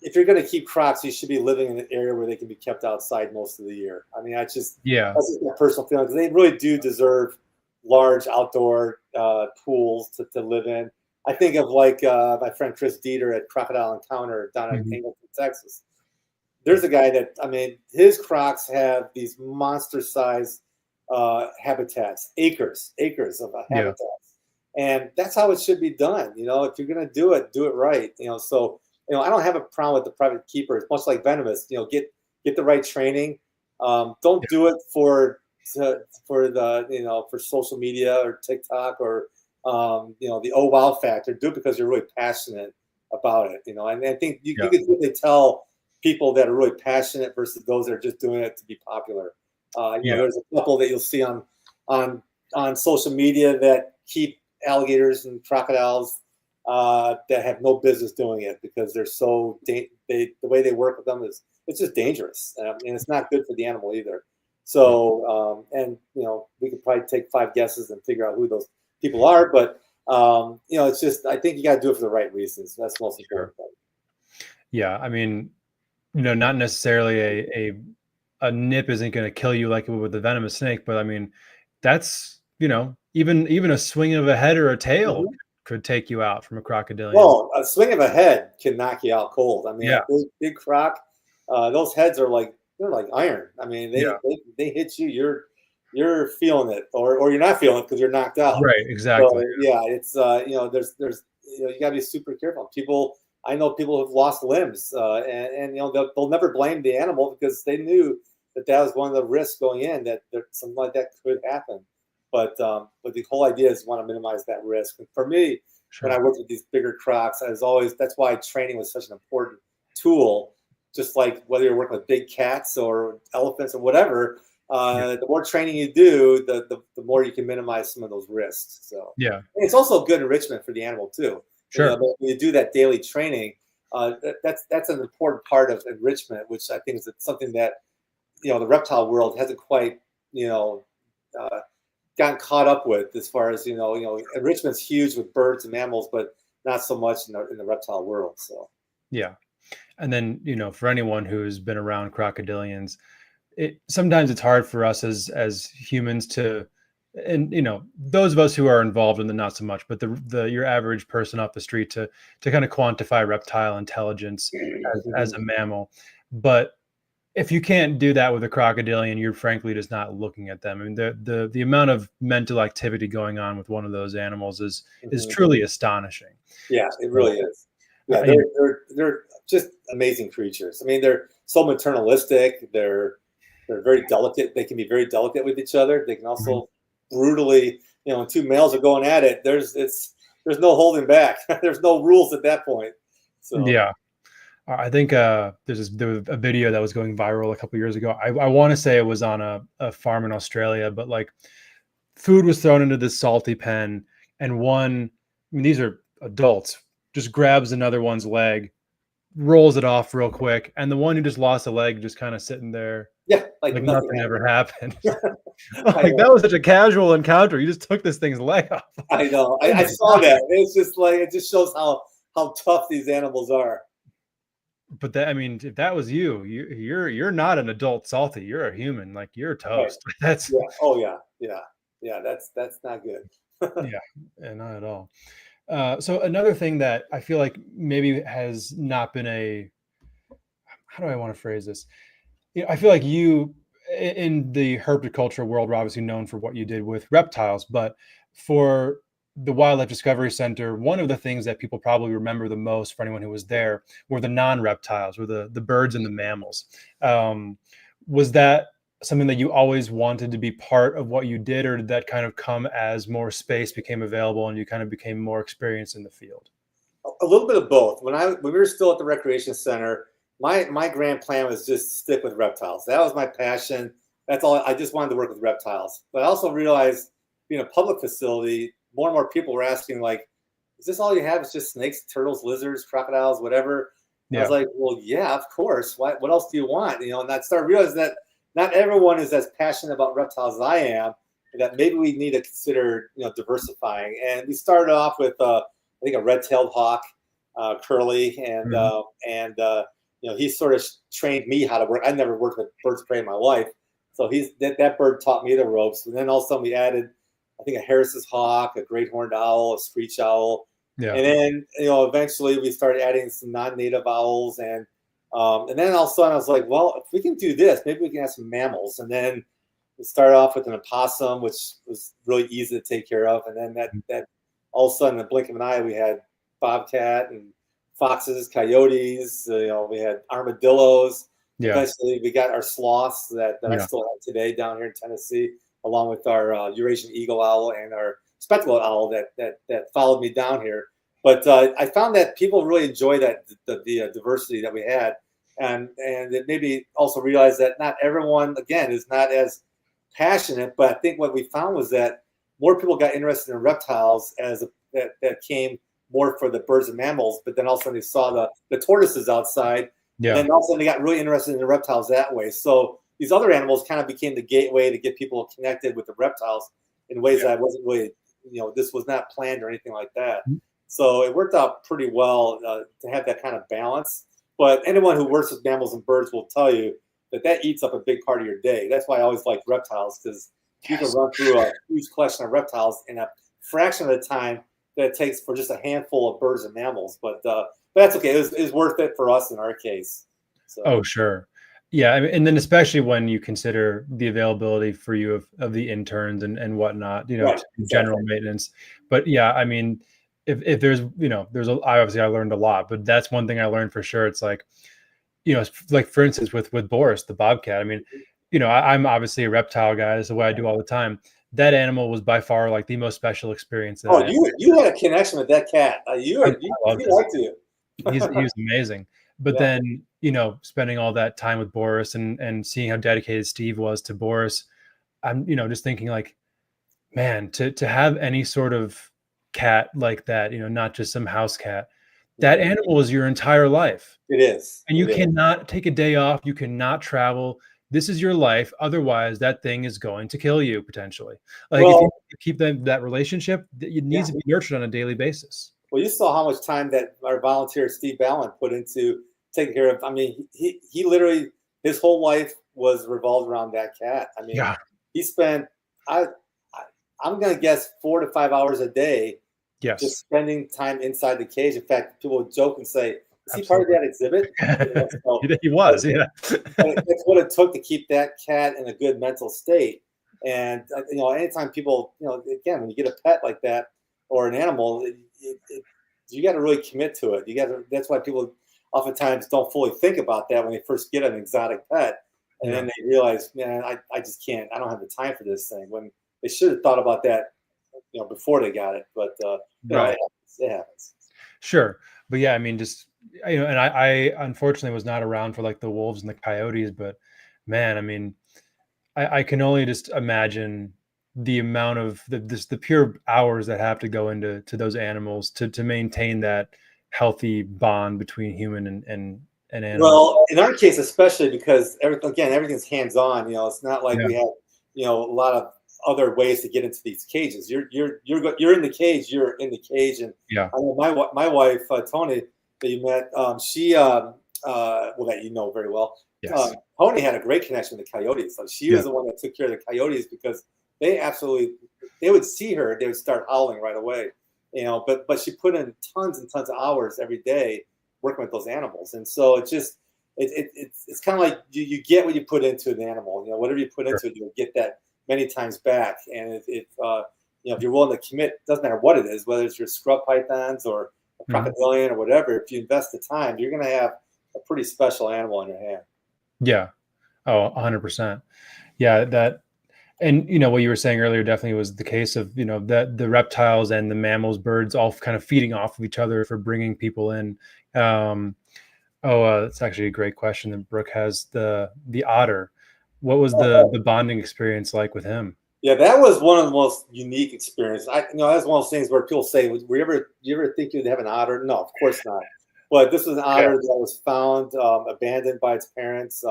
if you're going to keep crocs, you should be living in an area where they can be kept outside most of the year. I mean, that's just my personal feeling, because they really do deserve large outdoor pools to live in. I think of like my friend Chris Dieter at Crocodile Encounter down in Angleton, Texas. There's a guy that, his crocs have these monster-sized habitats, acres of habitats. And that's how it should be done. If you're going to do it right. So I don't have a problem with the private keepers, much like venomous. Get the right training. Don't do it for social media or TikTok or the oh wow factor. Do it because you're really passionate about it. And I think you can really tell people that are really passionate versus those that are just doing it to be popular. There's a couple that you'll see on social media that keep alligators and crocodiles that have no business doing it, because they're so the way they work with them it's just dangerous, and it's not good for the animal either. So we could probably take 5 guesses and figure out who those people are, but it's just, I think you got to do it for the right reasons. That's most important. Yeah, not necessarily a nip isn't going to kill you like it would with the venomous snake, but that's even a swing of a head or a tail could take you out from a crocodilian. Well, a swing of a head can knock you out cold. A big croc, those heads are they're like iron. They hit you, you're feeling it, or you're not feeling it because you're knocked out. Right, exactly. So, it's there's you got to be super careful. I know people who've lost limbs, and they'll never blame the animal, because they knew that was one of the risks going in, that something like that could happen. But the whole idea is you want to minimize that risk. And for me, when I worked with these bigger crocs, that's why training was such an important tool. Just like whether you're working with big cats or elephants or whatever, the more training you do, the more you can minimize some of those risks. So and it's also good enrichment for the animal too. Sure. When you do that daily training, that's an important part of enrichment, which I think is something that the reptile world hasn't quite gotten caught up with, as far as enrichment's huge with birds and mammals, but not so much in the reptile world. So and then for anyone who's been around crocodilians, sometimes it's hard for us as humans to and those of us who are involved in the not so much, but the your average person off the street to kind of quantify reptile intelligence as a mammal. But if you can't do that with a crocodilian, you're frankly just not looking at them. I mean, the amount of mental activity going on with one of those animals is truly astonishing. Yeah, it really is. Yeah, they're just amazing creatures. I mean, they're so maternalistic. They're very delicate. They can be very delicate with each other. They can also brutally, when two males are going at it, there's no holding back. There's no rules at that point. So yeah. I think there was a video that was going viral a couple years ago. I want to say it was on a farm in Australia, but like food was thrown into this salty pen, and one, I mean, these are adults, just grabs another one's leg, rolls it off real quick, and the one who just lost a leg just kind of sitting there. Yeah, like nothing ever happened. Like that was such a casual encounter. You just took this thing's leg off. I know. I saw that. It's just like, it just shows how tough these animals are. But that, I mean, if that was you're not an adult salty. You're a human. Like you're toast. Right. That's Oh yeah. That's not good. yeah, not at all. So another thing that I feel like maybe has not been how do I want to phrase this? I feel like you in the herpetoculture world were obviously known for what you did with reptiles, but for the Wildlife Discovery Center, one of the things that people probably remember the most for anyone who was there were the non-reptiles, were the birds and the mammals. Was that something that you always wanted to be part of what you did, or did that kind of come as more space became available and you kind of became more experienced in the field? A little bit of both. When we were still at the recreation center, my grand plan was just stick with reptiles. That was my passion. That's all. I just wanted to work with reptiles. But I also realized, being a public facility, more and more people were asking, like, is this all you have? It's just snakes, turtles, lizards, crocodiles, whatever. Yeah. I was like, well, yeah, of course. What else do you want? And I started realizing that not everyone is as passionate about reptiles as I am, and that maybe we need to consider, diversifying. And we started off with, I think, a red-tailed hawk, Curly, and he sort of trained me how to work. I never worked with birds of prey in my life, so that bird taught me the ropes. And then all of a sudden we added, I think, a Harris's hawk, a great horned owl, a screech owl. Yeah. And then, eventually we started adding some non-native owls. And then all of a sudden I was like, well, if we can do this, maybe we can have some mammals. And then we started off with an opossum, which was really easy to take care of. And then that all of a sudden, in the blink of an eye, we had bobcat and foxes, coyotes, we had armadillos. Yeah. Eventually we got our sloths that I still have today down here in Tennessee, along with our Eurasian eagle owl and our spectacled owl that followed me down here. But I found that people really enjoy the diversity that we had, and it made me also realize that not everyone, again, is not as passionate. But I think what we found was that more people got interested in reptiles that came more for the birds and mammals. But then also they saw the tortoises outside, and then also they got really interested in the reptiles that way. So these other animals kind of became the gateway to get people connected with the reptiles in ways that I wasn't really, this was not planned or anything like that. So it worked out pretty well to have that kind of balance. But anyone who works with mammals and birds will tell you that eats up a big part of your day. That's why I always like reptiles, because you can run through a huge collection of reptiles in a fraction of the time that it takes for just a handful of birds and mammals. But that's okay. It was worth it for us in our case. So. Oh, sure. Yeah, I mean, and then especially when you consider the availability for you of the interns and whatnot, right, general maintenance. But yeah, I mean, if there's, obviously I learned a lot, but that's one thing I learned for sure. It's like, like for instance with Boris, the bobcat. I mean, I'm obviously a reptile guy. That's the way I do all the time. That animal was by far like the most special experience. You had a connection with that cat. You liked it. He was amazing. But then, spending all that time with Boris and seeing how dedicated Steve was to Boris, I'm, just thinking like, man, to have any sort of cat like that, not just some house cat, that animal is your entire life. It is. And you cannot take a day off. You cannot travel. This is your life. Otherwise, that thing is going to kill you potentially. Like if you keep that relationship, it needs to be nurtured on a daily basis. Well, you saw how much time that our volunteer Steve Ballin put into taking care of. I mean, he literally, his whole life was revolved around that cat. I mean, he spent, I'm going to guess 4 to 5 hours a day. Yes. Just spending time inside the cage. In fact, people joke and say, "Is he part of that exhibit?" He was, yeah. It's what it took to keep that cat in a good mental state. And anytime people, again, when you get a pet like that or an animal, you got to really commit to it. You got to. That's why people oftentimes don't fully think about that when they first get an exotic pet, and then they realize, man, I just can't. I don't have the time for this thing. When they should have thought about that, before they got it. But right. It happens. Sure, but yeah, I mean, just and I unfortunately was not around for like the wolves and the coyotes, but man, I mean, I can only just imagine the amount of the pure hours that have to go into those animals to maintain that healthy bond between human and animal. Well, in our case, especially because everything's hands-on. It's not like we have a lot of other ways to get into these cages. You're in the cage. You're in the cage, and I know my wife Tony that you met. She that you know very well. Yes. Tony had a great connection with the coyotes. So she was the one that took care of the coyotes because they would see her, they would start howling right away. But she put in tons and tons of hours every day working with those animals, and so it's kind of like you get what you put into an animal. Whatever you put into it, you'll get that many times back. And if you're willing to commit, doesn't matter what it is, whether it's your scrub pythons or a crocodilian or whatever. If you invest the time, you're going to have a pretty special animal in your hand. Yeah. Oh, 100%. Yeah. That, and what you were saying earlier definitely was the case of, that the reptiles and the mammals, birds, all kind of feeding off of each other for bringing people in. That's actually a great question that Brooke has. The otter. What was the bonding experience like with him? Yeah, that was one of the most unique experiences. That's one of those things where people say, "You ever think you'd have an otter?" No, of course not. But this was an otter that was found abandoned by its parents,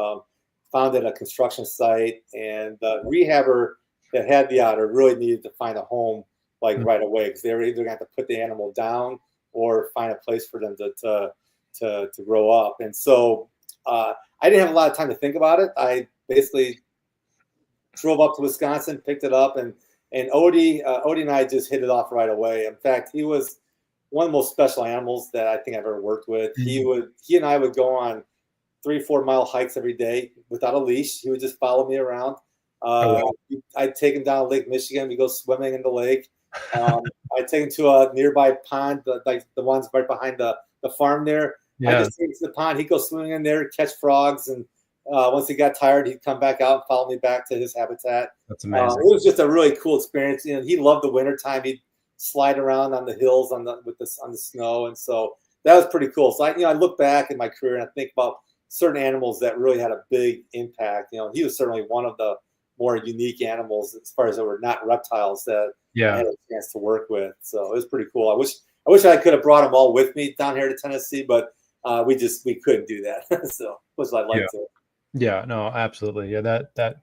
found at a construction site, and the rehabber that had the otter really needed to find a home right away because they were either going to have to put the animal down or find a place for them to grow up. And so I didn't have a lot of time to think about it. I basically drove up to Wisconsin, picked it up, and Odie and I just hit it off right away. In fact, he was one of the most special animals that I think I've ever worked with. Mm-hmm. He and I would go on 3-4 mile hikes every day without a leash. He would just follow me around. I'd take him down Lake Michigan. We go swimming in the lake. I'd take him to a nearby pond, like the ones right behind the farm there. Yeah. I just take him to the pond. He'd go swimming in there, catch frogs, and once he got tired, he'd come back out and follow me back to his habitat. That's amazing. It was just a really cool experience. He loved the wintertime. He'd slide around on the hills on the snow, and so that was pretty cool. So I look back at my career and I think about certain animals that really had a big impact. He was certainly one of the more unique animals as far as there were not reptiles that I had a chance to work with. So it was pretty cool. I wish I could have brought them all with me down here to Tennessee, but we couldn't do that. So was I'd like to. Yeah, no, absolutely. Yeah, that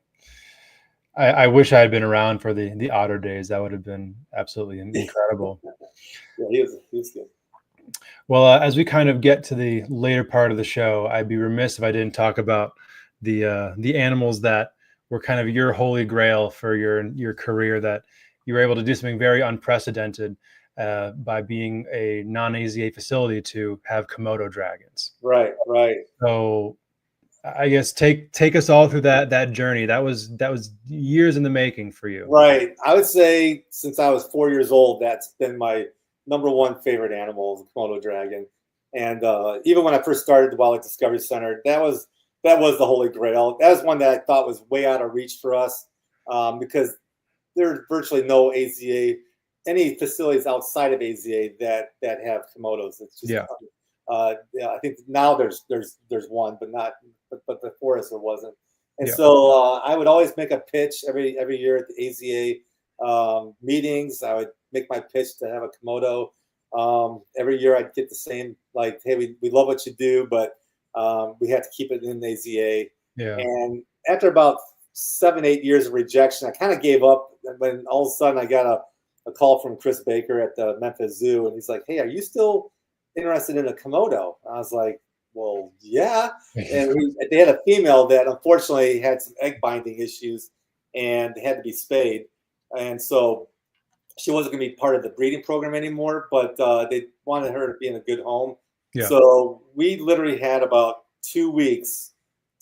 I wish I had been around for the otter days. That would have been absolutely incredible. Yeah, he was good. Well, as we kind of get to the later part of the show, I'd be remiss if I didn't talk about the animals that were kind of your holy grail for your career, that you were able to do something very unprecedented by being a non-AZA facility to have Komodo dragons. Right. So I guess take us all through that journey. That was years in the making for you. Right. I would say since I was 4 years old, that's been my number one favorite animal, the Komodo dragon. And even when I first started the Wildlife Discovery Center, that was the holy grail. That was one that I thought was way out of reach for us because there's virtually no AZA, any facilities outside of AZA that have Komodos. It's just I think now there's one, but before us there wasn't. And so I would always make a pitch every year at the AZA meetings. I would make my pitch to have a Komodo. Every year I'd get the same, like, hey, we love what you do, but we have to keep it in the AZA. Yeah. And after about 7-8 years of rejection, I kind of gave up. When all of a sudden I got a call from Chris Baker at the Memphis Zoo, and he's like, hey, are you still interested in a Komodo? And I was like, well, yeah. And they had a female that unfortunately had some egg binding issues and had to be spayed. And so she wasn't going to be part of the breeding program anymore, but they wanted her to be in a good home. Yeah. So we literally had about 2 weeks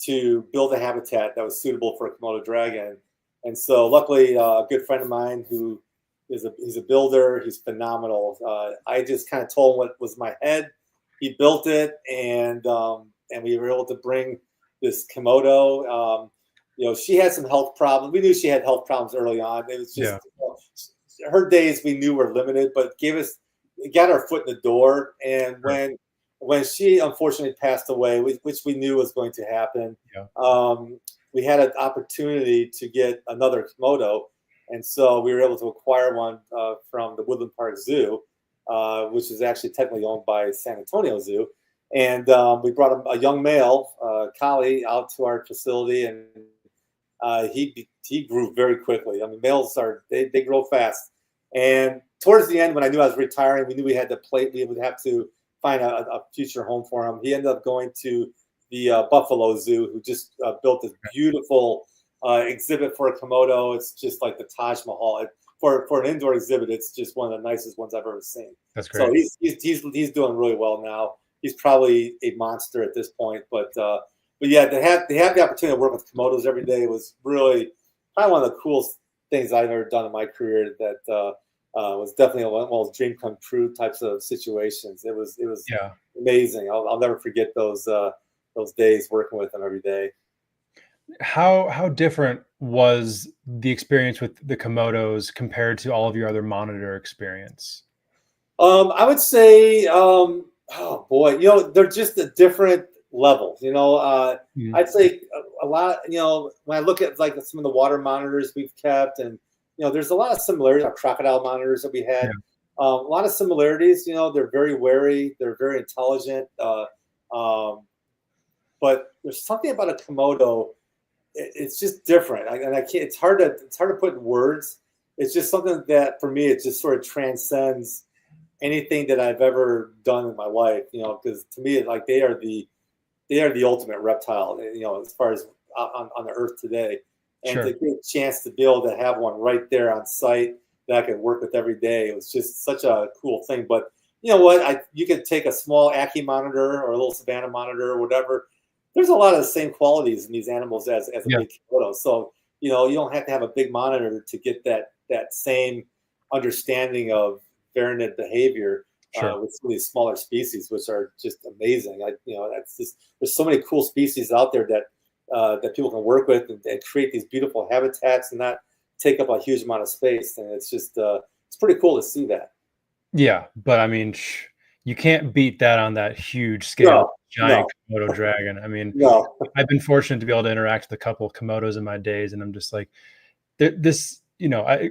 to build a habitat that was suitable for a Komodo dragon. And so luckily, a good friend of mine who he's a builder, he's phenomenal. I just kind of told him what was in my head. He built it, and we were able to bring this Komodo. She had some health problems. We knew she had health problems early on. It was just her days we knew were limited, but it got our foot in the door. And when she unfortunately passed away, which we knew was going to happen, we had an opportunity to get another Komodo. And so we were able to acquire one from the Woodland Park Zoo, which is actually technically owned by San Antonio Zoo. And we brought a young male collie out to our facility, and he grew very quickly. I mean, males they grow fast. And towards the end, when I knew I was retiring, we knew we would have to find a future home for him. He ended up going to the Buffalo Zoo, who just built this beautiful exhibit for a Komodo. It's just like the Taj Mahal. For an indoor exhibit, it's just one of the nicest ones I've ever seen. That's great. So he's doing really well now. He's probably a monster at this point, but yeah, to have the opportunity to work with Komodos every day was really probably one of the coolest things I've ever done in my career. That was definitely one of those dream come true types of situations. It was amazing. I'll never forget those days working with them every day. How different was the experience with the Komodos compared to all of your other monitor experience? I would say, oh boy, they're just a different level. I'd say a lot. When I look at like some of the water monitors we've kept, and there's a lot of similarities. Our crocodile monitors that we had, a lot of similarities. They're very wary, they're very intelligent, but there's something about a Komodo. It's just different, and I can't. It's hard to put in words. It's just something that for me, it just sort of transcends anything that I've ever done in my life. Because to me, like they are the ultimate reptile. As far as on the earth today, and to get a chance to be able to have one right there on site that I could work with every day, it was just such a cool thing. But you know what? You could take a small Ackie monitor or a little Savannah monitor or whatever. There's a lot of the same qualities in these animals as a big Komodo. So, you don't have to have a big monitor to get that same understanding of variant behavior with some of these smaller species, which are just amazing. That's just, there's so many cool species out there that people can work with and create these beautiful habitats and not take up a huge amount of space. And it's just, it's pretty cool to see that. Yeah. But I mean, you can't beat that on that huge scale. Giant Komodo dragon. I mean, I've been fortunate to be able to interact with a couple of Komodos in my days, and I'm just like,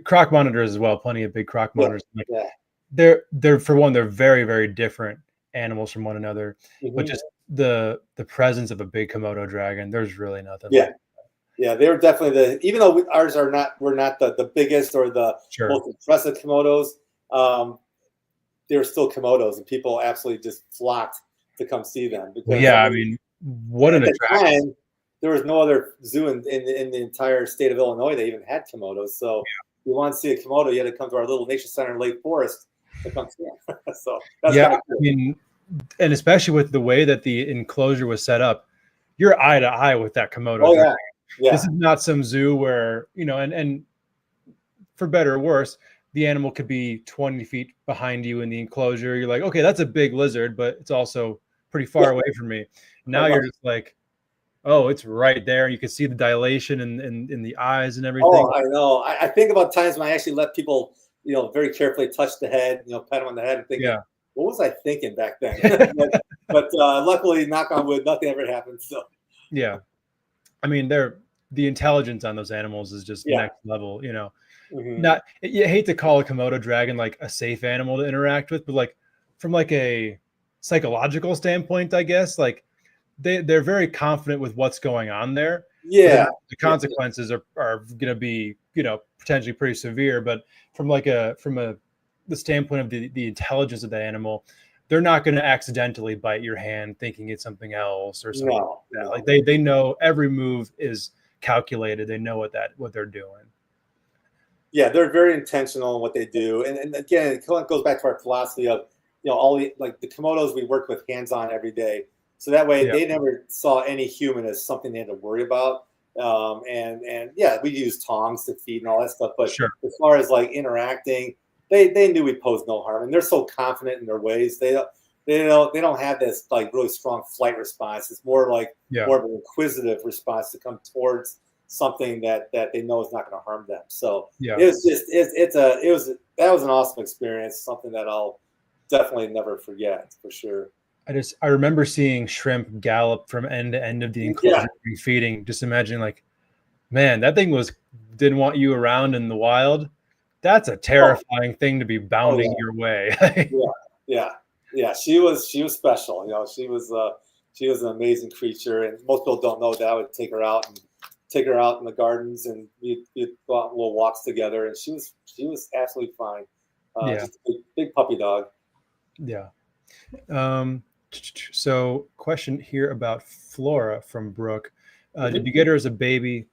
croc monitors as well. Plenty of big croc monitors. They're for one, they're very, very different animals from one another. But just the presence of a big Komodo dragon, there's really nothing. Yeah, they were definitely even though we're not the biggest or the most impressive Komodos. They were still Komodos, and people absolutely just flocked to come see them. Because, I mean, what an attraction! There was no other zoo in the entire state of Illinois that even had Komodos. So, if you want to see a Komodo, you had to come to our little nature center in Lake Forest to come see them. So, that's kind of cool. I mean, and especially with the way that the enclosure was set up, you're eye to eye with that Komodo. Oh yeah. This is not some zoo where and for better or worse, the animal could be 20 feet behind you in the enclosure. You're like, okay, that's a big lizard, but it's also pretty far away from me. Now you're just like, oh, it's right there. You can see the dilation in the eyes and everything. Oh, I know. I think about times when I actually let people, very carefully touch the head, pat them on the head and think, what was I thinking back then? but luckily, knock on wood, nothing ever happened. So I mean, the intelligence on those animals is just next level. Not, you hate to call a Komodo dragon like a safe animal to interact with, but like from like a psychological standpoint, I guess, like they're very confident with what's going on there. The consequences are going to be, potentially pretty severe, but from the standpoint of the intelligence of the animal, they're not going to accidentally bite your hand thinking it's something else or something like that. Like they know every move is calculated. They know what they're doing. Yeah, they're very intentional in what they do, and again, it goes back to our philosophy of, all the Komodos we work with hands-on every day, so that way they never saw any human as something they had to worry about. And yeah, we use tongs to feed and all that stuff, but as far as interacting, they knew we posed no harm, and they're so confident in their ways. They don't have this really strong flight response. It's more more of an inquisitive response to come towards something that they know is not going to harm them. So it was just that was an awesome experience, something that I'll definitely never forget, for sure. I remember seeing shrimp gallop from end to end of the enclosure feeding. Just imagine, man, that thing didn't want you around in the wild. That's a terrifying thing to be bounding your way. Yeah. She was special. She was an amazing creature, and most people don't know that I would take her out in the gardens, and we'd go out on little walks together, and she was absolutely fine. Just a big puppy dog. Yeah. So question here about Flora from Brooke. Did you get her as a baby?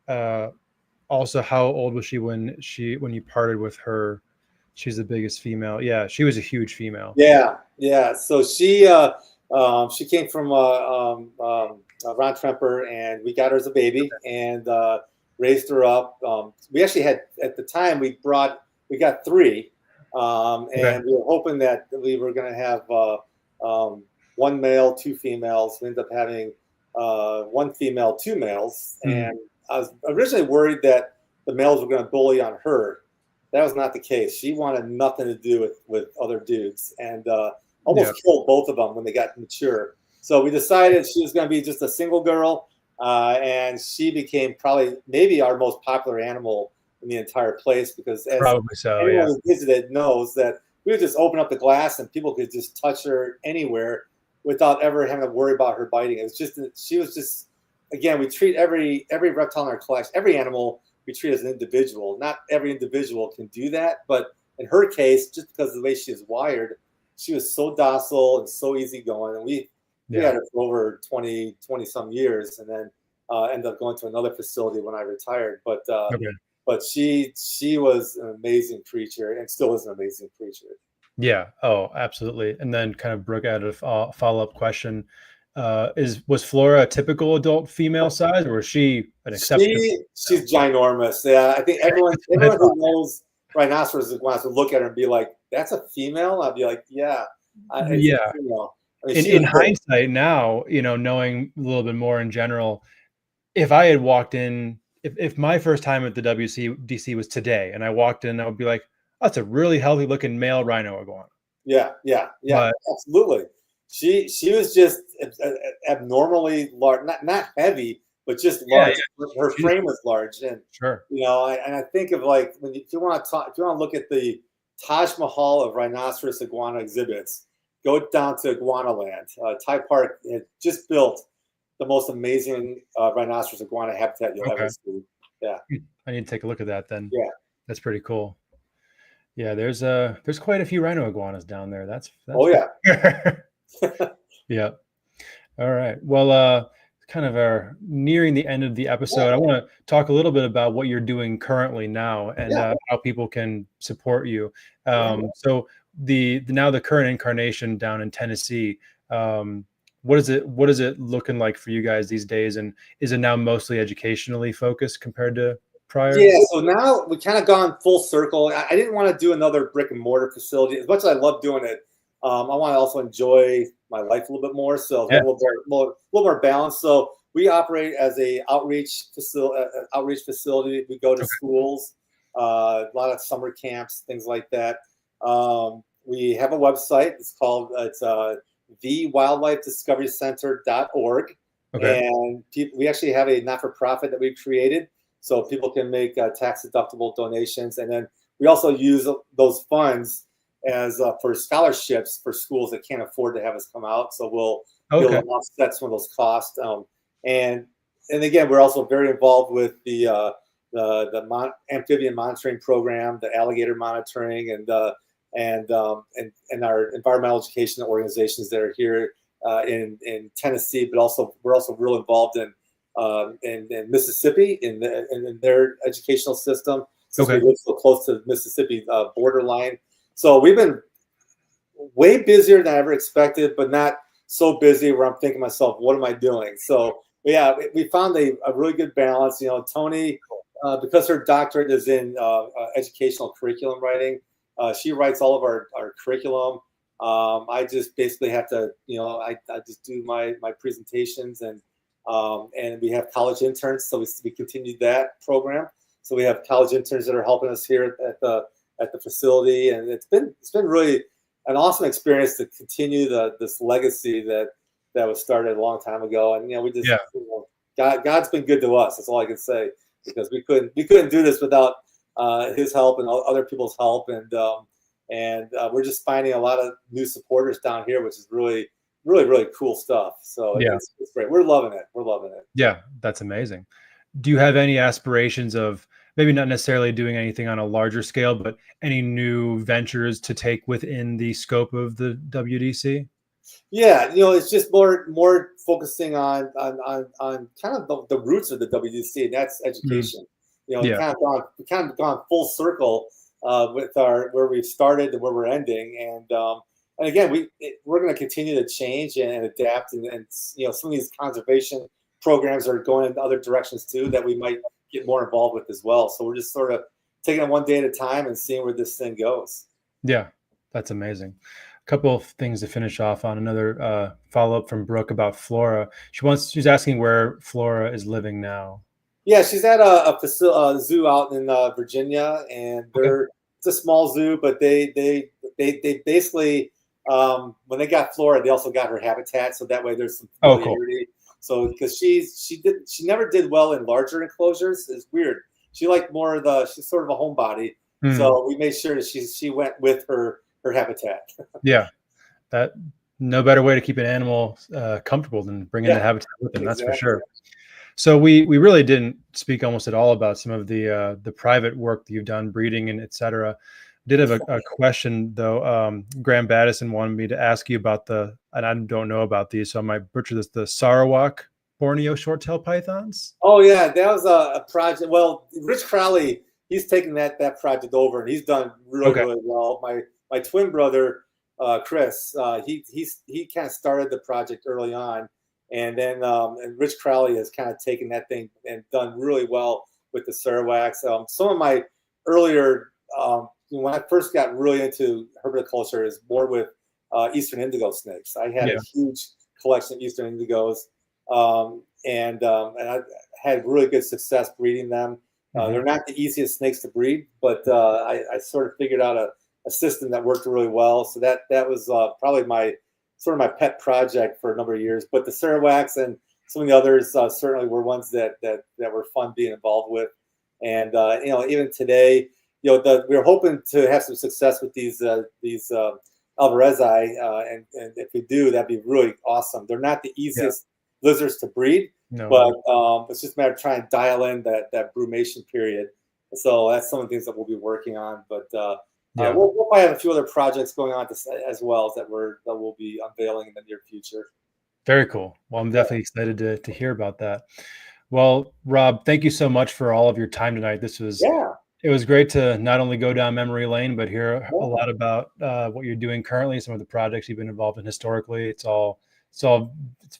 Also, how old was she when you parted with her? She's the biggest female. Yeah, she was a huge female. Yeah. So she came from Ron Tremper, and we got her as a baby and raised her up. We actually had, at the time, we got 3, and we were hoping that we were going to have 1 male, 2 females. We ended up having 1 female, 2 males, and I was originally worried that the males were going to bully on her. That was not the case. She wanted nothing to do with other dudes, and almost killed both of them when they got mature. So we decided she was going to be just a single girl, and she became maybe our most popular animal in the entire place, because as anyone who visited knows that we would just open up the glass and people could just touch her anywhere without ever having to worry about her biting. It was just, she was just, again, we treat every reptile in our collection, every animal, we treat as an individual. Not every individual can do that, but in her case, just because of the way she is wired, she was so docile and so easygoing, and we had her for over 20 some years, and then ended up going to another facility when I retired. But she was an amazing creature, and still is an amazing creature. Yeah. Oh, absolutely. And then kind of Brooke added a follow-up question. Was Flora a typical adult female size, or was she an exception? She's ginormous. Yeah, I think everyone who knows rhinoceros iguanas would look at her and be like, "That's a female." I'd be like, "Yeah, it's a female." I mean, in hindsight now, knowing a little bit more in general, if I had walked in, if my first time at the WCDC was today, and I walked in, I would be like, "That's a really healthy looking male rhino iguana." Yeah, absolutely. She was just abnormally large, not heavy, but just large. Her frame was large, and and I think of if you want to look at the Taj Mahal of rhinoceros iguana exhibits, go down to Iguana Land. Ty Park had just built the most amazing rhinoceros iguana habitat you'll ever see. Yeah, I need to take a look at that then. Yeah, that's pretty cool. Yeah, there's quite a few rhino iguanas down there. That's yeah. All right. Well, kind of nearing the end of the episode. I want to talk a little bit about what you're doing currently now, and how people can support you. So the current incarnation down in Tennessee, what is it looking like for you guys these days, and is it now mostly educationally focused compared to prior? Yeah, so now we kind of gone full circle. I didn't want to do another brick and mortar facility. As much as I love doing it, I want to also enjoy my life a little bit more, so a little more balance. So we operate as a outreach facility. We go to schools, a lot of summer camps, things like that. We have a website. It's called the wildlifediscoverycenter.org. And we actually have a not-for-profit that we've created, so people can make tax-deductible donations, and then we also use those funds as for scholarships for schools that can't afford to have us come out. So we'll offset some of those costs. And again, we're also very involved with the amphibian monitoring program, the alligator monitoring, and our environmental education organizations that are here in Tennessee, but also we're also real involved in Mississippi in their educational system. since Okay. we live so close to the Mississippi borderline. So we've been way busier than I ever expected, but not so busy where I'm thinking to myself, what am I doing? So yeah, we found a really good balance. You know, Tony, because her doctorate is in educational curriculum writing, she writes all of our curriculum. I just basically have to, you know, I just do my presentations, and we have college interns, so we continued that program. So we have college interns that are helping us here at the facility, and it's been really an awesome experience to continue this legacy that was started a long time ago. And you know, we just, you know, God's been good to us. That's all I can say, because we couldn't do this without his help and other people's help, and we're just finding a lot of new supporters down here, which is really cool stuff. So it's great. We're loving it. Yeah, that's amazing. Do you have any aspirations of maybe not necessarily doing anything on a larger scale, but any new ventures to take within the scope of the WDC? Yeah, you know, it's just more focusing on kind of the roots of the WDC, and that's education. You know, we kind of gone full circle with where we've started and where we're ending, and again, we're going to continue to change and adapt, and you know, some of these conservation programs are going in other directions too that we might get more involved with as well. So we're just sort of taking it one day at a time and seeing where this thing goes. Yeah, that's amazing. A couple of things to finish off on. Another follow-up from Brooke about Flora. She's asking where Flora is living now. Yeah, she's at a zoo out in Virginia, and it's a small zoo, but they basically when they got Flora, they also got her habitat, so that way there's some familiarity. Cool. So because she never did well in larger enclosures. It's weird. She liked more of she's sort of a homebody. So we made sure that she went with her habitat. Yeah, that no better way to keep an animal comfortable than bringing the habitat with them. That's for sure. So we really didn't speak almost at all about some of the private work that you've done, breeding and etc. Did have a question though. Graham Battison wanted me to ask you about and I don't know about these, so I might butcher this, the Sarawak Borneo short-tailed pythons. Oh yeah, that was a project. Well, Rich Crowley, he's taken that project over, and he's done really well. My twin brother, Chris, he kind of started the project early on, and then and Rich Crowley has kind of taken that thing and done really well with the Sarawaks. Some of my earlier when I first got really into herpetoculture is more with Eastern indigo snakes. I had a huge collection of Eastern indigos, and I had really good success breeding them. They're not the easiest snakes to breed, but I sort of figured out a system that worked really well. So that was probably my pet project for a number of years. But the Sarawaks and some of the others certainly were ones that were fun being involved with. And you know, even today, you know, we're hoping to have some success with these Alvarezi, and if we do, that'd be really awesome. They're not the easiest lizards to breed, but it's just a matter of trying to dial in that brumation period. So that's some of the things that we'll be working on. But we'll probably have a few other projects going on as well that we'll be unveiling in the near future. Very cool. Well, I'm definitely excited to hear about that. Well, Rob, thank you so much for all of your time tonight. This was it was great to not only go down memory lane, but hear a lot about what you're doing currently, some of the projects you've been involved in historically. It's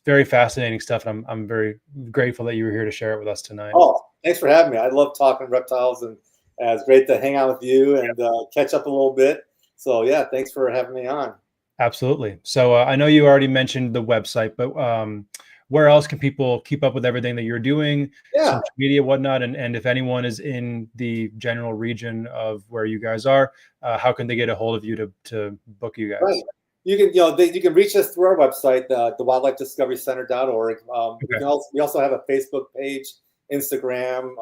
very fascinating stuff. And I'm very grateful that you were here to share it with us tonight. Oh, thanks for having me. I love talking reptiles, and it's great to hang out with you and catch up a little bit. So yeah, thanks for having me on. Absolutely. So I know you already mentioned the website, but where else can people keep up with everything that you're doing, social media, whatnot? And if anyone is in the general region of where you guys are, how can they get a hold of you to book you guys? Right. You can reach us through our website, the wildlifediscoverycenter.org. We also have a Facebook page, Instagram.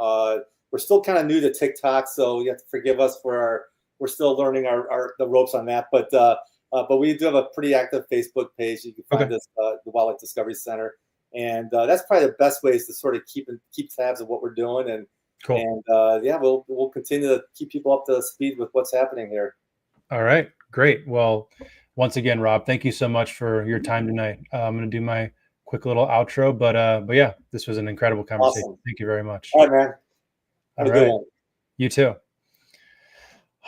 We're still kind of new to TikTok, so you have to forgive us we're still learning the ropes on that. But we do have a pretty active Facebook page. You can find us, the Wildlife Discovery Center. And that's probably the best ways to sort of keep tabs of what we're doing. And we'll continue to keep people up to speed with what's happening here. All right, great. Well, once again, Rob, thank you so much for your time tonight. I'm going to do my quick little outro, but yeah, this was an incredible conversation. Awesome. Thank you very much. All right, man. All right. You too.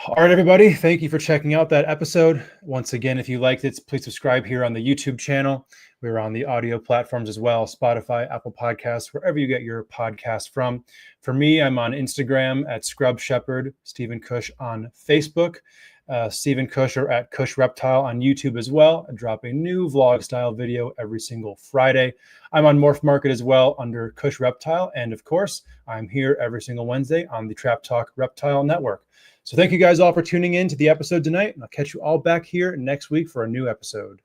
All right, everybody. Thank you for checking out that episode. Once again, if you liked it, please subscribe here on the YouTube channel. We're on the audio platforms as well, Spotify, Apple Podcasts, wherever you get your podcasts from. For me, I'm on Instagram at scrubshepherd, Stephen Kush on Facebook, Stephen Kush or at Kush Reptile on YouTube as well. I drop a new vlog style video every single Friday. I'm on MORPH Market as well under Kush Reptile. And of course, I'm here every single Wednesday on the Trap Talk Reptile Network. So thank you guys all for tuning in to the episode tonight, and I'll catch you all back here next week for a new episode.